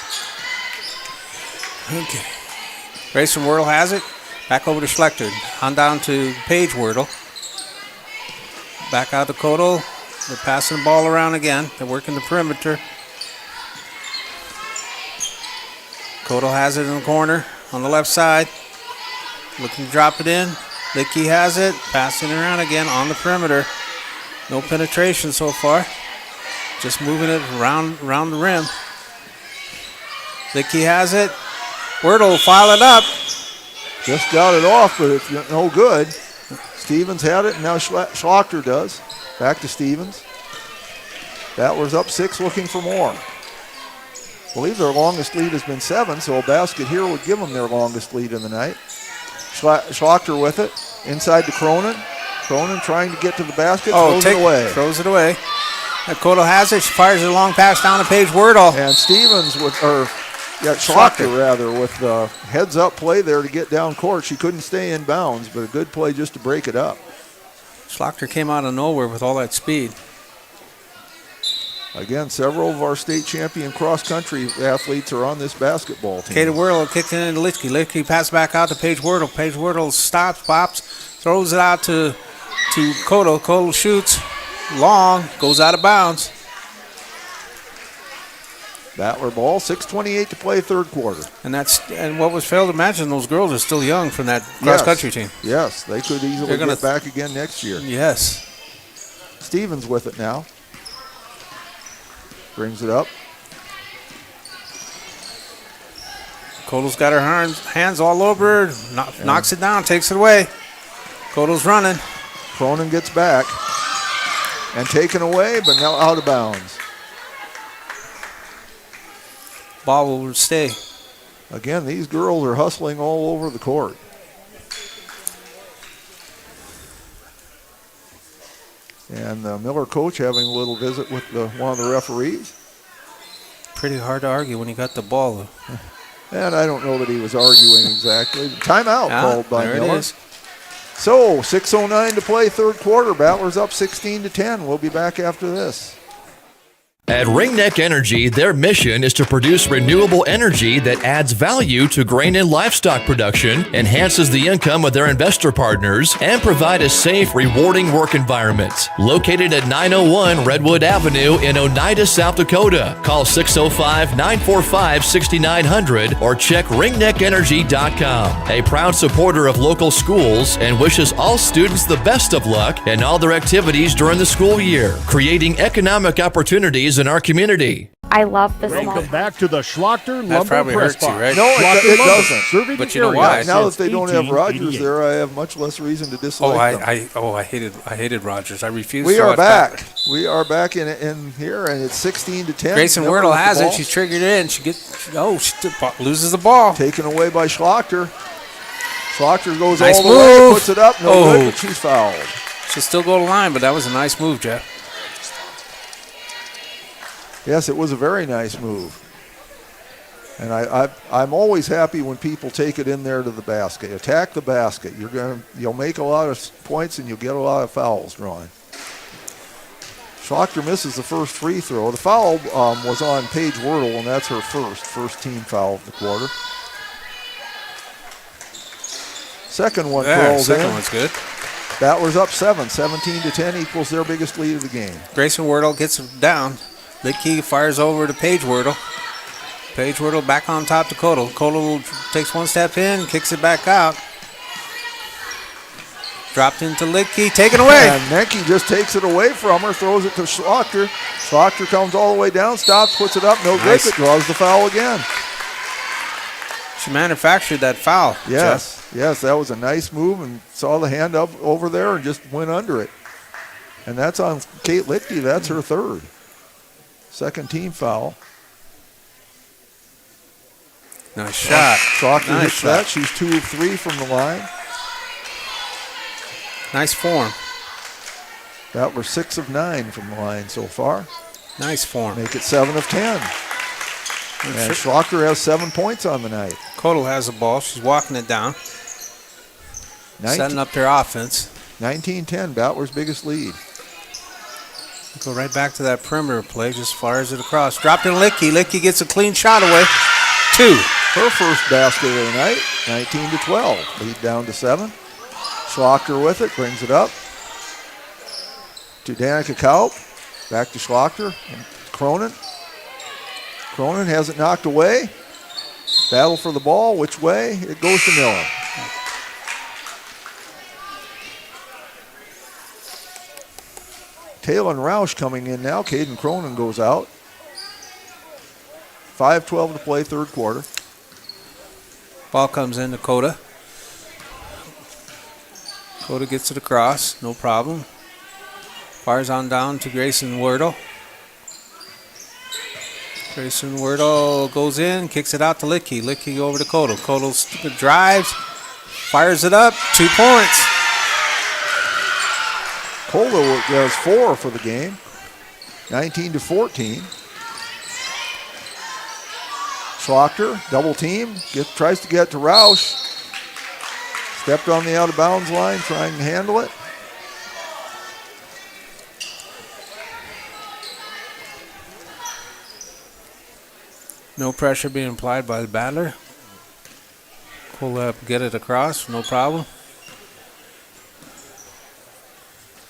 Okay. Grayson Wordle has it. Back over to Schlechter. On down to Paige Wordle. Back out to Kodal. They're passing the ball around again. They're working the perimeter. Kodal has it in the corner on the left side. Looking to drop it in. Licky has it. Passing it around again on the perimeter. No penetration so far. Just moving it around the rim. Licky has it. Wordle will file it up. Just got it off, but it's no good. Stevens had it, and now Schlechter does. Back to Stevens. Battlers up 6, looking for more. I believe their longest lead has been 7, so a basket here would give them their longest lead in the night. Schlechter with it. Inside to Cronin. Cronin trying to get to the basket, throws it away. Throws it away. Kodal has it. She fires a long pass down to Paige Wordle. And Stevens Schlechter rather, with the heads-up play there to get down court. She couldn't stay in bounds, but a good play just to break it up. Schlechter came out of nowhere with all that speed. Again, several of our state champion cross-country athletes are on this basketball team. Katie Wordle kicks it into Licky. Licky passes back out to Paige Wordle. Paige Wordle stops, pops, throws it out to Kodal. Kodal shoots long, goes out of bounds. Battler ball, 6:28 to play, third quarter. And what was failed to mention, those girls are still young from that cross-country team. Yes, they could easily get back again next year. Yes. Stevens with it now. Brings it up. Kodal's got her hands all over her, knocks it down, takes it away. Kodal's running. Cronin gets back and taken away, but now out of bounds. Ball will stay. Again, these girls are hustling all over the court. And the Miller coach having a little visit with one of the referees. Pretty hard to argue when you got the ball. And I don't know that he was arguing exactly. Timeout called by there Miller. It is. So 6:09 to play, third quarter. Battlers up 16-10. We'll be back after this. At Ringneck Energy, their mission is to produce renewable energy that adds value to grain and livestock production, enhances the income of their investor partners, and provide a safe, rewarding work environment. Located at 901 Redwood Avenue in Oneida, South Dakota. Call 605-945-6900 or check ringneckenergy.com. A proud supporter of local schools and wishes all students the best of luck in all their activities during the school year, creating economic opportunities in our community. I love the Welcome back to the Schlechter That Lumber probably Press hurts you, Box. right? No, it doesn't. Serving But the you know area why? Now that since they don't have Rogers 1888. there, I have much less reason to dislike them. I hated Rogers. I refuse We to are watch back. that. We are back in here, and it's 16-10. Grayson Miller Wordle with the has it. ball. She's triggered in. She loses the ball. Taken away by Schlechter. Schlechter goes Nice all the way, move. puts it up. No good, but she's fouled. She'll still go to the line, but that was a nice move, Jeff. Yes, it was a very nice move. And I'm always happy when people take it in there to the basket. Attack the basket. You'll make a lot of points and you'll get a lot of fouls drawn. Schlachter misses the first free throw. The foul was on Paige Wordle, and that's her first team foul of the quarter. Second one crawls in. Second one's good. Battlers up 7, 17-10 equals their biggest lead of the game. Grayson Wordle gets him down. Lidke fires over to Paige Wordle. Paige Wordle back on top to Kodal. Kodal takes one step in, kicks it back out. Dropped into Lidke, taken away. And Menke just takes it away from her, throws it to Schlachter. Schlachter comes all the way down, stops, puts it up, no good, but draws the foul again. She manufactured that foul. Yes, Jeff. yes, that was a nice move, and saw the hand up over there and just went under it. And that's on Kate Lidke. That's her third. Second team foul. Nice shot. Schlachter hits that. She's 2 of 3 from the line. Nice form. Battler 6 of 9 from the line so far. Nice form. Make it 7 of 10. And Schlachter has 7 points on the night. Kodal has the ball. She's walking it down. Setting up their offense. 19-10, Battler's biggest lead. Go right back to that perimeter play. Just fires it across. Dropped in Lidke. Lidke gets a clean shot away. 2. Her first basket of the night. 19-12. Lead down to 7. Schlachter with it. Brings it up to Danica Kaup. Back to Schlachter. And Cronin. Cronin has it knocked away. Battle for the ball. Which way? It goes to Miller. Taylor Roush coming in now. Caden Cronin goes out. 5:12 to play, third quarter. Ball comes in to Coda. Coda gets it across. No problem. Fires on down to Grayson Wordle. Grayson Wordle goes in, kicks it out to Lidke. Lidke over to Kodal. Kodal drives, fires it up, 2 points. Kodal has 4 for the game, 19-14. Schlachter, double team, tries to get to Roush. Stepped on the out of bounds line, trying to handle it. No pressure being applied by the battler. Pull up, get it across, no problem.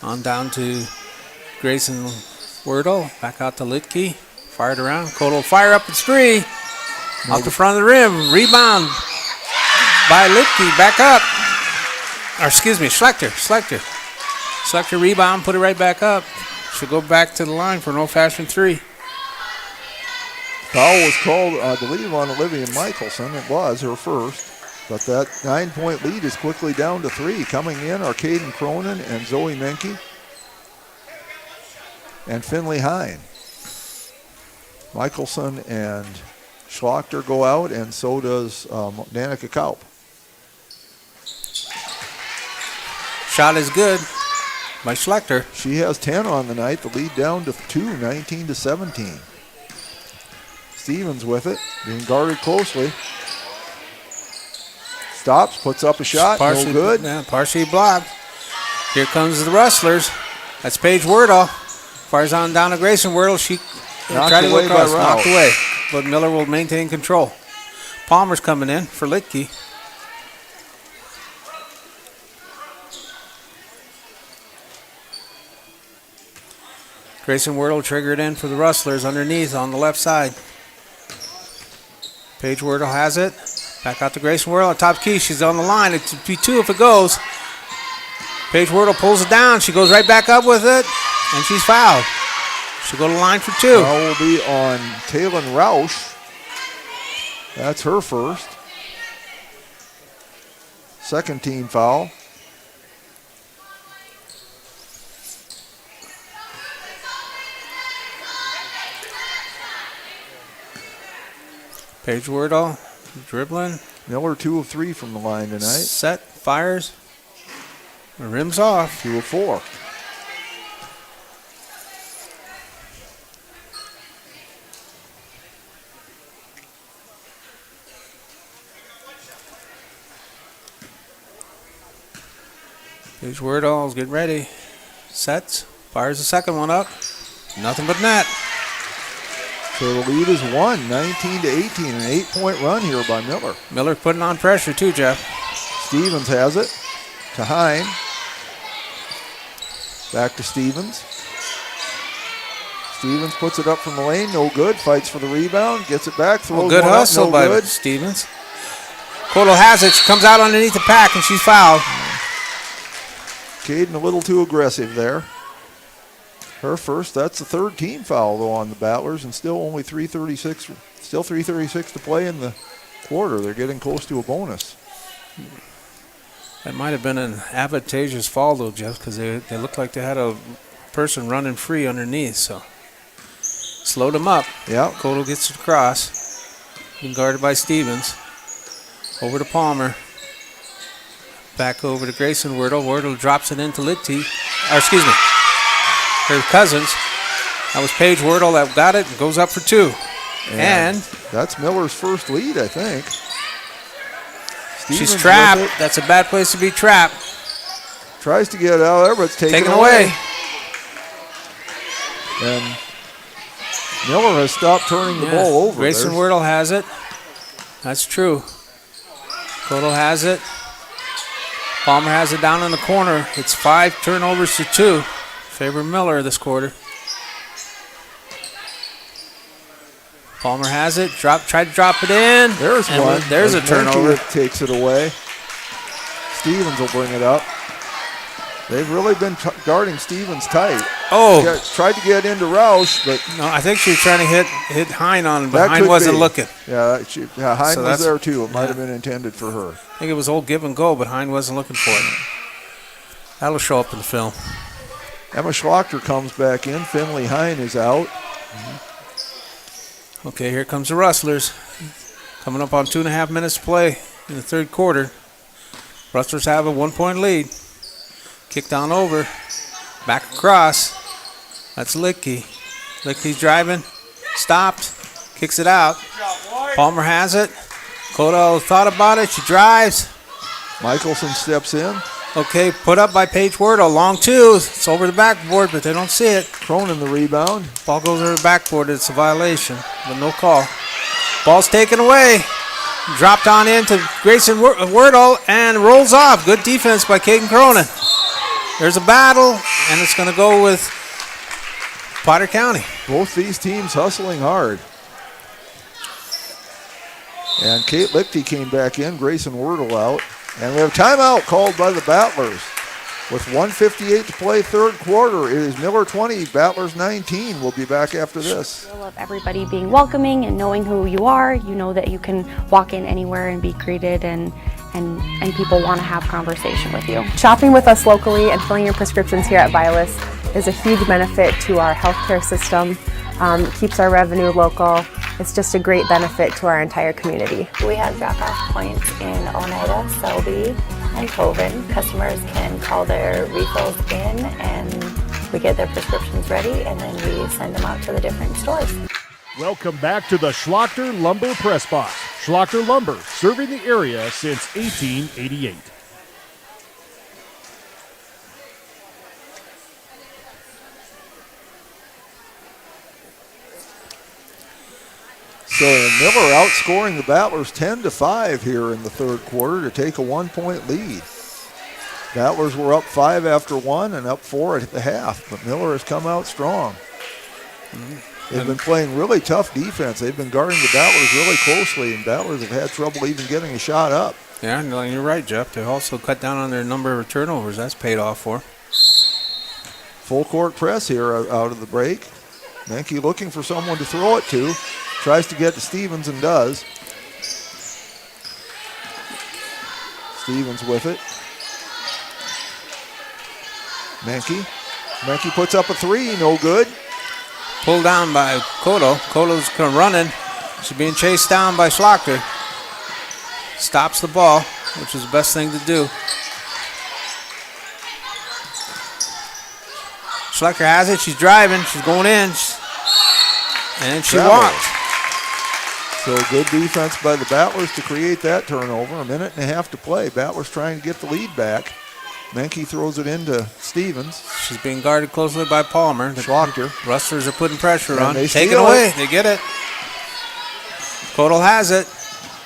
On down to Grayson Wordle, back out to Lidke, fired around. Kodal fire up, it's 3. Off the front of the rim, rebound by Lidke, back up. Or excuse me, Schlachter. Schlachter rebound, put it right back up. She'll go back to the line for an old-fashioned 3. Foul was called, I believe, on Olivia Michelson. It was her first. But that 9-point lead is quickly down to 3. Coming in are Caden Cronin and Zoe Menke and Finley Hine. Michelson and Schlachter go out, and so does Danica Kaup. Shot is good by Schlachter. She has 10 on the night. The lead down to 2, 19-17. Stevens with it, being guarded closely. Stops, puts up a shot, no good. Yeah, partially blocked. Here comes the Rustlers. That's Paige Wordle. Fires on down to Grayson Wordle. She tried to look across, knocked away. But Miller will maintain control. Palmer's coming in for Lidke. Grayson Wordle triggered in for the Rustlers underneath on the left side. Paige Wordle has it. Back out to Grayson Wordle. Top key. She's on the line. It's be 2 if it goes. Paige Wordle pulls it down. She goes right back up with it. And she's fouled. She'll go to the line for 2. Foul will be on Taylor Roush. That's her first. Second team foul. Paige Wordle dribbling. Miller 2 of 3 from the line tonight. Set, fires. The rim's off. 2 of 4. Here's Wordall's getting ready. Sets. Fires the second one up. Nothing but net. So the lead is 19-18, an 8-point run here by Miller. Miller putting on pressure too, Jeff. Stevens has it to Hine. Back to Stevens. Stevens puts it up from the lane, no good. Fights for the rebound, gets it back, throws Good one hustle up, no by good. Stevens. Colo has it. She comes out underneath the pack, and she's fouled. Caden a little too aggressive there. Her first. That's the third team foul, though, on the Battlers, and still only 3:36 to play in the quarter. They're getting close to a bonus. That might have been an advantageous fall, though, Jeff, because they looked like they had a person running free underneath, so slowed them up. Yeah. Colo gets it across. Being guarded by Stevens. Over to Palmer. Back over to Grayson Wordle. Wordle drops it into Litty. Or excuse me, her Cousins. That was Paige Wordle that got it and goes up for two. And that's Miller's first lead, I think. She's trapped. That's a bad place to be trapped. Tries to get out there, but it's taken away. And Miller has stopped turning the ball over. Grayson Wordle has it. That's true. Codal has it. Palmer has it down in the corner. It's 5 turnovers to 2. Favor Miller this quarter. Palmer has it. Tried to drop it in. There's one. There's a turnover. Takes it away. Stevens will bring it up. They've really been guarding Stevens tight. Tried to get into Roush, but no, I think she was trying to hit Hine on him, but Hine wasn't looking. Yeah, Hine was there too. It might have been intended for her. I think it was old give and go, but Hine wasn't looking for it. That'll show up in the film. Emma Schlachter comes back in. Finley Hine is out. Okay, here comes the Rustlers. Coming up on 2.5 minutes to play in the third quarter. Rustlers have a 1-point lead. Kicked on over. Back across. That's Licky. Licky's driving. Stopped. Kicks it out. Palmer has it. Kodo thought about it. She drives. Michelson steps in. Okay, put up by Paige Wordle. Long two. It's over the backboard, but they don't see it. Cronin the rebound. Ball goes over the backboard. It's a violation, but no call. Ball's taken away. Dropped on into Grayson Wordle and rolls off. Good defense by Caden Cronin. There's a battle, and it's going to go with Potter County. Both these teams hustling hard. And Kate Lichty came back in, Grayson Wordle out. And we have timeout called by the Battlers. With 1:58 to play third quarter, it is Miller 20, Battlers 19. We'll be back after this. I love everybody being welcoming and knowing who you are. You know that you can walk in anywhere and be greeted, and people want to have conversation with you. Shopping with us locally and filling your prescriptions here at Vilas is a huge benefit to our healthcare system. Keeps our revenue local. It's just a great benefit to our entire community. We have drop-off points in Oneida, Selby, and Coven. Customers can call their refills in, and we get their prescriptions ready, and then we send them out to the different stores. Welcome back to the Schlachter Lumber Press Box. Schlachter Lumber, serving the area since 1888. So Miller outscoring the Battlers 10-5 here in the third quarter to take a 1-point lead. Battlers were up 5 after 1 and up 4 at the half, but Miller has come out strong. They've been playing really tough defense. They've been guarding the Battlers really closely, and Battlers have had trouble even getting a shot up. Yeah, no, you're right, Jeff. They also cut down on their number of turnovers. That's paid off for. Full court press here out of the break. Menke looking for someone to throw it to. Tries to get to Stevens and does. Stevens with it. Menke puts up a three, no good. Pulled down by Kodo. Kodo's running. She's being chased down by Schlachter. Stops the ball, which is the best thing to do. Schlachter has it. She's driving. She's going in. And she walked. So good defense by the Battlers to create that turnover. A minute and a half to play. Battlers trying to get the lead back. Menke throws it into Stevens. She's being guarded closely by Palmer. The Schlachter. Rustlers are putting pressure And on. they Take it steal away. it. They get it. Kodal has it.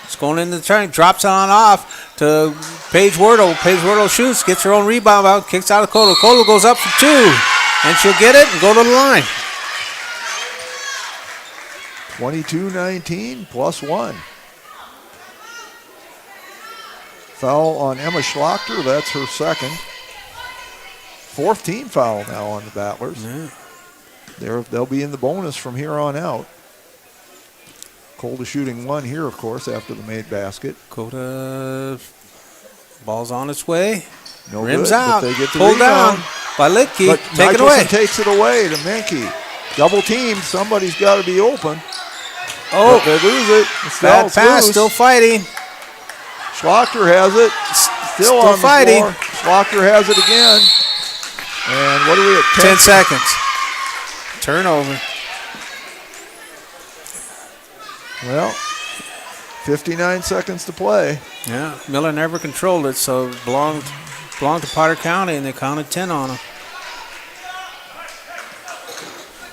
It's going into the turn. Drops it on off to Paige Wordle. Paige Wordle shoots. Gets her own rebound out. Kicks out of Kodal. Kodal goes up for 2. And she'll get it and go to the line. 22-19 plus 1. Foul on Emma Schlachter. That's her second. 4th team foul now on the Battlers. Yeah. They'll be in the bonus from here on out. Coda shooting 1 here, of course, after the made basket. Coda, ball's on its way. No Rims good, out. but they get the Pulled rebound. down by Litke. But Take it away. Michelson takes it away to Menke. Double teamed. Somebody's got to be open. Oh, but they lose it. Bad pass. Loose. Still fighting. Schlachter has it. Still on the fighting. floor. Schlachter has it again. And what are we at? 10 seconds. Turnover. Well, 59 seconds to play. Yeah, Miller never controlled it, so it belonged to Potter County, and they counted 10 on him.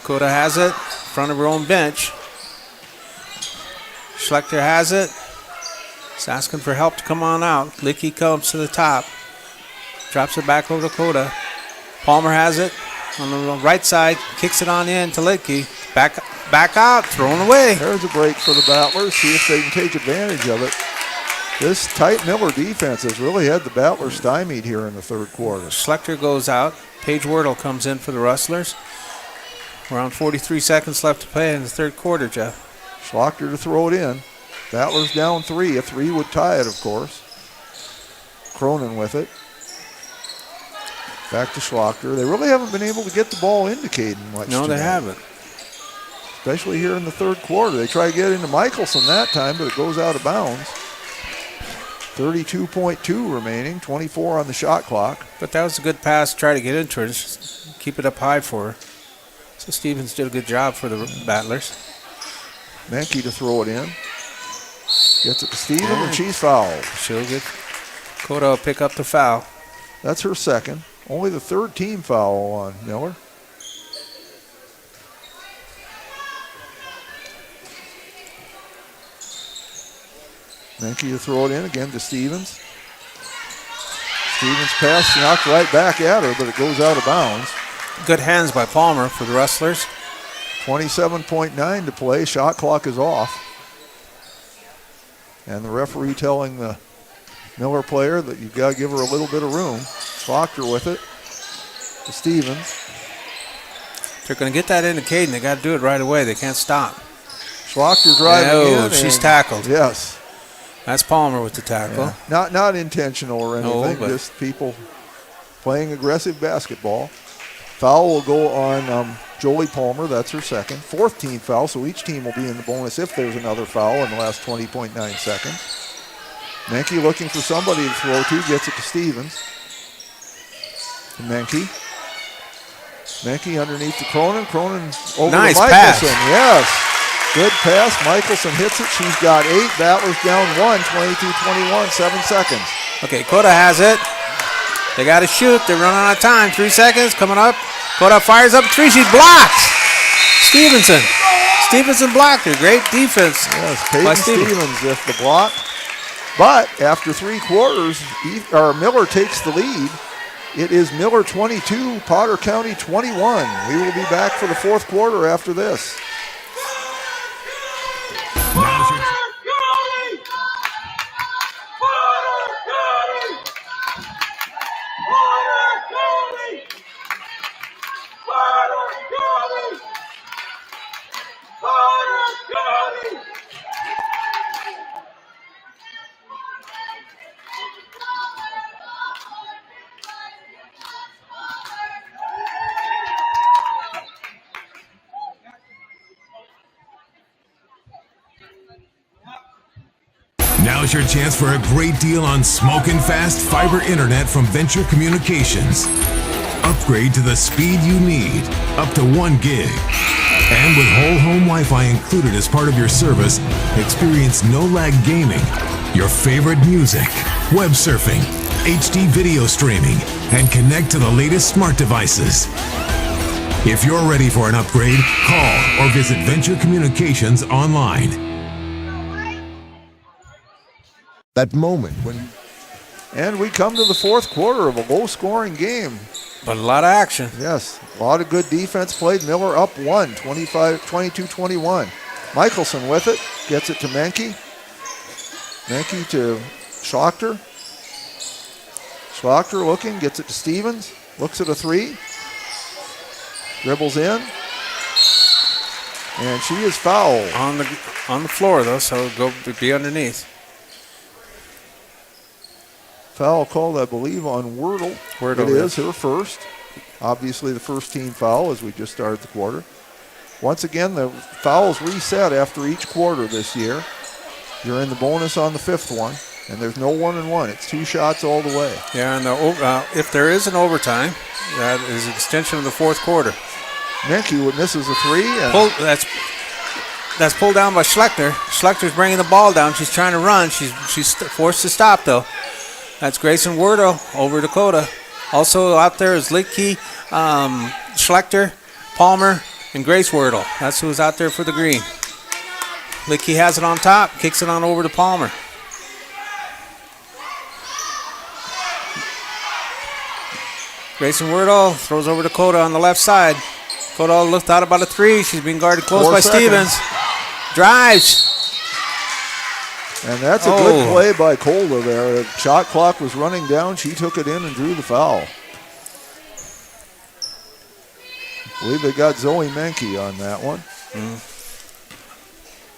Coda has it, in front of her own bench. Schlechter has it. He's asking for help to come on out. Licky comes to the top. Drops it back over to Coda. Palmer has it on the right side. Kicks it on in to Licky. Back out, thrown away. There's a break for the Battlers. See if they can take advantage of it. This tight Miller defense has really had the Battlers stymied here in the third quarter. Schlechter goes out. Paige Wordle comes in for the Rustlers. Around 43 seconds left to play in the third quarter, Jeff. Schlachter to throw it in. Battlers down 3. A 3 would tie it, of course. Cronin with it. Back to Schlachter. They really haven't been able to get the ball into Caden much. No, tonight. they haven't. Especially here in the third quarter. They try to get into Michelson that time, but it goes out of bounds. 32.2 remaining, 24 on the shot clock. But that was a good pass to try to get into her. Just keep it up high for her. So Stevens did a good job for the Battlers. Menke to throw it in. Gets it to Stevens, and she's fouled. She'll get Coda will pick up the foul. That's her second. Only the third team foul on Miller. Menke to throw it in again to Stevens. Stevens pass knocked right back at her, but it goes out of bounds. Good hands by Palmer for the Rustlers. 27.9 to play. Shot clock is off. And the referee telling the Miller player that you've got to give her a little bit of room. Schlachter with it to Stevens. If they're going to get that into Caden, they got to do it right away. They can't stop. Schlachter driving in. She's tackled. Yes. That's Palmer with the tackle. Yeah. Not intentional or anything, No, just people playing aggressive basketball. Foul will go on Jolie Palmer. That's her second. 4th team foul, so each team will be in the bonus if there's another foul in the last 20.9 seconds. Menke looking for somebody to throw to, gets it to Stevens. To Menke. Menke underneath to Cronin. Cronin over nice to Michelson. Pass. Yes. Good pass. Michelson hits it. She's got 8. Battlers down 1. 22-21. 7 seconds. Okay, Coda has it. They got to shoot. They're running out of time. 3 seconds coming up. Coda fires up 3. She blocks. Stevenson blocked her. Great defense. Yes, Peyton Stevens with the block. But after 3 quarters, Miller takes the lead. It is Miller 22, Potter County 21. We will be back for the 4th quarter after this. Now's your chance for a great deal on smoking fast fiber internet from Venture Communications. Upgrade to the speed you need, up to 1 gig. And with whole home Wi-Fi included as part of your service, experience no-lag gaming, your favorite music, web surfing, HD video streaming, and connect to the latest smart devices. If you're ready for an upgrade, call or visit Venture Communications online. That moment when... And we come to the fourth quarter of a low-scoring game. But a lot of action. Yes, a lot of good defense played. Miller up 22-21. Michelson with it, gets it to Menke. Menke to Schlachter. Schlachter looking, gets it to Stevens. Looks at a three. Dribbles in. And she is fouled. On the floor, though, so go be underneath. Foul called, I believe, on Wordle. It is her first. Obviously the first team foul as we just started the quarter. Once again, the fouls reset after each quarter this year. You're in the bonus on the fifth one, and there's no 1-and-1. It's 2 shots all the way. Yeah, and if there is an overtime, that is an extension of the fourth quarter. Menke misses a three. That's pulled down by Schlechter. Schlecter's bringing the ball down. She's trying to run. She's forced to stop, though. That's Grayson Wordle over Dakota. Also out there is Liedtke, Schlechter, Palmer, and Grace Wordle. That's who's out there for the green. Liedtke has it on top, kicks it on over to Palmer. Grayson Wordle throws over to Dakota on the left side. Dakota looked out about a three. She's being guarded close by Stevens. Drives. And that's a good play by Kohler there. The shot clock was running down. She took it in and drew the foul. I believe they got Zoe Menke on that one.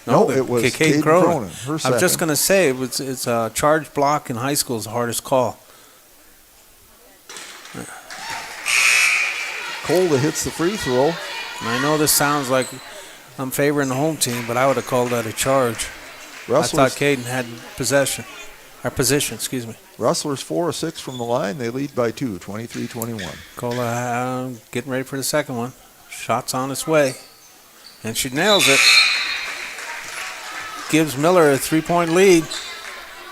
No, it was Caden Cronin. Her second. I was just going to say, it's a charge block in high school is the hardest call. Kohler hits the free throw. And I know this sounds like I'm favoring the home team, but I would have called that a charge. Rustlers, I thought Caden had position. Rustlers 4 of 6 from the line. They lead by 2, 23-21. Cola getting ready for the second one. Shot's on its way. And she nails it. Gives Miller a 3-point lead.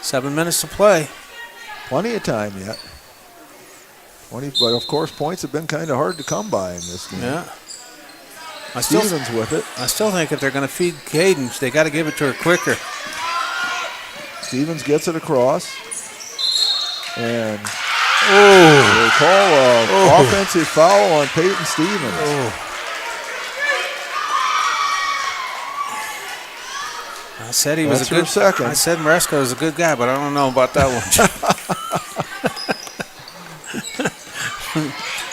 7 minutes to play. Plenty of time yet. But of course, points have been kind of hard to come by in this game. Yeah. Stevens with it. I still think if they're going to feed Caden, they got to give it to her quicker. Stevens gets it across. And they call an offensive foul on Peyton Stevens. I said he was a good second. I said Maresco was a good guy, but I don't know about that one.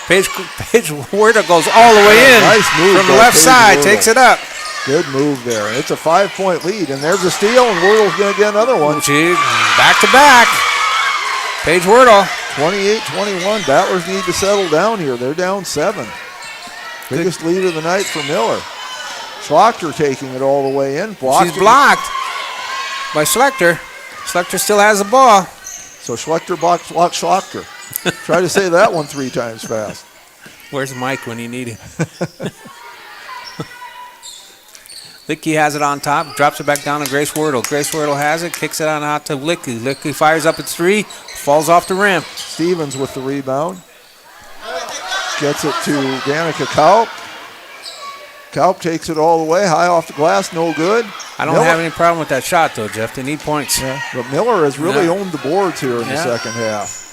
Paige Wordle goes all the way in. Nice move from the left side, Wordle. takes it up. Good move there. And it's a 5-point lead, and there's a steal, and Wordle's going to get another one. Back to back. Paige Wordle. 28-21. Battlers need to settle down here. They're down 7. Biggest lead of the night for Miller. Schlachter taking it all the way in. She's blocked by Schlechter. Schlechter still has the ball. So Schlechter blocks Schlachter. Try to say that one 3 times fast. Where's Mike when you need him? Liedtke has it on top, drops it back down to Grace Wordle. Grace Wordle has it, kicks it on out to Liedtke. Liedtke fires up its 3, falls off the rim. Stevens with the rebound. Gets it to Danica Kaup. Kaup takes it all the way, high off the glass, no good. I don't have any problem with that shot, though, Jeff. They need points. Yeah, but Miller has really owned the boards here in the second half.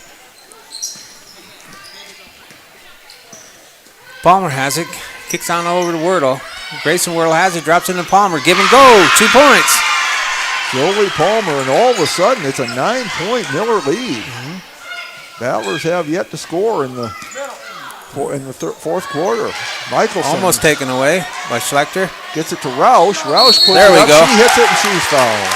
Palmer has it, kicks on over to Wordle. Grayson Wordle has it, drops it to Palmer. Give and go, 2 points. Jolie Palmer, and all of a sudden it's a 9-point Miller lead. Battlers have yet to score in the fourth quarter. Michelson almost taken away by Schlechter. Gets it to Roush. Roush puts there it we up. go. She hits it and she's fouled.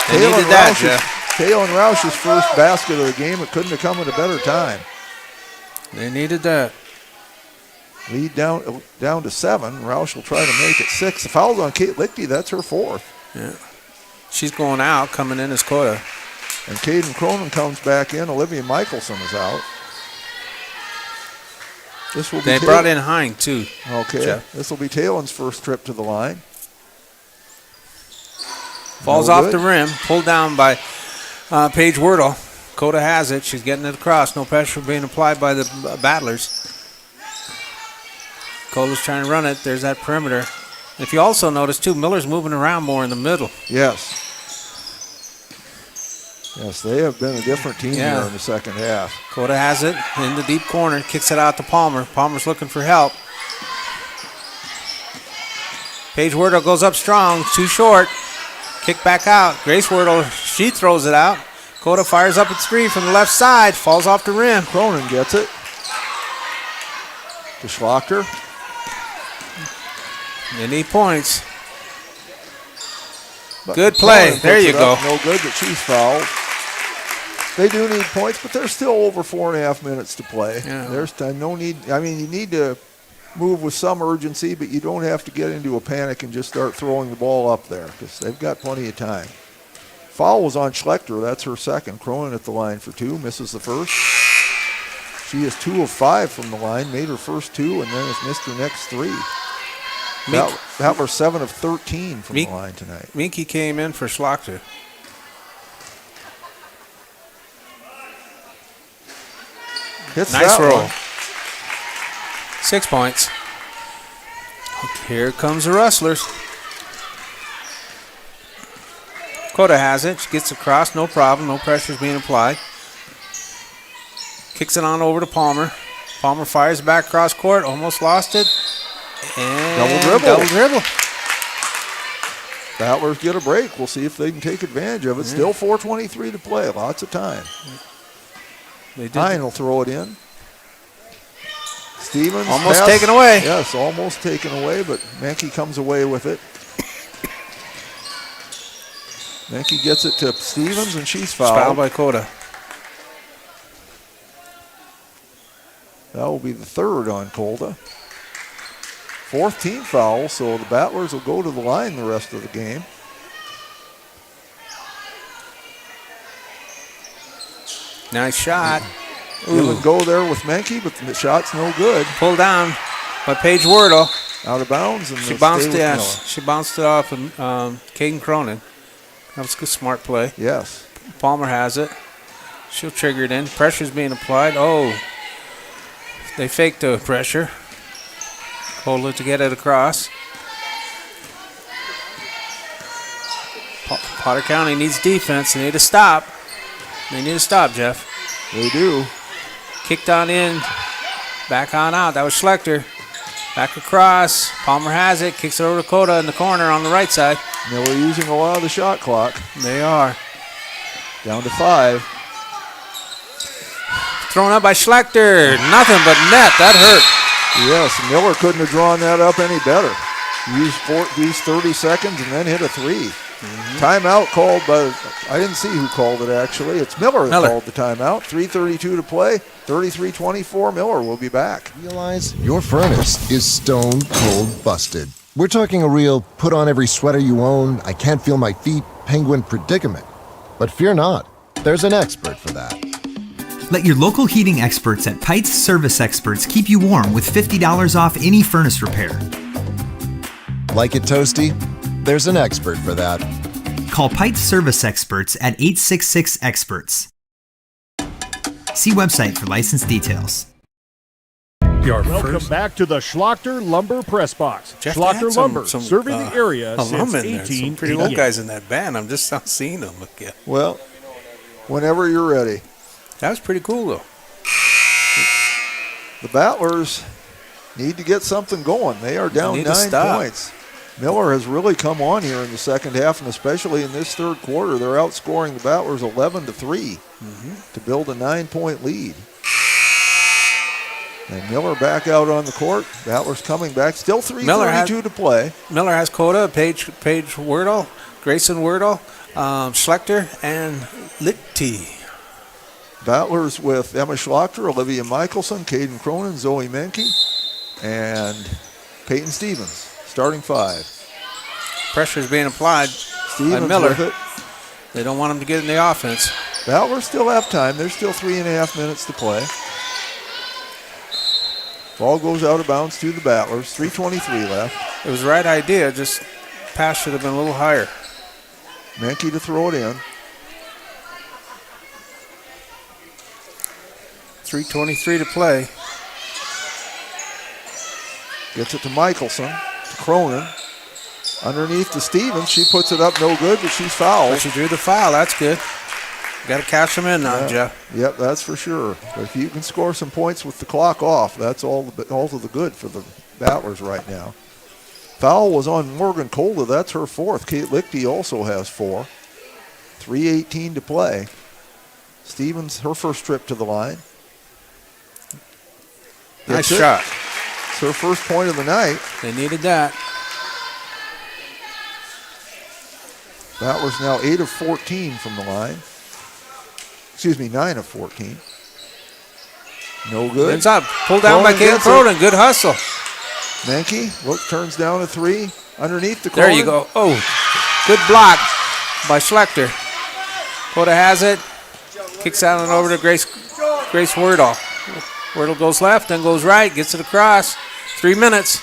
They needed that, Jeff. Taylor Roush's first basket of the game. It couldn't have come at a better time. They needed that. Lead down to 7. Roush will try to make it 6. The foul's on Kate Liedtke. That's her 4th. Yeah. She's going out, coming in as Coda. And Caden Cronin comes back in. Olivia Michelson is out. This will be they brought in Hein, too. Okay. Jeff. This will be Talen's first trip to the line. Falls off the rim, pulled down by Paige Wordle. Coda has it. She's getting it across. No pressure being applied by the Battlers. Coda's trying to run it. There's that perimeter. If you also notice, too, Miller's moving around more in the middle. Yes. Yes, they have been a different team here in the second half. Coda has it in the deep corner. Kicks it out to Palmer. Palmer's looking for help. Paige Wordle goes up strong. Too short. Kick back out. Grace Wordle, she throws it out. Coda fires up at 3 from the left side. Falls off the rim. Cronin gets it. To Schlachter. They need points. But good play. Cronin There you go. No good, but she's fouled. They do need points, but there's still over 4.5 minutes to play. Yeah. There's time. No need. I mean, you need to move with some urgency, but you don't have to get into a panic and just start throwing the ball up there because they've got plenty of time. Foul was on Schlechter. That's her second. Cronin at the line for 2. Misses the first. She is 2 of 5 from the line. Made her first 2 and then has missed her next 3. That were 7 of 13 from the line tonight. Minky came in for Schlachter. Hits nice that roll. one. 6 points. Here comes the Rustlers. Coda has it. She gets across, no problem. No pressure's being applied. Kicks it on over to Palmer. Palmer fires back cross court. Almost lost it. And Double dribble. Double dribble. Battlers get a break. We'll see if they can take advantage of it. Still 4:23 to play. Lots of time. Hine will throw it in. Stevens. Almost taken away. Yes, almost taken away, but Menke comes away with it. Menke gets it to Stevens, and she's fouled. Fouled by Coda. That will be the third on Coda. 4th team foul, so the Battlers will go to the line the rest of the game. Nice shot. Give and go there with Menke, but the shot's no good. Pulled down by Paige Wordle. Out of bounds. And she bounced it. She bounced it off of Caden Cronin. That was a smart play. Yes. Palmer has it. She'll trigger it in. Pressure's being applied. Oh, they faked the pressure. Coda to get it across. Potter County needs defense. They need to stop. They need to stop, Jeff. They do. Kicked on in. Back on out. That was Schlechter. Back across. Palmer has it. Kicks it over to Coda in the corner on the right side. Miller using a lot of the shot clock. They are. Down to 5. Thrown up by Schlechter. Nothing but net. That hurt. Yes, Miller couldn't have drawn that up any better. Used 30 seconds and then hit a 3. Timeout called by, I didn't see who called it actually. It's Miller that called the timeout. 3:32 to play. 33-24. Miller will be back. Realize your furnace is stone cold busted. We're talking a real put on every sweater you own, I can't feel my feet, penguin predicament. But fear not, there's an expert for that. Let your local heating experts at Pites Service Experts keep you warm with $50 off any furnace repair. Like it toasty? There's an expert for that. Call Pites Service Experts at 866-EXPERTS. See website for license details. Welcome back to the Schlachter Lumber Press Box. Jeff, Schlachter Lumber, serving the area since alum in there. Some pretty old 1888. guys in that band. I'm just not seeing them again. Well, whenever you're ready. That was pretty cool, though. The Battlers need to get something going. They are down 9 points. Miller has really come on here in the second half, and especially in this third quarter. They're outscoring the Battlers 11-3 to build a 9-point lead. And Miller back out on the court. Battlers coming back. Still 3:32 to play. Miller has Coda, Paige Wordle, Grayson Wordle, Schlechter, and Lichty. Battlers with Emma Schlachter, Olivia Michelson, Caden Cronin, Zoe Menke, and Peyton Stevens. Starting 5. Pressure's being applied by Miller. With it. They don't want him to get in the offense. Battlers still have time. There's still 3.5 minutes to play. Ball goes out of bounds to the Battlers. 3:23 left. It was the right idea, just pass should have been a little higher. Menke to throw it in. 3:23 to play. Gets it to Michelson, to Cronin. Underneath to Stevens. She puts it up no good, but she's fouled. But she drew the foul. That's good. Got to cash them in now, Yeah. Jeff. Yep, that's for sure. But if you can score some points with the clock off, that's all to the good for the Battlers right now. Foul was on Morgan Colda. That's her fourth. Kate Lichty also has 4. 3:18 to play. Stevens, her first trip to the line. Nice That's it. shot. It's her first point of the night. They needed that. Battlers now 8 of 14 from the line. Excuse me, 9 of 14. No good. Ends up. Pulled down by Kate gets Cronin. it. Good hustle. Menke, turns down a 3. Underneath the There Cronin. you go. Oh, good block by Schlechter. Coda has it. Kicks out and over to Grace Wordle. Wordle goes left, then goes right, gets it across. 3 minutes.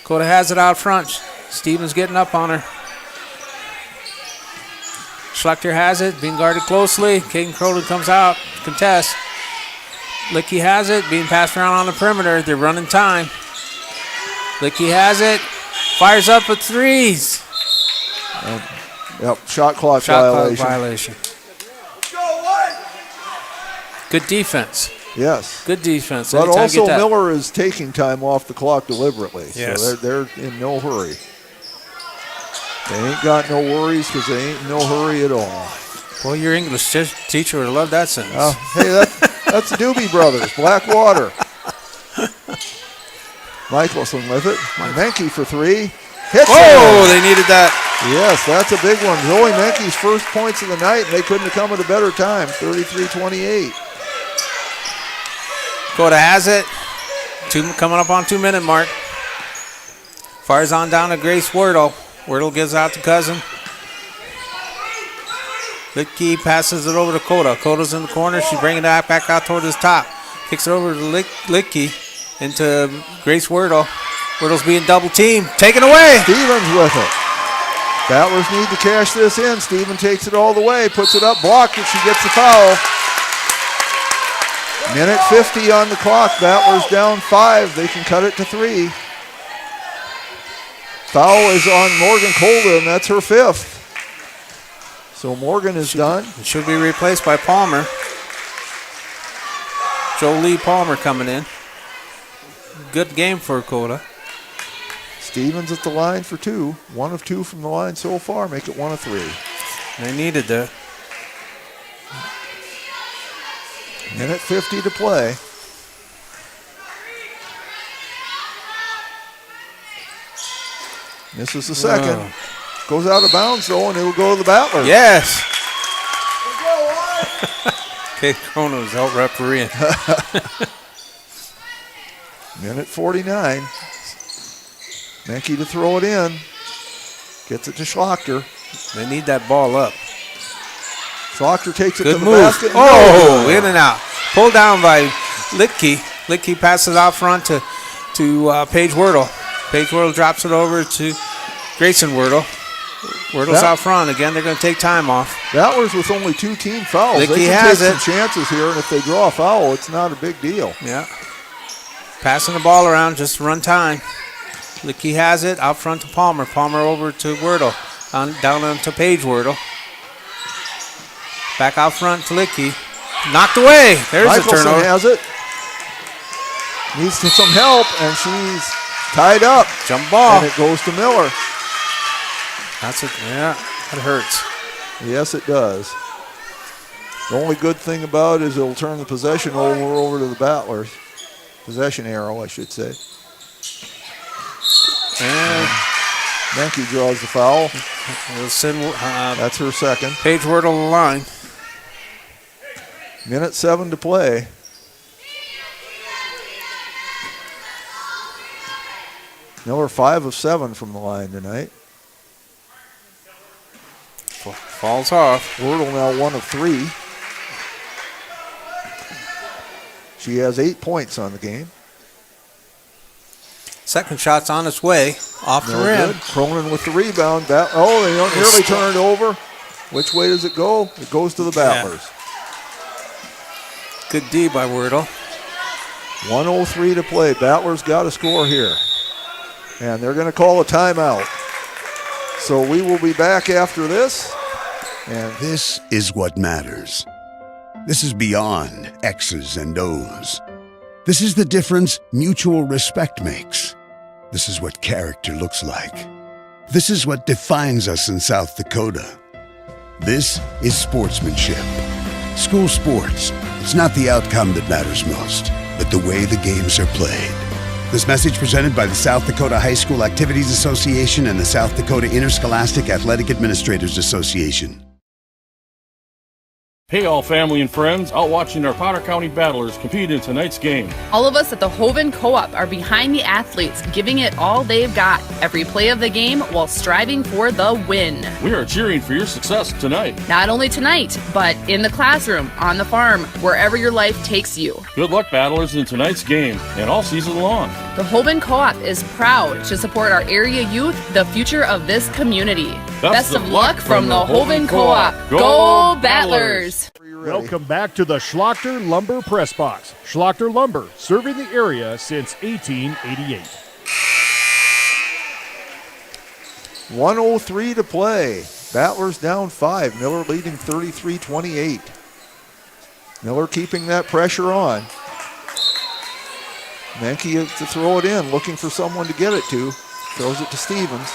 Coda has it out front. Stevens getting up on her. Schlechter has it, being guarded closely. Caden Cronin comes out, contest. Licky has it, being passed around on the perimeter. They're running time. Licky has it, fires up with threes. Yep, shot clock violation. Good defense. Yes. Good defense. But Anytime also you get that. Miller is taking time off the clock deliberately. Yes. So they're in no hurry. They ain't got no worries because they ain't in no hurry at all. Boy, your English teacher would have loved that sentence. Hey, that's the Doobie Brothers, Blackwater. Michelson with it. Menke for 3. Hits Whoa, it. they needed that. Yes, that's a big one. Zoe Menke's first points of the night, and they couldn't have come at a better time. 33-28. Coda has it. Coming up on 2-minute mark. Fires on down to Grace Wordle. Wordle gives out to Cousin. Licky passes it over to Coda. Coda's in the corner. She's bringing it back out toward his top. Kicks it over to Licky into Grace Wordle. Wordle's being double teamed. Taken away. Stevens with it. Battlers need to cash this in. Steven takes it all the way. Puts it up. Blocked it. She gets the foul. Minute 50 on the clock. Battlers down 5. They can cut it to 3. Foul is on Morgan Colda, and that's her 5th. So Morgan is done. It should be replaced by Palmer. Jolie Palmer coming in. Good game for Coda. Stevens at the line for 2. 1 of 2 from the line so far. Make it 1 of 3. They needed that. Minute 50 to play. Misses the second. Goes out of bounds though, and it will go to the Battlers. Yes. Kate Cronin was out refereeing. Minute 49. Menke to throw it in. Gets it to Schlechter. They need that ball up. Schlechter takes it Good to the move. basket. Oh, in and out. Pulled down by Licky. Licky passes out front to Paige Wordle. Paige Wordle drops it over to Grayson Wordle. Wordle's out front. Again, they're going to take time off. Battlers with only 2 team fouls. Licky they can has take it. some chances here, and if they draw a foul, it's not a big deal. Yeah. Passing the ball around just to run time. Licky has it out front to Palmer. Palmer over to Wordle. Down onto Paige Wordle. Back out front to Licky. Knocked away. There's Michelson a turnover. has it. Needs some help, and she's tied up. Jump ball. And it goes to Miller. That's it. Yeah, that hurts. Yes, it does. The only good thing about it is it'll turn the possession over to the Battlers. Possession arrow, I should say. And Menke draws the foul. That's her second. Paige Wordle the line. Minute 7 to play. Miller 5 of 7 from the line tonight. Falls off. Wordle now 1 of 3. She has 8 points on the game. Second shot's on its way. Off the rim. Cronin with the rebound. They don't nearly turn it over. Which way does it go? It goes to the Battlers. Good D by Wordle. 1:03 to play. Battlers got a score here. And they're going to call a timeout. So we will be back after this. And this is what matters. This is beyond X's and O's. This is the difference mutual respect makes. This is what character looks like. This is what defines us in South Dakota. This is sportsmanship. School sports, it's not the outcome that matters most, but the way the games are played. This message presented by the South Dakota High School Activities Association and the South Dakota Interscholastic Athletic Administrators Association. Hey all family and friends, out watching our Potter County Battlers compete in tonight's game. All of us at the Hoven Co-op are behind the athletes, giving it all they've got, every play of the game while striving for the win. We are cheering for your success tonight. Not only tonight, but in the classroom, on the farm, wherever your life takes you. Good luck, Battlers, in tonight's game and all season long. The Hoven Co-op is proud to support our area youth, the future of this community. Best of luck from the Hoven Co-op. Go Battlers! Welcome back to the Schlachter Lumber Press Box. Schlachter Lumber, serving the area since 1888. 1:03 to play. Battlers down 5. Miller leading 33-28. Miller keeping that pressure on. Menke to throw it in, looking for someone to get it to. Throws it to Stevens.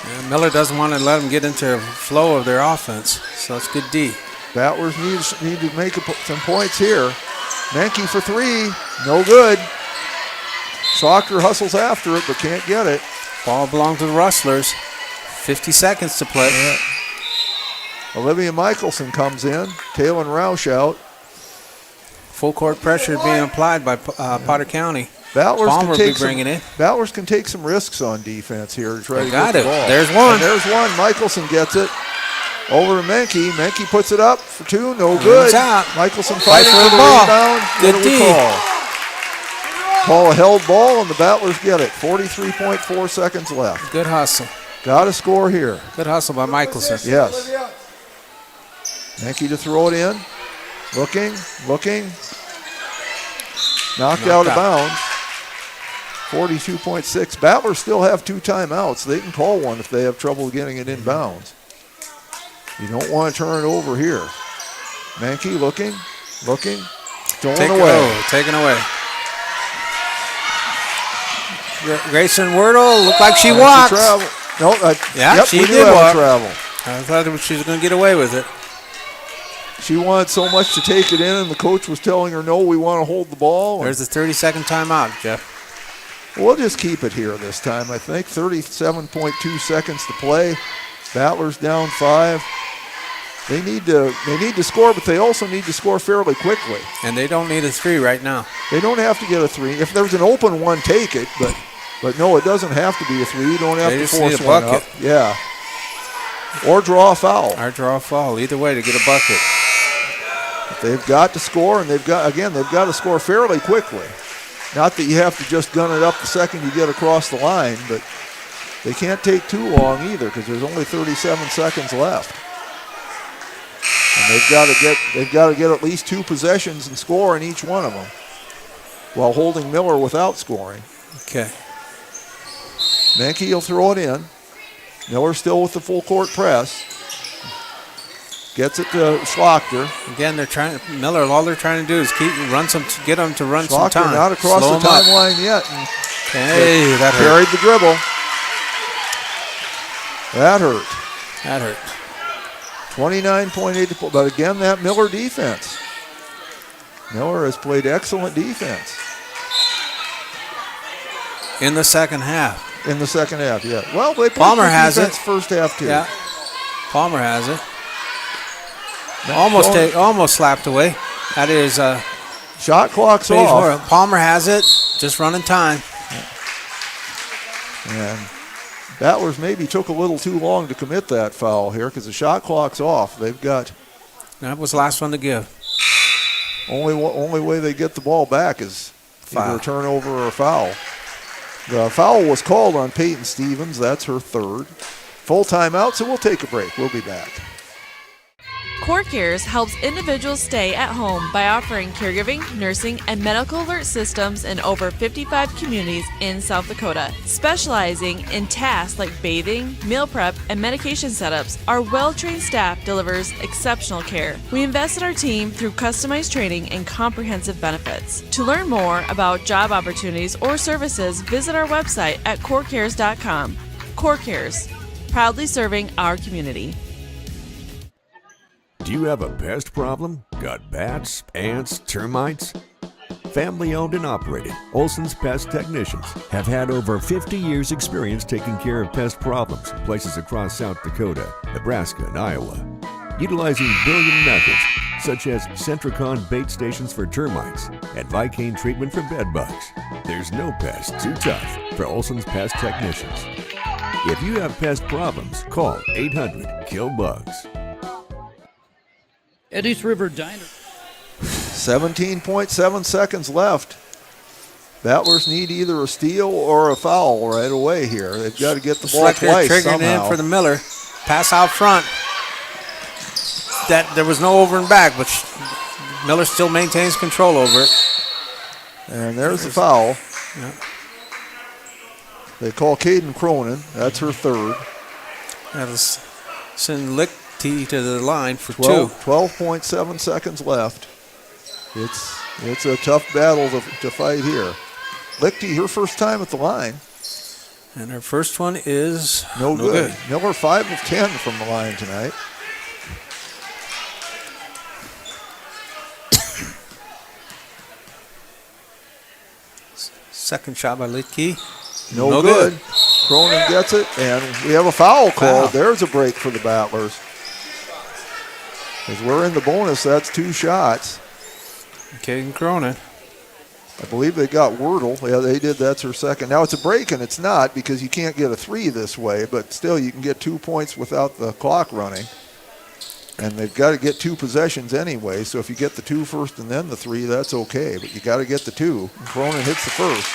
Yeah, Miller doesn't want to let them get into the flow of their offense, so it's good D. Battlers need to make some points here. Menke for 3, no good. Schlachter hustles after it, but can't get it. Ball belongs to the Rustlers. 50 seconds to play. Yeah. Olivia Michelson comes in, tailing Roush out. Full court pressure being applied by Potter County. Battlers Palmer be bringing it. Battlers can take some risks on defense here to try to got get it. the ball. There's one. And there's one. Michelson gets it. Over to Menke. Menke puts it up for 2. No good. It's out. Michelson fighting for the ball. rebound. Good What do we D. call a held ball, and the Battlers get it. 43.4 seconds left. Good hustle. Got to score here. Good hustle by Michelson. Yes. Menke to throw it in. Looking. Knocked out of bounds. 42.6. Battlers still have 2 timeouts. They can call one if they have trouble getting it in bounds. You don't want to turn it over here. Menke looking. Stolen away. Taken away. Grayson Wordle looked like she walked. No, she we did have walk. Travel. I thought she was going to get away with it. She wanted so much to take it in, and the coach was telling her, no, we want to hold the ball. There's the 30-second timeout, Jeff. We'll just keep it here this time, I think. 37.2 seconds to play. Battlers down 5. They need to score, but they also need to score fairly quickly. And they don't need a 3 right now. They don't have to get a 3. If there's an open one, take it. But no, it doesn't have to be a 3. You don't have to force one up. Yeah. Or draw a foul. Either way to get a bucket. They've got to score, and they've got to score fairly quickly. Not that you have to just gun it up the second you get across the line, but they can't take too long either because there's only 37 seconds left. And they've got to get at least 2 possessions and score in each one of them while holding Miller without scoring. Okay. Menke will throw it in. Miller still with the full court press. Gets it to Schlachter. Again, Miller, all they're trying to do is get them to run some time. Schlachter not across Slow the timeline yet. Hey, that hurt. Carried the dribble. That hurt. 29.8 to play. But again, that Miller defense. Miller has played excellent defense. In the second half. Yeah. Well, they played Palmer has it. First half too. Yeah. Palmer has it. Almost slapped away. That is shot clock's off. Palmer has it. Just running time. And Battlers maybe took a little too long to commit that foul here because the shot clock's off. They've got. That was the last one to give. Only way they get the ball back is foul. Either a turnover or a foul. The foul was called on Peyton Stevens. That's her 3rd. Full timeout, so we'll take a break. We'll be back. Core Cares helps individuals stay at home by offering caregiving, nursing, and medical alert systems in over 55 communities in South Dakota. Specializing in tasks like bathing, meal prep, and medication setups, our well-trained staff delivers exceptional care. We invest in our team through customized training and comprehensive benefits. To learn more about job opportunities or services, visit our website at corecares.com. Core Cares, proudly serving our community. Do you have a pest problem? Got bats, ants, termites? Family owned and operated, Olson's Pest Technicians have had over 50 years experience taking care of pest problems in places across South Dakota, Nebraska, and Iowa. Utilizing brilliant methods such as Centricon bait stations for termites and Vicane treatment for bed bugs. There's no pest too tough for Olson's Pest Technicians. If you have pest problems, call 800-KILL-BUGS. Eddie's River Diner. 17.7 seconds left. Battlers need either a steal or a foul right away here. They've got to get the ball twice triggering somehow. in for the Miller. Pass out front. That there was no over and back, but Miller still maintains control over it. And there's the foul. Yeah. They call Caden Cronin. That's her third. That'll send Lichty to the line for 12.7 seconds left. It's a tough battle to fight here. Lichty, her first time at the line. And her first one is no good. Miller 5 of 10 from the line tonight. Second shot by Lichty. No good. Cronin gets it, and we have a foul called. There's a break for the Battlers. As we're in the bonus, that's 2 shots. Caden Cronin. I believe they got Wordle. Yeah, they did. That's her second. Now it's a break, and it's not because you can't get a 3 this way, but still you can get 2 points without the clock running. And they've got to get 2 possessions anyway, so if you get the 2 first and then the 3, that's okay, but you got to get the 2. And Cronin hits the first.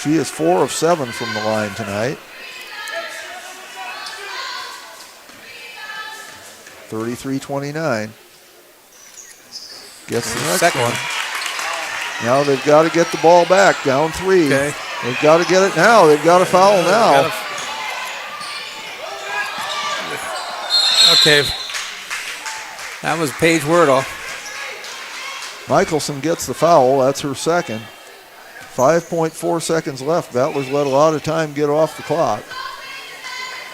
She is 4 of 7 from the line tonight. 33-29. Gets the next second one. Now they've got to get the ball back, down 3. Okay. They've got to get it now. They've got to foul now. Okay. That was Paige Wordle. Michelson gets the foul. That's her second. 5.4 seconds left. Battlers let a lot of time get off the clock.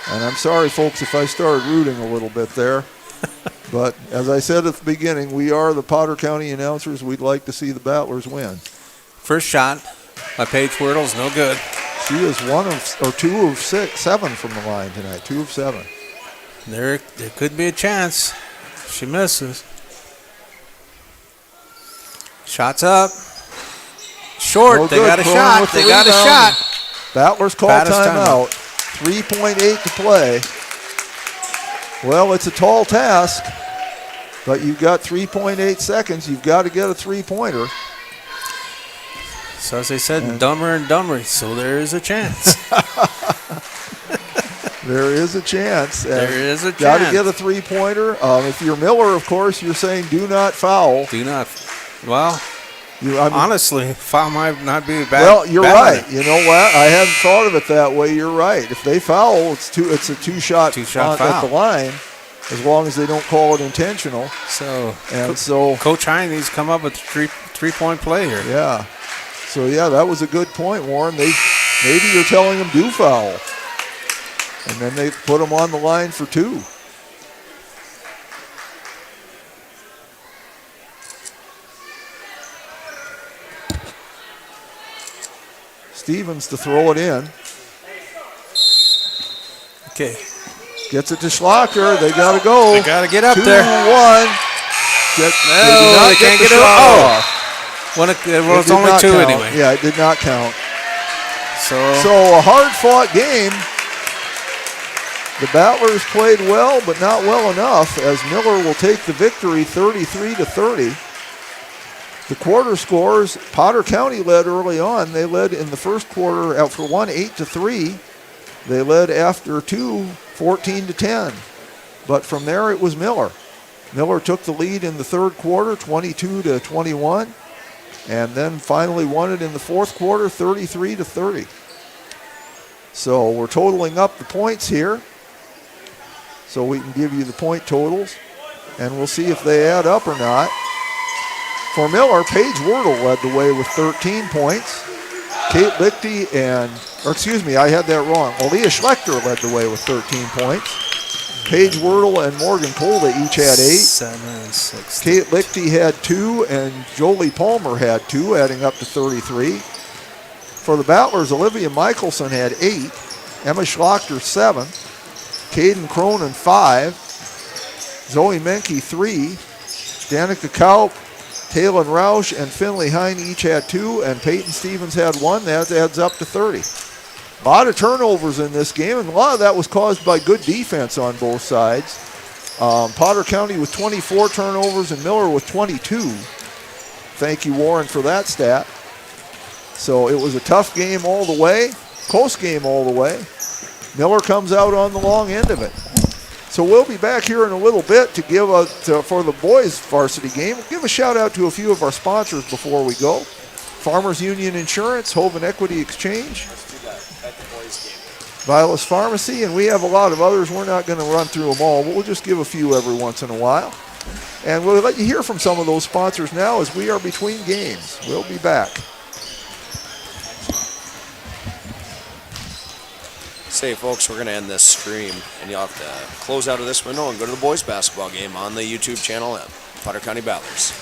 And I'm sorry, folks, if I started rooting a little bit there. But as I said at the beginning, we are the Potter County announcers. We'd like to see the Battlers win. First shot by Paige Wordle is no good. She is 2 of 7 from the line tonight. 2 of 7. There could be a chance. She misses. Shots up. Short. No they good. got a Cronin shot. with the They got a rebound. shot. Battlers call timeout. 3.8 to play. Well, it's a tall task, but you've got 3.8 seconds. You've got to get a 3-pointer. So as they said, dumber and dumber, so there is a chance. There is a chance. There is a chance. Got to get a 3-pointer. If you're Miller, of course, you're saying do not foul. Do not. Well, honestly, foul might not be bad. Well, you're right. You know what? I hadn't thought of it that way. You're right. If they foul, it's a 2-shot foul at the line, as long as they don't call it intentional. So Coach Hiney's come up with three-point play here. Yeah. So yeah, that was a good point, Warren. Maybe you're telling them do foul, and then they put them on the line for 2. Stevens to throw it in. Okay. Gets it to Schlachter. They got to go. They got to get up 2-1. there. They can't get it off. Well, it's only 2 count. anyway. Yeah, it did not count. So a hard-fought game. The Battlers played well, but not well enough, as Miller will take the victory 33-30. The quarter scores, Potter County led early on. They led in the first quarter out for 1, 8-3. They led after 2, 14-10. But from there, it was Miller. Miller took the lead in the third quarter, 22-21, and then finally won it in the fourth quarter, 33-30. So we're totaling up the points here, so we can give you the point totals, and we'll see if they add up or not. For Miller, Paige Wordle led the way with 13 points. Kate Lichty I had that wrong. Aaliyah Schlechter led the way with 13 points. Paige Wordle and Morgan Polda each had 8. 7 and 6. Kate Lichty had 2, and Jolie Palmer had 2, adding up to 33. For the Battlers, Olivia Michelson had 8, Emma Schlechter 7, Caden Cronin 5, Zoe Menke 3, Danica Kaup, Taylon Roush, and Finley Hine each had 2, and Peyton Stevens had 1. That adds up to 30. A lot of turnovers in this game, and a lot of that was caused by good defense on both sides. Potter County with 24 turnovers and Miller with 22. Thank you, Warren, for that stat. So it was a tough game all the way, close game all the way. Miller comes out on the long end of it. So we'll be back here in a little bit to give for the boys' varsity game. We'll give a shout out to a few of our sponsors before we go. Farmers Union Insurance, Hoven Equity Exchange, Vilas Pharmacy, and we have a lot of others. We're not going to run through them all, but we'll just give a few every once in a while. And we'll let you hear from some of those sponsors now as we are between games. We'll be back. Say, folks, we're going to end this stream, and you'll have to close out of this window and go to the boys' basketball game on the YouTube channel at Potter County Battlers.